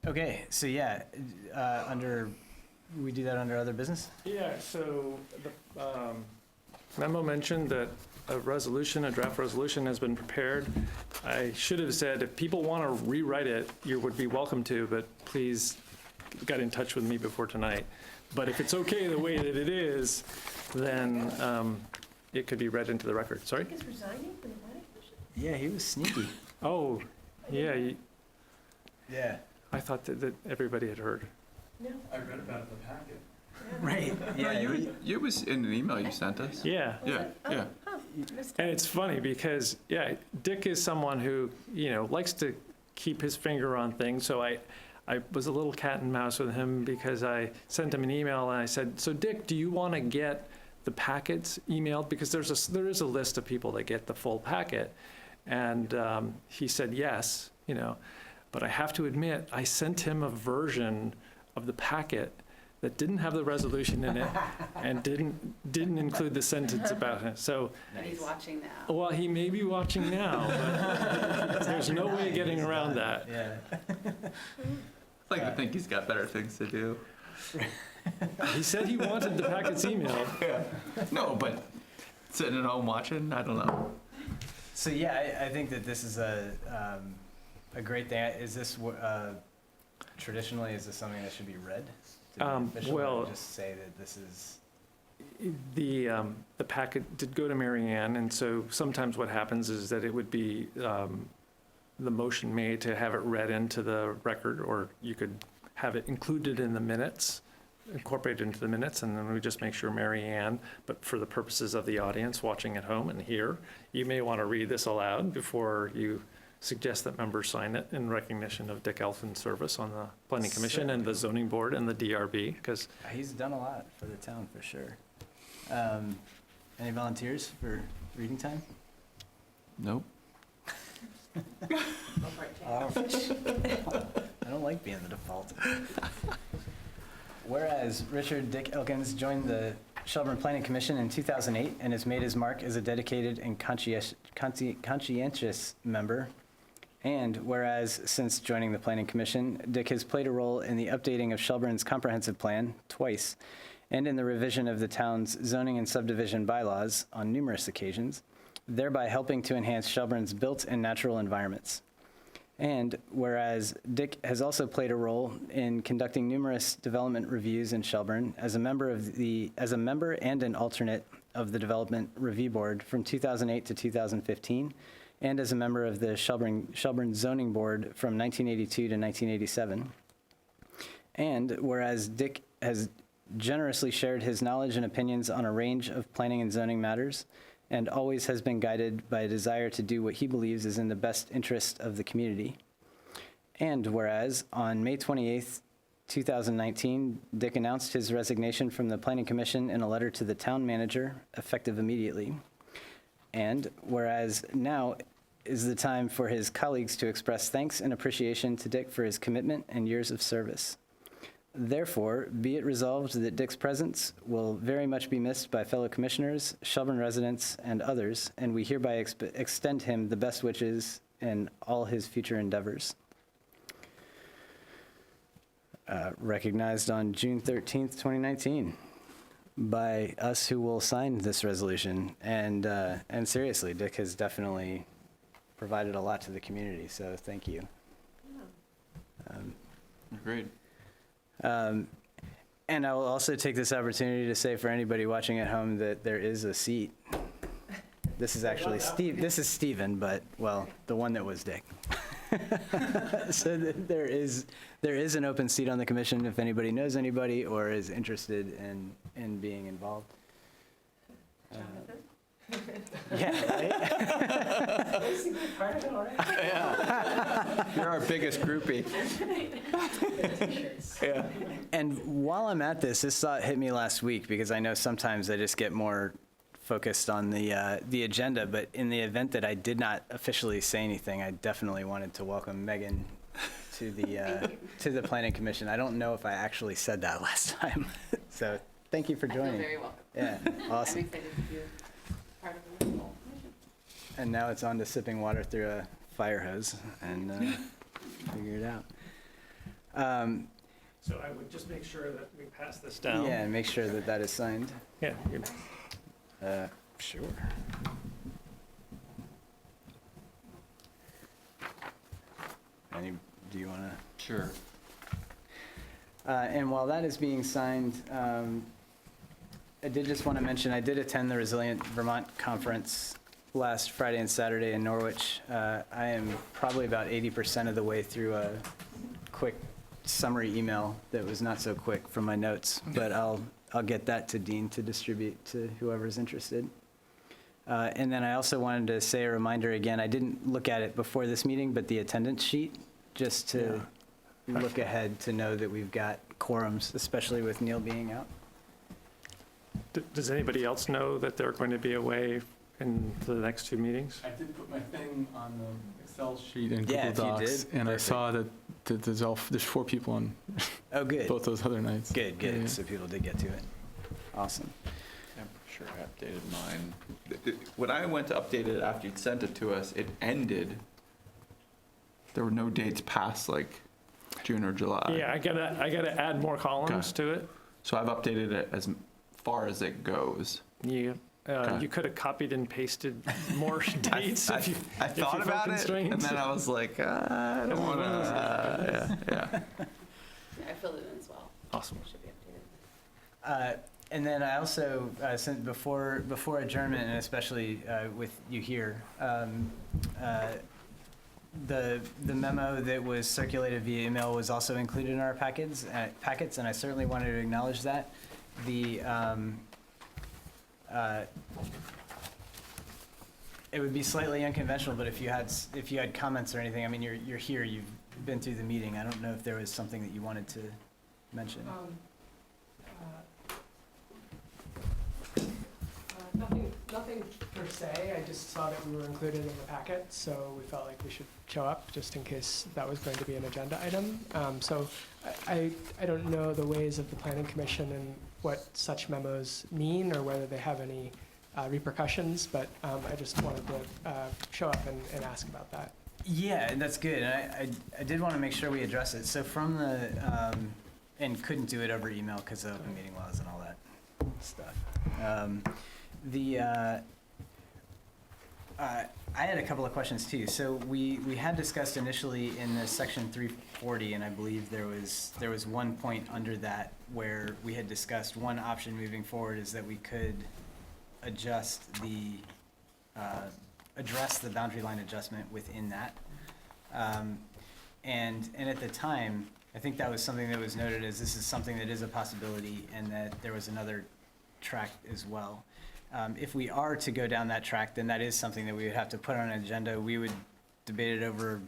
Okay, so yeah, we do that under other business? Yeah, so the memo mentioned that a draft resolution has been prepared. I should have said, if people want to rewrite it, you would be welcome to, but please get in touch with me before tonight. But if it's okay the way that it is, then it could be read into the record. Sorry? Is resigning from the planning commission? Yeah, he was sneaky. Oh, yeah, Yeah. I thought that everybody had heard. No. I read about it in the packet. Right. Yeah, Yeah. you was in an email you sent us. Yeah. Yeah, yeah. Missed And it. it's funny because, yeah, Dick is someone who, likes to keep his finger on things. So I was a little cat and mouse with him because I sent him an email and I said, so Dick, do you want to get the packets emailed? Because there is a list of people that get the full packet. And he said yes, but I have to admit, I sent him a version of the packet that didn't have the resolution in it and didn't include the sentence about it. So, And he's watching now. well, he may be watching now, but there's no way getting around that. Yeah. I'd like to think he's got better things to do. He said he wanted the packets emailed. No, but sitting at home watching, I don't know. So yeah, I think that this is a great thing. Is this traditionally, is this something that should be read? To the official, or well- just say that this is. The packet did go to Mary Ann, and so sometimes what happens is that it would be the motion made to have it read into the record, or you could have it included in the minutes, incorporated into the minutes, and then we just make sure Mary Ann, but for the purposes of the audience watching at home and here, you may want to read this aloud before you suggest that members sign it in recognition of Dick Elfin's service on the Planning Commission and the Zoning Board and the DRB, because He's done a lot for the town, for sure. Any volunteers for reading time? Nope. Go for it, Jay. I don't like being the default. Whereas Richard Dick Elkins joined the Shelburne Planning Commission in 2008 and has made his mark as a dedicated and conscientious member. And whereas since joining the Planning Commission, Dick has played a role in the updating of Shelburne's comprehensive plan twice, and in the revision of the town's zoning and subdivision bylaws on numerous occasions, thereby helping to enhance Shelburne's built and natural environments. And whereas Dick has also played a role in conducting numerous development reviews in Shelburne as a member and an alternate of the Development Review Board from 2008 to 2015, and as a member of the Shelburne Zoning Board from 1982 to 1987. And whereas Dick has generously shared his knowledge and opinions on a range of planning and zoning matters, and always has been guided by a desire to do what he believes is in the best interest of the community. And whereas on May 28th, 2019, Dick announced his resignation from the Planning Commission in a letter to the town manager, effective immediately. And whereas now is the time for his colleagues to express thanks and appreciation to Dick for his commitment and years of service. Therefore, be it resolved that Dick's presence will very much be missed by fellow commissioners, Shelburne residents, and others, and we hereby extend him the best wishes in all his future endeavors. Recognized on June 13th, 2019, by us who will sign this resolution. And seriously, Dick has definitely provided a lot to the community, so thank you. Agreed. And I will also take this opportunity to say for anybody watching at home that there is a seat. This is actually Steve. This is Steven, but, well, the one that was Dick. So there is an open seat on the commission if anybody knows anybody or is interested in being involved. Yeah, right? Basically part of it already. You're our biggest groupie. Yeah. And while I'm at this thought hit me last week because I know sometimes I just get more focused on the agenda, but in the event that I did not officially say anything, I definitely wanted to welcome Megan to the Planning Commission. I don't know if I actually said that last time, so thank you for I joining. feel very welcome. Yeah, I'm awesome. excited to be part of the whole commission. And now it's on to sipping water through a fire hose and figure it out. So I would just make sure that we pass this down. Yeah, and make sure that that is signed. Yeah. you- Sure. Do you want to? Sure. And while that is being signed, I did just want to mention, I did attend the Resilient Vermont Conference last Friday and Saturday in Norwich. I am probably about 80% of the way through a quick summary email that was not so quick from my notes, but I'll get that to Dean to distribute to whoever's interested. And then I also wanted to say a reminder again, I didn't look at it before this meeting, but the attendance sheet, just to look ahead to know that we've got quorums, especially with Neil being out. Does anybody else know that they're going to be away in the next two meetings? I did put my thing on the Excel sheet in Yeah, Google if you Docs, did, and I perfect. saw that there's 4 people on Oh, good. both those other nights. Good, Yeah, good. yeah. So people did get to it. Awesome. I'm sure I updated mine. When I went to update it after you'd sent it to us, it ended. There were no dates past like June or July. Yeah, I gotta add more columns to it. So I've updated it as far as it goes. You Okay. you could have copied and pasted more dates I if you. I if you thought felt about it, constrained. and then I was like, I don't want to. Yeah. Yeah, I filled it in as well. Awesome. It should be updated. And then I also, since before adjournment, and especially with you here, the memo that was circulated via email was also included in our packets, and I certainly wanted to acknowledge that. It would be slightly unconventional, but if you had comments or anything, I mean, you're here, you've been through the meeting. I don't know if there was something that you wanted to mention. Nothing per se, I just saw that we were included in the packet, so we felt like we should show up, just in case that was going to be an agenda item. So I don't know the ways of the Planning Commission and what such memos mean, or whether they have any repercussions, but I just wanted to show up and ask about that. Yeah, and that's good. And I did want to make sure we address it. So from the, and couldn't do it over email because of open meeting laws and all that stuff. I had a couple of questions too. So we had discussed initially in the section 340, and I believe there was one point under that where we had discussed one option moving forward is that we could adjust address the boundary line adjustment within that. And at the time, I think that was something that was noted as this is something that is a possibility, and that there was another track as well. If we are to go down that track, then that is something that we would have to put on an agenda. We would debate it over,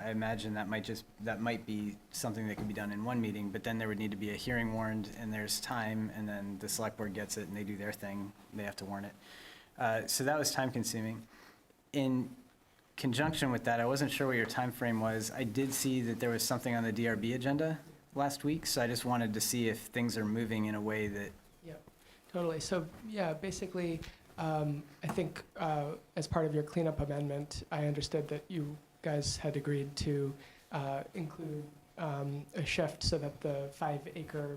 I imagine that might be something that could be done in one meeting, but then there would need to be a hearing warned, and there's time, and then the select board gets it and they do their thing, they have to warn it. So that was time consuming. In conjunction with that, I wasn't sure what your time frame was. I did see that there was something on the DRB agenda last week, so I just wanted to see if things are moving in a way that. Yep, totally. So, yeah, basically, I think as part of your cleanup amendment, I understood that you guys had agreed to include a shift so that the 5-acre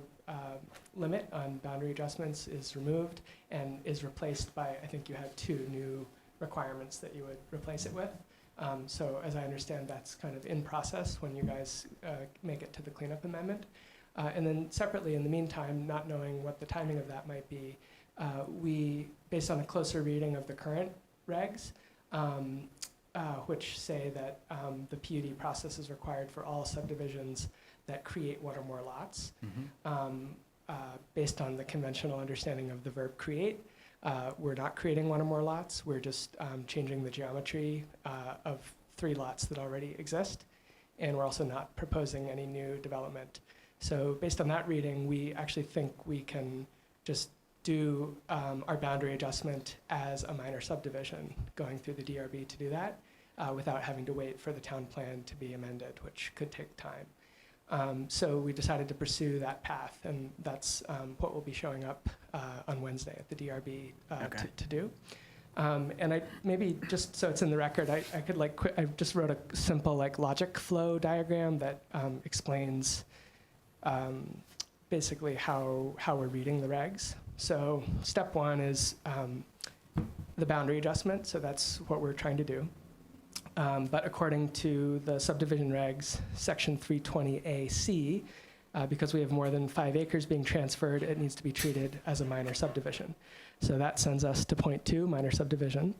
limit on boundary adjustments is removed and is replaced by, I think you had 2 new requirements that you would replace it with. So as I understand, that's kind of in process when you guys make it to the cleanup amendment. And then separately, in the meantime, not knowing what the timing of that might be, we, based on a closer reading of the current regs, which say that the PUD process is required for all subdivisions that create one or more lots, based on the conventional understanding of the verb create. We're not creating one or more lots. We're just changing the geometry of 3 lots that already exist. And we're also not proposing any new development. So based on that reading, we actually think we can just do our boundary adjustment as a minor subdivision, going through the DRB to do that, without having to wait for the town plan to be amended, which could take time. So we decided to pursue that path, and that's what will be showing up on Wednesday at the DRB to do. And I maybe just so it's in the record, I could I just wrote a simple logic flow diagram that explains basically how we're reading the regs. So step 1 is the boundary adjustment. So that's what we're trying to do. But according to the subdivision regs, section 320AC, because we have more than 5 acres being transferred, it needs to be treated as a minor subdivision. So that sends us to point 2, minor subdivision.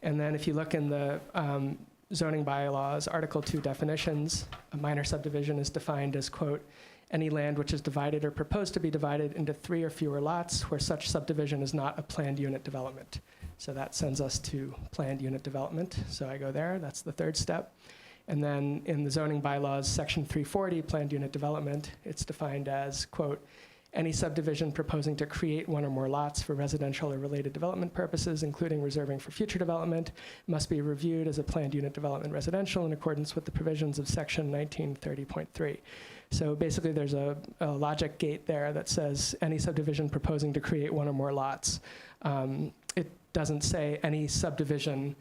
And then if you look in the zoning bylaws, Article 2 definitions, a minor subdivision is defined as, quote, any land which is divided or proposed to be divided into 3 or fewer lots where such subdivision is not a planned unit development. So that sends us to planned unit development. So I go there, that's the 3rd step. And then in the zoning bylaws, section 340, planned unit development, it's defined as, quote, any subdivision proposing to create 1 or more lots for residential or related development purposes, including reserving for future development, must be reviewed as a planned unit development residential in accordance with the provisions of section 1930.3. So basically there's a logic gate there that says any subdivision proposing to create 1 or more lots. It doesn't say any subdivision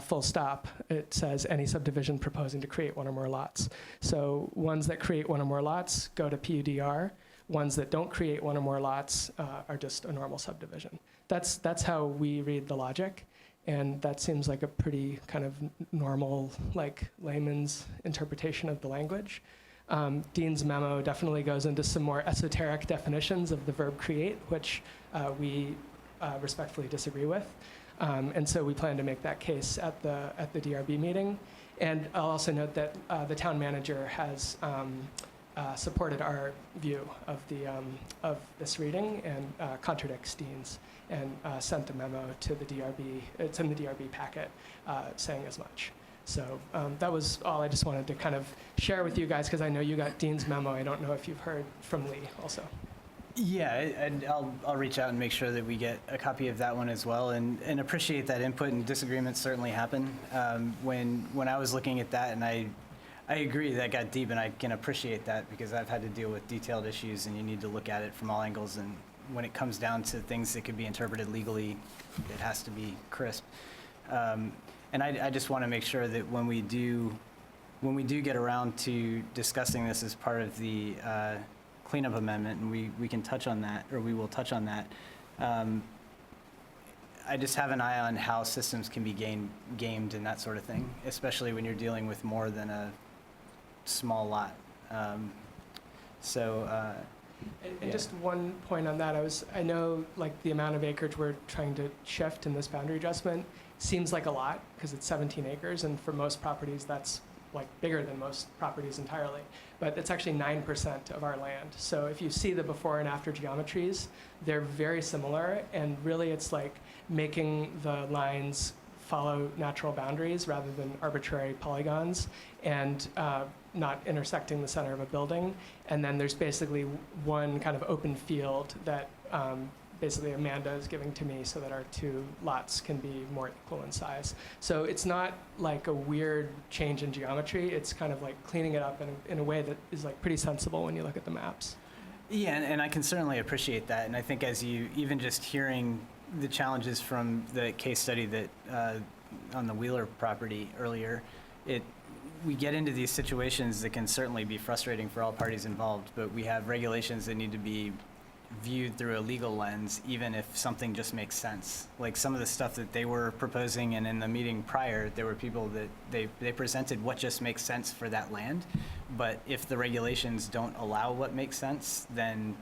full stop. It says any subdivision proposing to create 1 or more lots. So ones that create 1 or more lots go to PUDR. Ones that don't create 1 or more lots are just a normal subdivision. That's how we read the logic. And that seems like a pretty kind of normal, layman's interpretation of the language. Dean's memo definitely goes into some more esoteric definitions of the verb create, which we respectfully disagree with. And so we plan to make that case at the DRB meeting. And I'll also note that the town manager has supported our view of this reading and contradicts Dean's, and sent a memo to the DRB. It's in the DRB packet saying as much. So that was all I just wanted to kind of share with you guys, because I know you got Dean's memo. I don't know if you've heard from Lee also. Yeah, and I'll reach out and make sure that we get a copy of that one as well, and appreciate that input, and disagreements certainly happen. When I was looking at that, and I agree that got deep, and I can appreciate that because I've had to deal with detailed issues, and you need to look at it from all angles, and when it comes down to things that could be interpreted legally, it has to be crisp. And I just want to make sure that when we do get around to discussing this as part of the cleanup amendment, and we can touch on that, or we will touch on that, I just have an eye on how systems can be gamed and that sort of thing, especially when you're dealing with more than a small lot. And Yeah. just one point on that, I know the amount of acreage we're trying to shift in this boundary adjustment seems like a lot because it's 17 acres, and for most properties that's bigger than most properties entirely. But it's actually 9% of our land. So if you see the before and after geometries, they're very similar, and really it's making the lines follow natural boundaries rather than arbitrary polygons, and not intersecting the center of a building. And then there's basically one kind of open field that basically Amanda is giving to me so that our 2 lots can be more equal in size. So it's not a weird change in geometry. It's kind of cleaning it up in a way that is pretty sensible when you look at the maps. Yeah, and I can certainly appreciate that. And I think as you, even just hearing the challenges from the case study that on the Wheeler property earlier, we get into these situations that can certainly be frustrating for all parties involved, but we have regulations that need to be viewed through a legal lens, even if something just makes sense. Like some of the stuff that they were proposing, and in the meeting prior, there were people that they presented what just makes sense for that land. But if the regulations don't allow what makes sense, then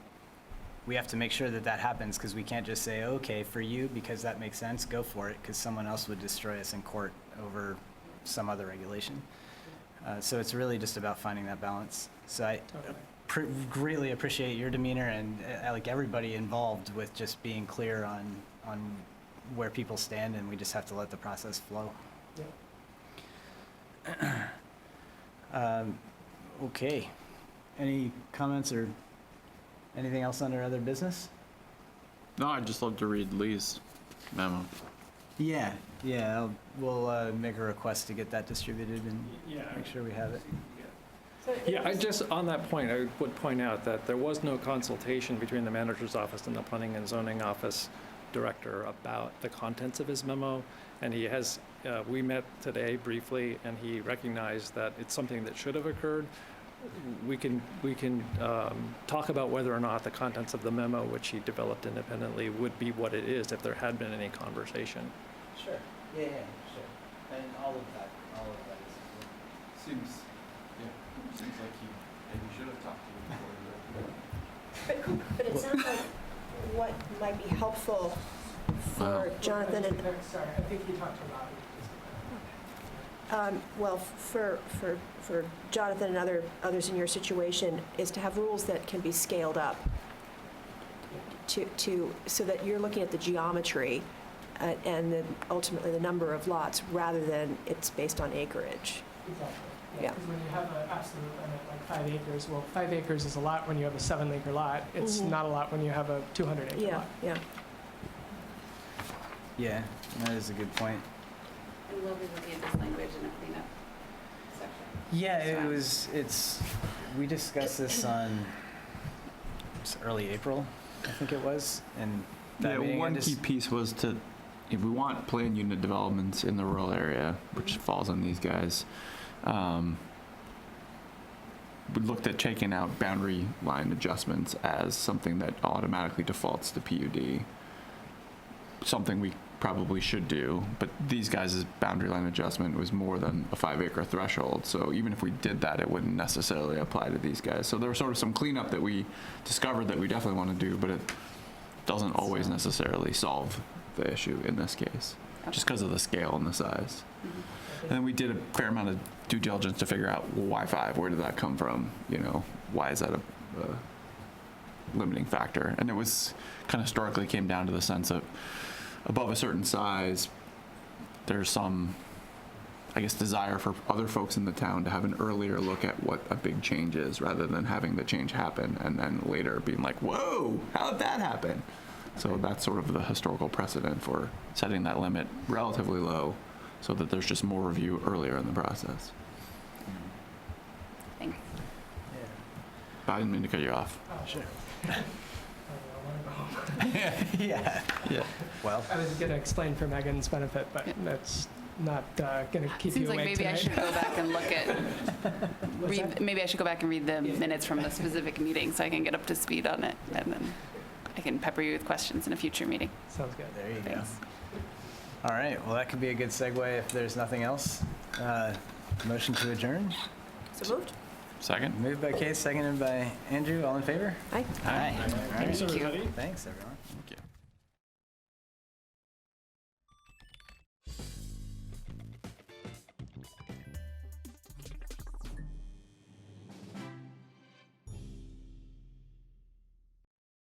we have to make sure that that happens, because we can't just say, okay, for you, because that makes sense, go for it, because someone else would destroy us in court over some other regulation. So it's really just about finding that balance. So I greatly appreciate your demeanor and like everybody involved with just being clear on where people stand, and we just have to let the process flow. Okay. Any comments or anything else under other business? No, I'd just love to read Lee's memo. Yeah, we'll make a request to get that distributed and make sure we have it. Yeah, I just, on that point, I would point out that there was no consultation between the manager's office and the planning and zoning office director about the contents of his memo. And he has, we met today briefly, and he recognized that it's something that should have occurred. We can talk about whether or not the contents of the memo, which he developed independently, would be what it is if there had been any conversation. Sure. Yeah, sure. And all of that is. Seems like you should have talked to you before. But it sounds like what might be helpful for Jonathan and, Sorry, I think you talked about it. well, for Jonathan and others in your situation, is to have rules that can be scaled up so that you're looking at the geometry and then ultimately the number of lots rather than it's based on acreage. Exactly. Yeah. Because when you have an absolute limit, like 5 acres, well, 5 acres is a lot when you have a 7-acre lot. It's not a lot when you have a 200-acre Yeah, lot. yeah. Yeah, that is a good point. And we'll be looking at this language in a cleanup section. Yeah, we discussed this on early April, I think it was, and that meeting, One key piece was to, if we want planned unit developments in the rural area, which falls on these guys, we looked at taking out boundary line adjustments as something that automatically defaults to PUD. Something we probably should do, but these guys' boundary line adjustment was more than a 5-acre threshold, so even if we did that, it wouldn't necessarily apply to these guys. So there was sort of some cleanup that we discovered that we definitely want to do, but it doesn't always necessarily solve the issue in this case, just because of the scale and the size. And then we did a fair amount of due diligence to figure out, well, why 5? Where did that come from? You know, why is that a limiting factor? And it was kind of historically came down to the sense of above a certain size, there's some, I guess, desire for other folks in the town to have an earlier look at what a big change is rather than having the change happen and then later being like, whoa, how did that happen? So that's sort of the historical precedent for setting that limit relatively low so that there's just more review earlier in the process. Thanks. But I didn't mean to cut you off. Sure. I want to go home. Yeah. Well, I was going to explain for Megan's benefit, but that's not going to keep Seems you like awake maybe I tonight. should go back and look at, maybe I should go back and read the minutes from the specific meeting so I can get up to speed on it, and then I can pepper you with questions in a future meeting. Sounds good. there you go. Thanks. All right, well, that could be a good segue if there's nothing else. Motion to adjourn. So moved? Second? Moved by Kate, seconded by Andrew. All in favor? Aye. Aye. All right. Thank you. Thanks, everyone. Thank you.